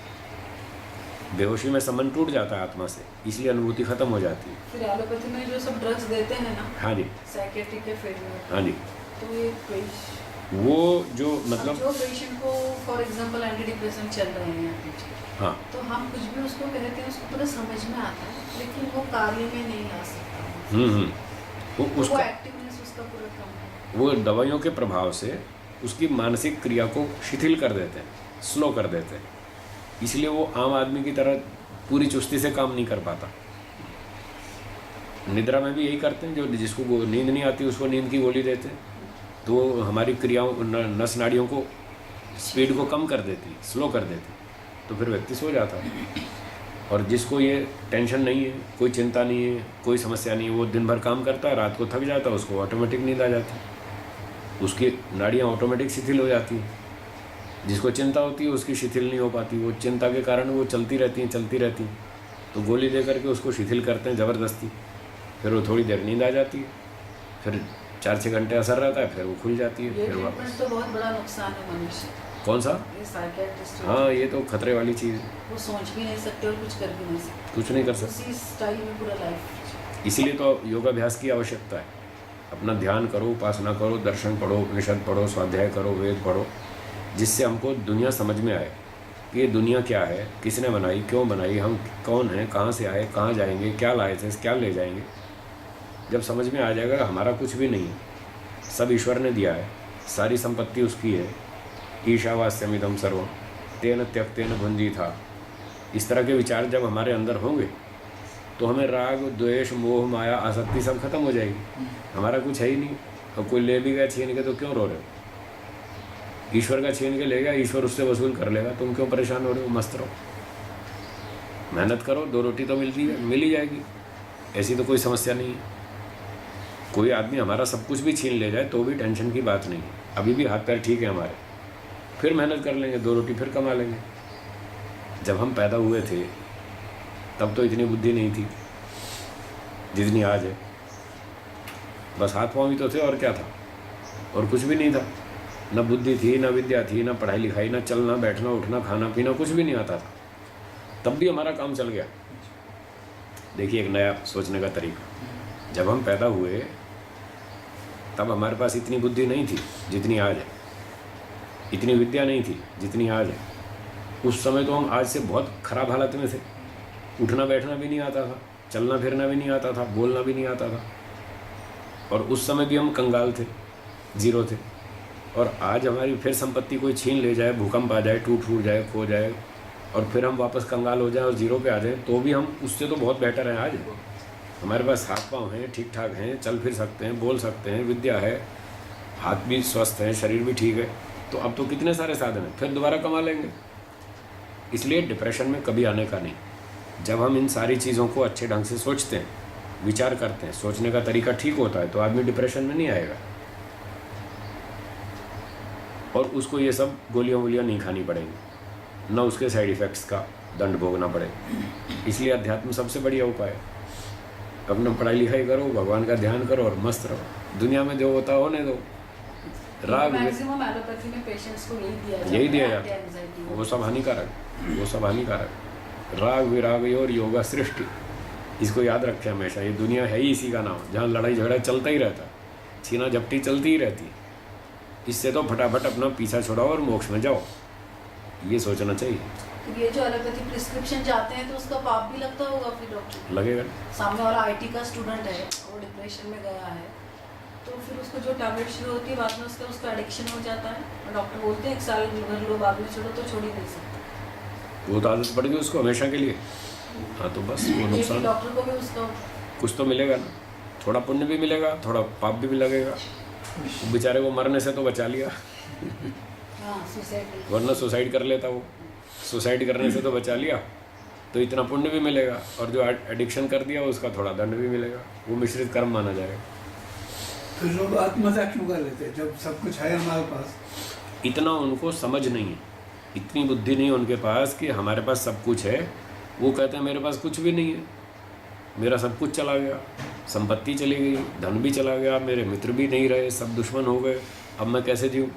बेहोशी में संबंध टूट जाता है आत्मा से, इसलिए अनुभूति खत्म हो जाती है। फिर एलोपैथी में जो सब ड्रग्स देते हैं ना, हाँ जी, साइकेट्रिक के फील्ड में, हाँ जी, तो ये वो जो मतलब जो पेशेंट को फॉर एग्जांपल एंटी डिप्रेसेंट चल रहे हैं, हाँ, तो हम कुछ भी उसको कहते हैं, उसको पूरा समझ में आता है, लेकिन वो कार्य में नहीं ला सकता। वो वो उसका एक्टिवनेस उसका पूरा कम है। वो दवाइयों के प्रभाव से उसकी मानसिक क्रिया को शिथिल कर देते हैं, स्लो कर देते हैं, इसलिए वो आम आदमी की तरह पूरी चुस्ती से काम नहीं कर पाता। निद्रा में भी यही करते हैं, जो जिसको नींद नहीं आती उसको नींद की गोली देते हैं, तो वो हमारी क्रियाओं नस नाड़ियों को स्पीड को कम कर देती, स्लो कर देती, तो फिर व्यक्ति सो जाता है। और जिसको ये टेंशन नहीं है, कोई चिंता नहीं है, कोई समस्या नहीं है, वो दिन भर काम करता है, रात को थक जाता है, उसको ऑटोमेटिक नींद आ जाती है, उसकी नाड़ियाँ ऑटोमेटिक शिथिल हो जाती हैं। जिसको चिंता होती है उसकी शिथिल नहीं हो पाती, वो चिंता के कारण वो चलती रहती हैं, तो गोली दे करके उसको शिथिल करते हैं ज़बरदस्ती, फिर वो थोड़ी देर नींद आ जाती है, फिर 4-6 घंटे असर रहता है, फिर वो खुल जाती है, ये फिर वापस। ट्रीटमेंट तो बहुत बड़ा नुकसान है मनुष्य। कौन सा? ये साइकियाट्रिस्ट, हाँ, ये तो खतरे वाली चीज़ है, वो सोच भी नहीं सकते और कुछ कर भी नहीं सकते, कुछ नहीं कर सकते। उसी स्टाइल में पूरा लाइफ। इसीलिए तो योगाभ्यास की आवश्यकता है। अपना ध्यान करो, उपासना करो, दर्शन पढ़ो, उपनिषद पढ़ो, स्वाध्याय करो, वेद पढ़ो, जिससे हमको दुनिया समझ में आए कि ये दुनिया क्या है, किसने बनाई, क्यों बनाई, हम कौन हैं, कहाँ से आए, कहाँ जाएंगे, क्या लाए थे, क्या ले जाएंगे। जब समझ में आ जाएगा हमारा कुछ भी नहीं है, सब ईश्वर ने दिया है, सारी संपत्ति उसकी है, ईशावास्यमिदं सर्वं तेन त्यक्तेन भुंजी था। इस तरह के विचार जब हमारे अंदर होंगे तो हमें राग, द्वेष, मोह, माया, आसक्ति सब खत्म हो जाएगी। हमारा कुछ है ही नहीं। अब कोई ले भी गया छीन के तो क्यों रो रहे हो? ईश्वर का छीन के ले गया, ईश्वर उससे वसूल कर लेगा, तुम क्यों परेशान हो रहे हो? मस्त रहो, मेहनत करो, 2 रोटी तो मिल ही जाएगी, ऐसी तो कोई समस्या नहीं है। कोई आदमी हमारा सब कुछ भी छीन ले जाए तो भी टेंशन की बात नहीं है, अभी भी हाथ पैर ठीक है हमारे, फिर मेहनत कर लेंगे, 2 रोटी फिर कमा लेंगे। जब हम पैदा हुए थे तब तो इतनी बुद्धि नहीं थी जितनी आज है, बस हाथ पाँव ही तो थे, और क्या था, और कुछ भी नहीं था। न बुद्धि थी, न विद्या थी, न पढ़ाई लिखाई, न चलना बैठना उठना खाना पीना कुछ भी नहीं आता था, तब भी हमारा काम चल गया। देखिए एक नया सोचने का तरीका, जब हम पैदा हुए तब हमारे पास इतनी बुद्धि नहीं थी जितनी आज है, इतनी विद्या नहीं थी जितनी आज है। उस समय तो हम आज से बहुत ख़राब हालत में थे, उठना बैठना भी नहीं आता था, चलना फिरना भी नहीं आता था, बोलना भी नहीं आता था, और उस समय भी हम कंगाल थे, जीरो थे। और आज हमारी फिर संपत्ति कोई छीन ले जाए, भूकंप आ जाए, टूट जाए, खो जाए, और फिर हम वापस कंगाल हो जाए और जीरो पे आ जाए, तो भी हम उससे तो बहुत बेटर हैं। आज हमारे पास हाथ पाँव हैं, ठीक ठाक हैं, चल फिर सकते हैं, बोल सकते हैं, विद्या है, हाथ भी स्वस्थ हैं, शरीर भी ठीक है, तो अब तो कितने सारे साधन हैं, फिर दोबारा कमा लेंगे। इसलिए डिप्रेशन में कभी आने का नहीं। जब हम इन सारी चीज़ों को अच्छे ढंग से सोचते हैं, विचार करते हैं, सोचने का तरीका ठीक होता है, तो आदमी डिप्रेशन में नहीं आएगा, और उसको ये सब गोलियाँ वोलियाँ नहीं खानी पड़ेंगी, न उसके साइड इफ़ेक्ट्स का दंड भोगना पड़ेगा। इसलिए अध्यात्म सबसे बढ़िया उपाय है। अपना पढ़ाई लिखाई करो, भगवान का ध्यान करो और मस्त रहो, दुनिया में जो होता होने दो। राग मैक्सिमम एलोपैथी में पेशेंट्स को यही दिया जाता है, वो सब हानिकारक, वो सब हानिकारक। राग विराग और योगा सृष्टि, इसको याद रखें हमेशा, ये दुनिया है ही इसी का नाम, जहाँ लड़ाई झगड़ा चलता ही रहता है, छीना झपटी चलती ही रहती है। इससे तो फटाफट अपना पीछा छुड़ाओ और मोक्ष में जाओ, ये सोचना चाहिए। ये जो एलोपैथी प्रिस्क्रिप्शन जाते हैं तो उसका पाप भी लगता होगा फिर डॉक्टर? लगेगा। सामने वाला आईटी का स्टूडेंट है, वो डिप्रेशन में गया है, तो फिर उसको जो टैबलेट शुरू होती है बाद में उसका एडिक्शन हो जाता है, और डॉक्टर बोलते हैं 1 साल भर लो बाद में छोड़ो, तो छोड़ ही नहीं सकते। वो तो आदत पड़ गई उसको हमेशा के लिए। हाँ तो बस वो नुकसान, डॉक्टर को भी उसका कुछ तो मिलेगा ना, थोड़ा पुण्य भी मिलेगा, थोड़ा पाप भी लगेगा। वो बेचारे को मरने से तो बचा लिया, हाँ सुसाइड, वरना सुसाइड कर लेता वो, सुसाइड करने से तो बचा लिया, तो इतना पुण्य भी मिलेगा, और जो एडिक्शन कर दिया उसका थोड़ा दंड भी मिलेगा, वो मिश्रित कर्म माना जाएगा। तो लोग आत्महत्या क्यों कर लेते हैं जब सब कुछ है हमारे पास? इतना उनको समझ नहीं है, इतनी बुद्धि नहीं है उनके पास कि हमारे पास सब कुछ है। वो कहते हैं मेरे पास कुछ भी नहीं है, मेरा सब कुछ चला गया, संपत्ति चली गई, धन भी चला गया, मेरे मित्र भी नहीं रहे, सब दुश्मन हो गए, अब मैं कैसे जीऊँ।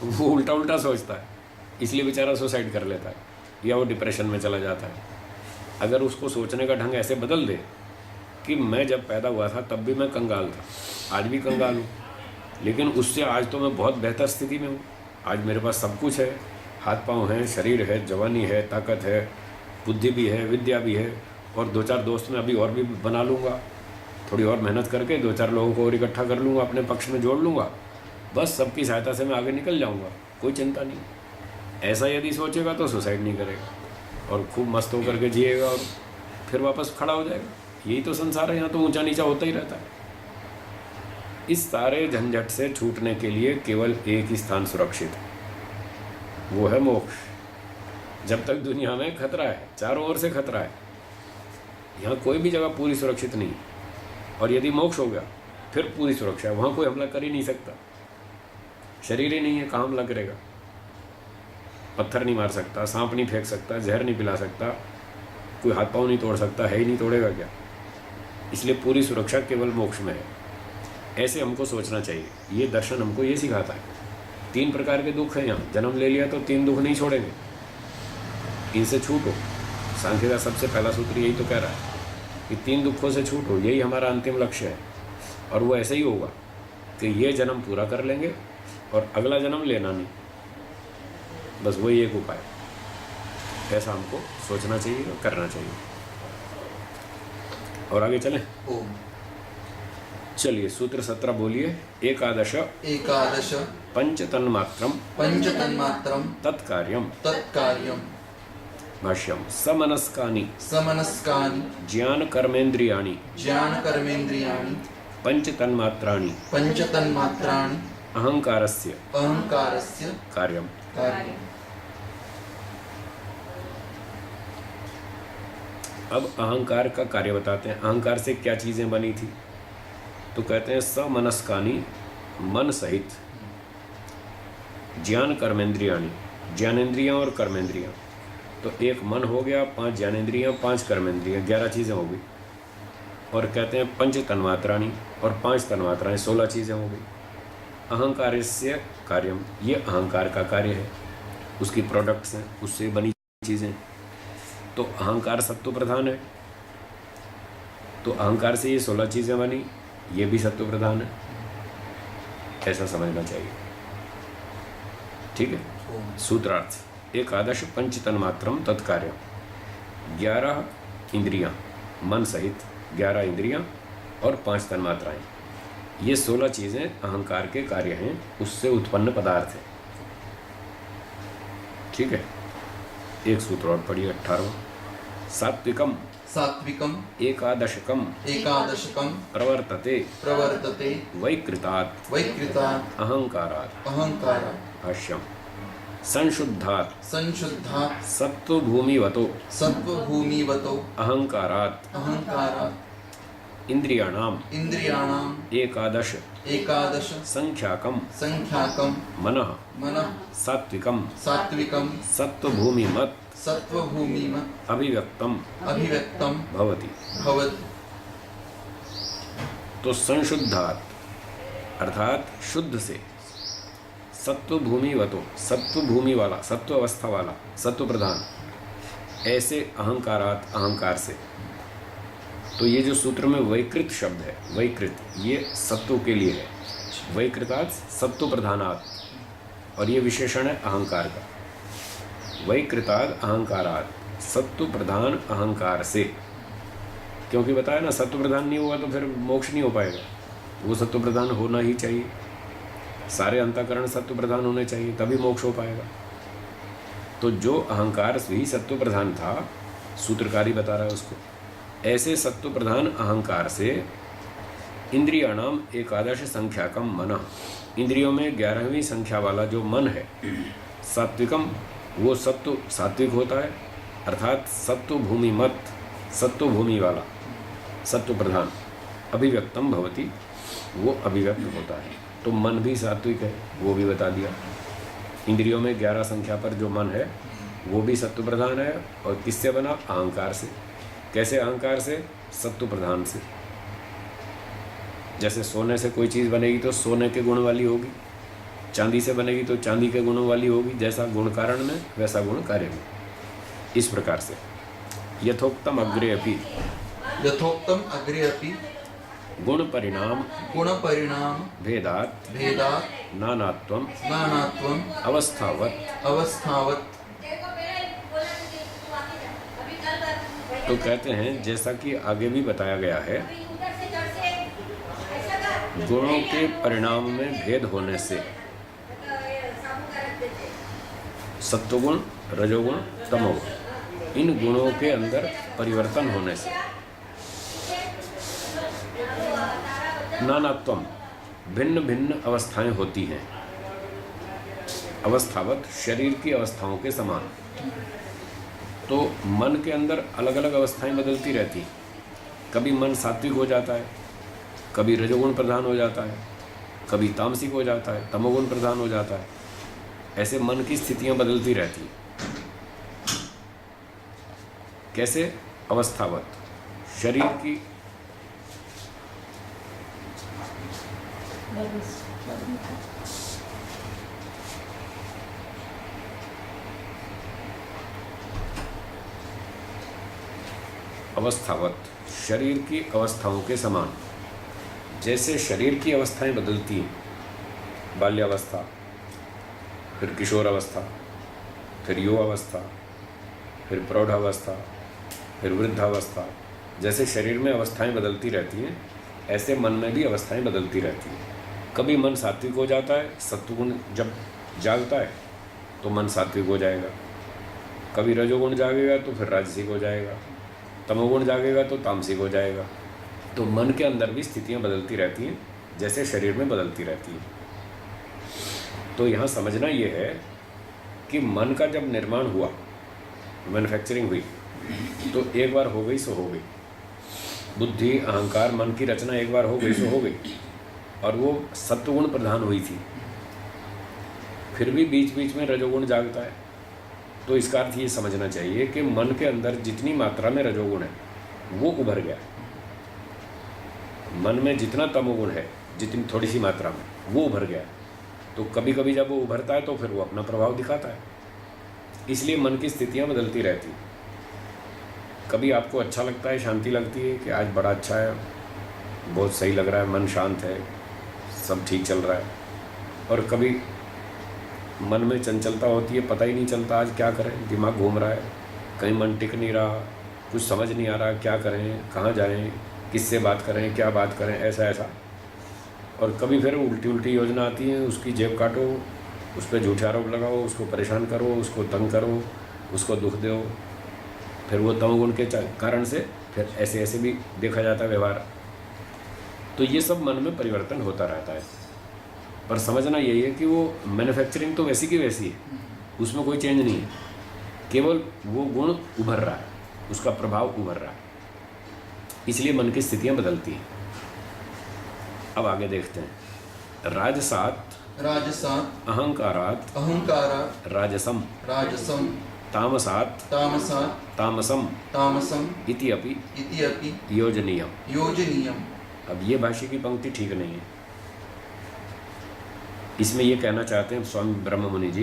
वो उल्टा उल्टा सोचता है, इसलिए बेचारा सुसाइड कर लेता है या वो डिप्रेशन में चला जाता है। अगर उसको सोचने का ढंग ऐसे बदल दे कि मैं जब पैदा हुआ था तब भी मैं कंगाल था, आज भी कंगाल हूँ, लेकिन उससे आज तो मैं बहुत बेहतर स्थिति में हूँ, आज मेरे पास सब कुछ है, हाथ पाँव हैं, शरीर है, जवानी है, ताकत है, बुद्धि भी है, विद्या भी है, और 2-4 दोस्त मैं अभी और भी बना लूँगा, थोड़ी और मेहनत करके 2-4 लोगों को और इकट्ठा कर लूँगा, अपने पक्ष में जोड़ लूँगा, बस सबकी सहायता से मैं आगे निकल जाऊँगा, कोई चिंता नहीं। ऐसा यदि सोचेगा तो सुसाइड नहीं करेगा और खूब मस्त होकर के जिएगा और फिर वापस खड़ा हो जाएगा। यही तो संसार है, यहाँ तो ऊंचा नीचा होता ही रहता है। इस सारे झंझट से छूटने के लिए केवल एक ही स्थान सुरक्षित है, वो है मोक्ष। जब तक दुनिया में खतरा है, चारों ओर से खतरा है, यहाँ कोई भी जगह पूरी सुरक्षित नहीं है। और यदि मोक्ष हो गया फिर पूरी सुरक्षा है, वहाँ कोई हमला कर ही नहीं सकता, शरीर ही नहीं है, कहाँ हमला करेगा। पत्थर नहीं मार सकता, सांप नहीं फेंक सकता, जहर नहीं पिला सकता, कोई हाथ पाँव नहीं तोड़ सकता, है ही नहीं, तोड़ेगा क्या। इसलिए पूरी सुरक्षा केवल मोक्ष में है। ऐसे हमको सोचना चाहिए। ये दर्शन हमको ये सिखाता है। 3 प्रकार के दुख हैं यहाँ, जन्म ले लिया तो 3 दुख नहीं छोड़ेंगे, इनसे छूटो। सांख्य का सबसे पहला सूत्र यही तो कह रहा है कि 3 दुखों से छूटो, यही हमारा अंतिम लक्ष्य है। और वो ऐसे ही होगा कि ये जन्म पूरा कर लेंगे और अगला जन्म लेना नहीं, बस वही एक उपाय। ऐसा हमको सोचना चाहिए और करना चाहिए। और आगे चलें। ओम। चलिए सूत्र 17 बोलिए। एकादश एकादश पंचतन्मात्रम पंचतन्मात्रम तत्कार्यम तत्कार्यम भाष्यम समनस्कानि समनस्कानि ज्ञान कर्मेन्द्रियाणि ज्ञान कर्मेन्द्रियाणि पंचतन्मात्राणि पंचतन्मात्राणि अहंकारस्य अहंकारस्य कार्यम। कार्यम। अब अहंकार का कार्य बताते हैं। अहंकार से क्या चीज़ें बनी थी, तो कहते हैं समनस्कानि, मन सहित, ज्ञान कर्मेंद्रियाणि, ज्ञानेंद्रियाँ और कर्मेंद्रियाँ। तो एक मन हो गया, 5 ज्ञानेंद्रियाँ, 5 कर्मेंद्रियाँ, 11 चीज़ें हो गई। और कहते हैं पंच तन्मात्राणि, और 5 तन्मात्राएँ, 16 चीज़ें हो गई। अहंकारस्य कार्यम, ये अहंकार का कार्य है, उसकी प्रोडक्ट्स हैं, उससे बनी चीज़ें। तो अहंकार सत्व प्रधान है, तो अहंकार से ये 16 चीज़ें बनी, ये भी सत्व प्रधान है, ऐसा समझना चाहिए। ठीक है। सूत्रार्थ। एकादश पंचतन्मात्रम तत्कार्य, 11 इंद्रियां, मन सहित 11 इंद्रियां और 5 तन्मात्राएं, ये 16 चीज़ें अहंकार के कार्य हैं, उससे उत्पन्न पदार्थ है। ठीक है। एक सूत्र और पढ़िए, 18वां। सात्विकम सात्विकम एकादशकम एकादशकम प्रवर्तते प्रवर्तते वैकृतात् वैकृतात् अहंकारात्। अहंकारात्। भाष्यम। संशुद्धात् संशुद्धात् सत्वभूमिवतो सत्वभूमिवतो अहंकारात् अहंकारात् इंद्रियाणाम इंद्रियाणाम् एकादश एकादश संख्याकम संख्याकम मनः मनः सात्विकम सात्विकम सत्वभूमिमत् सत्वभूमिमत् अभिव्यक्तम अभिव्यक्तम भवति। भवति। तो संशुद्धात् अर्थात शुद्ध से, सत्वभूमिवतो, सत्व भूमि वाला, सत्व अवस्था वाला, सत्व प्रधान, ऐसे अहंकारात, अहंकार से, तो ये जो सूत्र में वैकृत शब्द है, वैकृत, ये सत्व के लिए है। वैकृतात् सत्व प्रधानात्, और ये विशेषण है अहंकार का। वैकृतात् अहंकारात्, सत्व प्रधान अहंकार से, क्योंकि बताया ना सत्व प्रधान नहीं होगा तो फिर मोक्ष नहीं हो पाएगा। वो सत्व प्रधान होना ही चाहिए, सारे अंतःकरण सत्व प्रधान होने चाहिए, तभी मोक्ष हो पाएगा। तो जो अहंकार भी सत्व प्रधान था, सूत्रकारी बता रहा है उसको, ऐसे सत्व प्रधान अहंकार से इंद्रियाणाम एकादश संख्याकम मन, इंद्रियों में 11वीं संख्या वाला जो मन है, सात्विकम, वो सत्व सात्विक होता है, अर्थात सत्व भूमि मत, सत्व भूमि वाला, सत्व प्रधान, अभिव्यक्तम भवति, वो अभिव्यक्त होता है। तो मन भी सात्विक है, वो भी बता दिया। इंद्रियों में 11 संख्या पर जो मन है वो भी सत्व प्रधान है, और किससे बना? अहंकार से। कैसे अहंकार से? सत्व प्रधान से। जैसे सोने से कोई चीज़ बनेगी तो सोने के गुण वाली होगी, चांदी से बनेगी तो चांदी के गुणों वाली होगी, जैसा गुण कारण में वैसा गुण कार्य में। इस प्रकार से यथोक्तम अग्रे अपि, यथोक्तम अग्रे अपि गुण परिणाम भेदात् नानात्वम अवस्थावत्। तो कहते हैं जैसा कि आगे भी बताया गया है, गुणों के परिणाम में भेद होने से, सत्वगुण, रजोगुण, तमोगुण, इन गुणों के अंदर परिवर्तन होने से, नानात्वम, भिन्न भिन्न अवस्थाएं होती हैं, अवस्थावत, शरीर की अवस्थाओं के समान। तो मन के अंदर अलग अलग अवस्थाएं बदलती रहती हैं। कभी मन सात्विक हो जाता है, कभी रजोगुण प्रधान हो जाता है, कभी तामसिक हो जाता है, तमोगुण प्रधान हो जाता है। ऐसे मन की स्थितियां बदलती रहती हैं। कैसे? अवस्थावत, शरीर की अवस्थावत, शरीर की अवस्थाओं के समान। जैसे शरीर की अवस्थाएं बदलती हैं, बाल्यावस्था, फिर किशोर अवस्था, फिर युवावस्था, फिर प्रौढ़ावस्था, फिर वृद्धावस्था, जैसे शरीर में अवस्थाएं बदलती रहती हैं, ऐसे मन में भी अवस्थाएं बदलती रहती हैं। कभी मन सात्विक हो जाता है, सत्वगुण जब जागता है तो मन सात्विक हो जाएगा, कभी रजोगुण जागेगा तो फिर राजसिक हो जाएगा, तमोगुण जागेगा तो तामसिक हो जाएगा। तो मन के अंदर भी स्थितियां बदलती रहती हैं, जैसे शरीर में बदलती रहती हैं। तो यहाँ समझना ये है कि मन का जब निर्माण हुआ, मैन्युफैक्चरिंग हुई, तो एक बार हो गई सो हो गई। बुद्धि, अहंकार, मन की रचना एक बार हो गई सो हो गई, और वो सत्वगुण प्रधान हुई थी। फिर भी बीच बीच में रजोगुण जागता है। तो इसका अर्थ ये समझना चाहिए कि मन के अंदर जितनी मात्रा में रजोगुण है वो उभर गया, मन में जितना तमोगुण है जितनी थोड़ी सी मात्रा में वो उभर गया। तो कभी कभी जब वो उभरता है तो फिर वो अपना प्रभाव दिखाता है। इसलिए मन की स्थितियाँ बदलती रहती। कभी आपको अच्छा लगता है, शांति लगती है कि आज बड़ा अच्छा है, बहुत सही लग रहा है, मन शांत है, सब ठीक चल रहा है। और कभी मन में चंचलता होती है, पता ही नहीं चलता आज क्या करें, दिमाग घूम रहा है, कहीं मन टिक नहीं रहा, कुछ समझ नहीं आ रहा, क्या करें, कहाँ जाएं, किससे बात करें, क्या बात करें, ऐसा ऐसा। और कभी फिर उल्टी उल्टी योजना आती है, उसकी जेब काटो, उस पर झूठे आरोप लगाओ, उसको परेशान करो, उसको तंग करो, उसको दुख दो। फिर वो तमोगुण के कारण से फिर ऐसे ऐसे भी देखा जाता है व्यवहार। तो ये सब मन में परिवर्तन होता रहता है। पर समझना यही है कि वो मैन्युफैक्चरिंग तो वैसी की वैसी है, उसमें कोई चेंज नहीं है, केवल वो गुण उभर रहा है, उसका प्रभाव उभर रहा है। इसलिए मन की स्थितियाँ बदलती हैं। अब आगे देखते हैं। राजसात् अहंकारात् राजसम तामसात् तामसम इति अपि योजनीयम। अब ये भाष्य की पंक्ति ठीक नहीं है। इसमें ये कहना चाहते हैं स्वामी ब्रह्म मुनि जी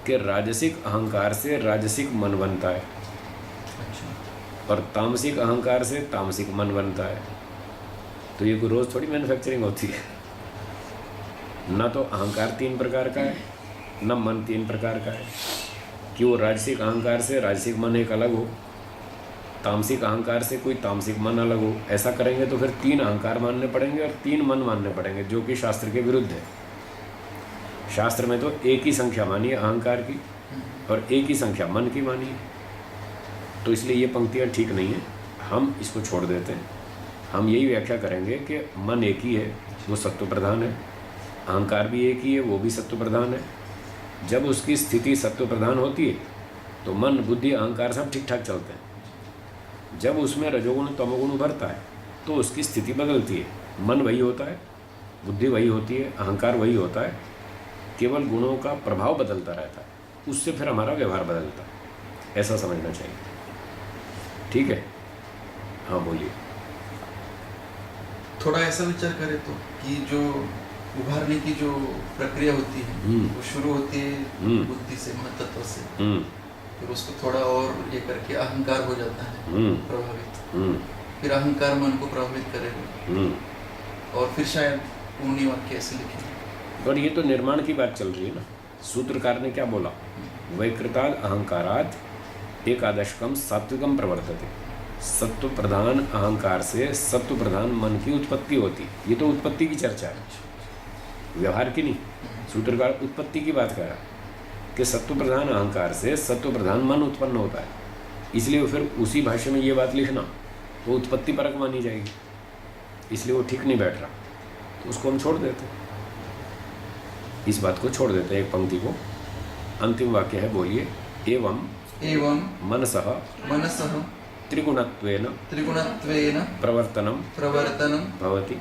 कि राजसिक अहंकार से राजसिक मन बनता है, और तामसिक अहंकार से तामसिक मन बनता है। तो ये कोई रोज़ थोड़ी मैन्युफैक्चरिंग होती है। ना तो अहंकार 3 प्रकार का है, न मन 3 प्रकार का है कि वो राजसिक अहंकार से राजसिक मन एक अलग हो, तामसिक अहंकार से कोई तामसिक मन अलग हो। ऐसा करेंगे तो फिर 3 अहंकार मानने पड़ेंगे और 3 मन मानने पड़ेंगे, जो कि शास्त्र के विरुद्ध है। शास्त्र में तो एक ही संख्या मानी है अहंकार की और एक ही संख्या मन की मानी है। तो इसलिए ये पंक्तियाँ ठीक नहीं है, हम इसको छोड़ देते हैं। हम यही व्याख्या करेंगे कि मन एक ही है, वो सत्व प्रधान है, अहंकार भी एक ही है, वो भी सत्व प्रधान है। जब उसकी स्थिति सत्व प्रधान होती है तो मन बुद्धि अहंकार सब ठीक ठाक चलते हैं। जब उसमें रजोगुण तमोगुण उभरता है तो उसकी स्थिति बदलती है। मन वही होता है, बुद्धि वही होती है, अहंकार वही होता है, केवल गुणों का प्रभाव बदलता रहता है, उससे फिर हमारा व्यवहार बदलता है। ऐसा समझना चाहिए। ठीक है, हाँ बोलिए। थोड़ा ऐसा विचार करें तो कि जो उभारने की जो प्रक्रिया होती है वो शुरू होती है बुद्धि से, महत्त्व से, फिर उसको थोड़ा और ये करके अहंकार हो जाता है प्रभावित, फिर अहंकार मन को प्रभावित करेगा और फिर शायद पूर्णी वाक्य ऐसे लिखे। और ये तो निर्माण की बात चल रही है ना। सूत्रकार ने क्या बोला, वैकृताद अहंकारात एकादशकम सात्विकम प्रवर्तते। सत्व प्रधान अहंकार से सत्व प्रधान मन की उत्पत्ति होती। ये तो उत्पत्ति की चर्चा है, व्यवहार की नहीं। सूत्रकार उत्पत्ति की बात कर रहा है कि सत्व प्रधान अहंकार से सत्व प्रधान मन उत्पन्न होता है। इसलिए फिर उसी भाष्य में ये बात लिखना वो उत्पत्ति परक मानी जाएगी, इसलिए वो ठीक नहीं बैठ रहा। तो उसको हम छोड़ देते हैं, इस बात को छोड़ देते हैं, एक पंक्ति को। अंतिम वाक्य है, बोलिए। एवं मनसः त्रिगुणत्वेन प्रवर्तनम भवति।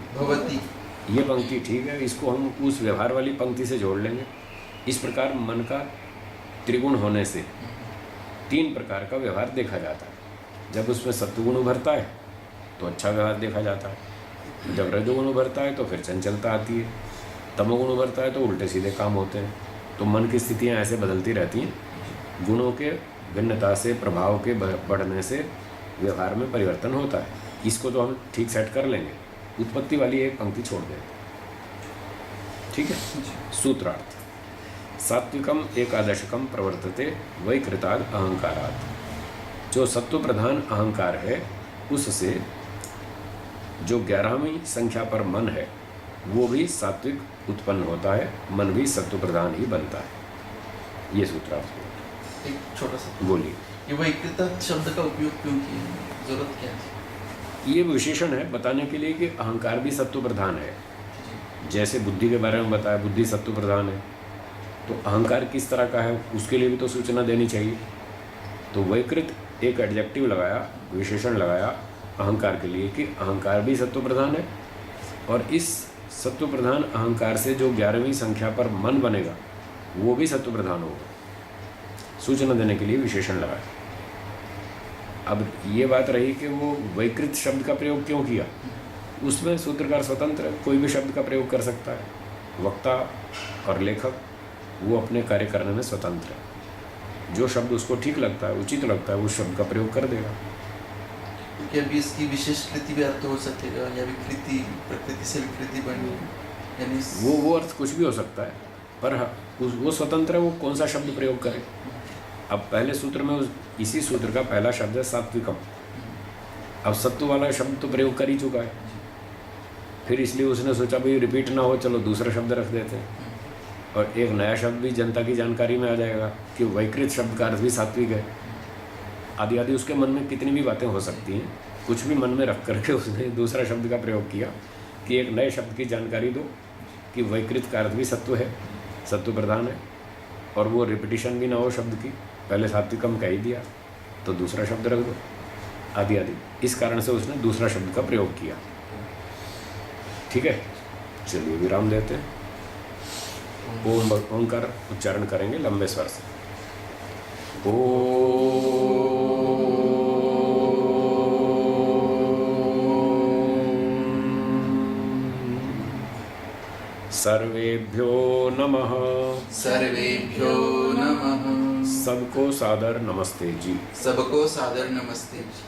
ये पंक्ति ठीक है, इसको हम उस व्यवहार वाली पंक्ति से जोड़ लेंगे। इस प्रकार मन का त्रिगुण होने से 3 प्रकार का व्यवहार देखा जाता है। जब उसमें सत्वगुण उभरता है तो अच्छा व्यवहार देखा जाता है, जब रजोगुण उभरता है तो फिर चंचलता आती है, तमोगुण उभरता है तो उल्टे सीधे काम होते हैं। तो मन की स्थितियाँ ऐसे बदलती रहती हैं। गुणों के भिन्नता से, प्रभाव के बढ़ने से व्यवहार में परिवर्तन होता है। इसको तो हम ठीक सेट कर लेंगे, उत्पत्ति वाली एक पंक्ति छोड़ दें। ठीक है। सूत्रार्थ, सात्विकम एकादशकम प्रवर्तते वैकृताद अहंकारात्। जो सत्व प्रधान अहंकार है उससे जो 11वीं संख्या पर मन है वो भी सात्विक उत्पन्न होता है, मन भी सत्व प्रधान ही बनता है। ये सूत्रार्थ। एक छोटा सा बोलिए। ये वैकृता शब्द का उपयोग क्यों किया, जरूरत क्या है? ये विशेषण है बताने के लिए कि अहंकार भी सत्व प्रधान है। जैसे बुद्धि के बारे में बताया, बुद्धि सत्व प्रधान है, तो अहंकार किस तरह का है उसके लिए भी तो सूचना देनी चाहिए। तो वैकृत एक एडजेक्टिव लगाया, विशेषण लगाया अहंकार के लिए कि अहंकार भी सत्व प्रधान है, और इस सत्व प्रधान अहंकार से जो 11वीं संख्या पर मन बनेगा वो भी सत्व प्रधान होगा। सूचना देने के लिए विशेषण लगाया। अब ये बात रही कि वो वैकृत शब्द का प्रयोग क्यों किया। उसमें सूत्रकार स्वतंत्र है, कोई भी शब्द का प्रयोग कर सकता है। वक्ता और लेखक वो अपने कार्य करने में स्वतंत्र है। जो शब्द उसको ठीक लगता है, उचित लगता है, उस शब्द का प्रयोग कर देगा। क्या भी इसकी विशेष कृति भी अर्थ हो सकेगा या विकृति, प्रकृति से विकृति बनी, यानी वो अर्थ कुछ भी हो सकता है, पर वो स्वतंत्र है, वो कौन सा शब्द प्रयोग करे। अब पहले सूत्र में इसी सूत्र का पहला शब्द है सात्विकम। अब सत्व वाला शब्द तो प्रयोग कर ही चुका है, फिर इसलिए उसने सोचा भाई रिपीट ना हो, चलो दूसरा शब्द रख देते हैं, और एक नया शब्द भी जनता की जानकारी में आ जाएगा कि वैकृत शब्द का अर्थ भी सात्विक है। आदि आदि उसके मन में कितनी भी बातें हो सकती हैं, कुछ भी मन में रख करके उसने दूसरा शब्द का प्रयोग किया कि एक नए शब्द की जानकारी दो कि वैकृत का अर्थ भी सत्व है, सत्व प्रधान है, और वो रिपीटिशन भी ना हो शब्द की। पहले सात्विकम कह ही दिया तो दूसरा शब्द रख दो, आदि आदि। इस कारण से उसने दूसरा शब्द का प्रयोग किया। ठीक है, चलिए विराम देते हैं। ओंकार उच्चारण करेंगे लंबे स्वर से। सर्वेभ्यो नमः। सर्वेभ्यो नमः। सबको सादर नमस्ते जी। सबको सादर नमस्ते जी।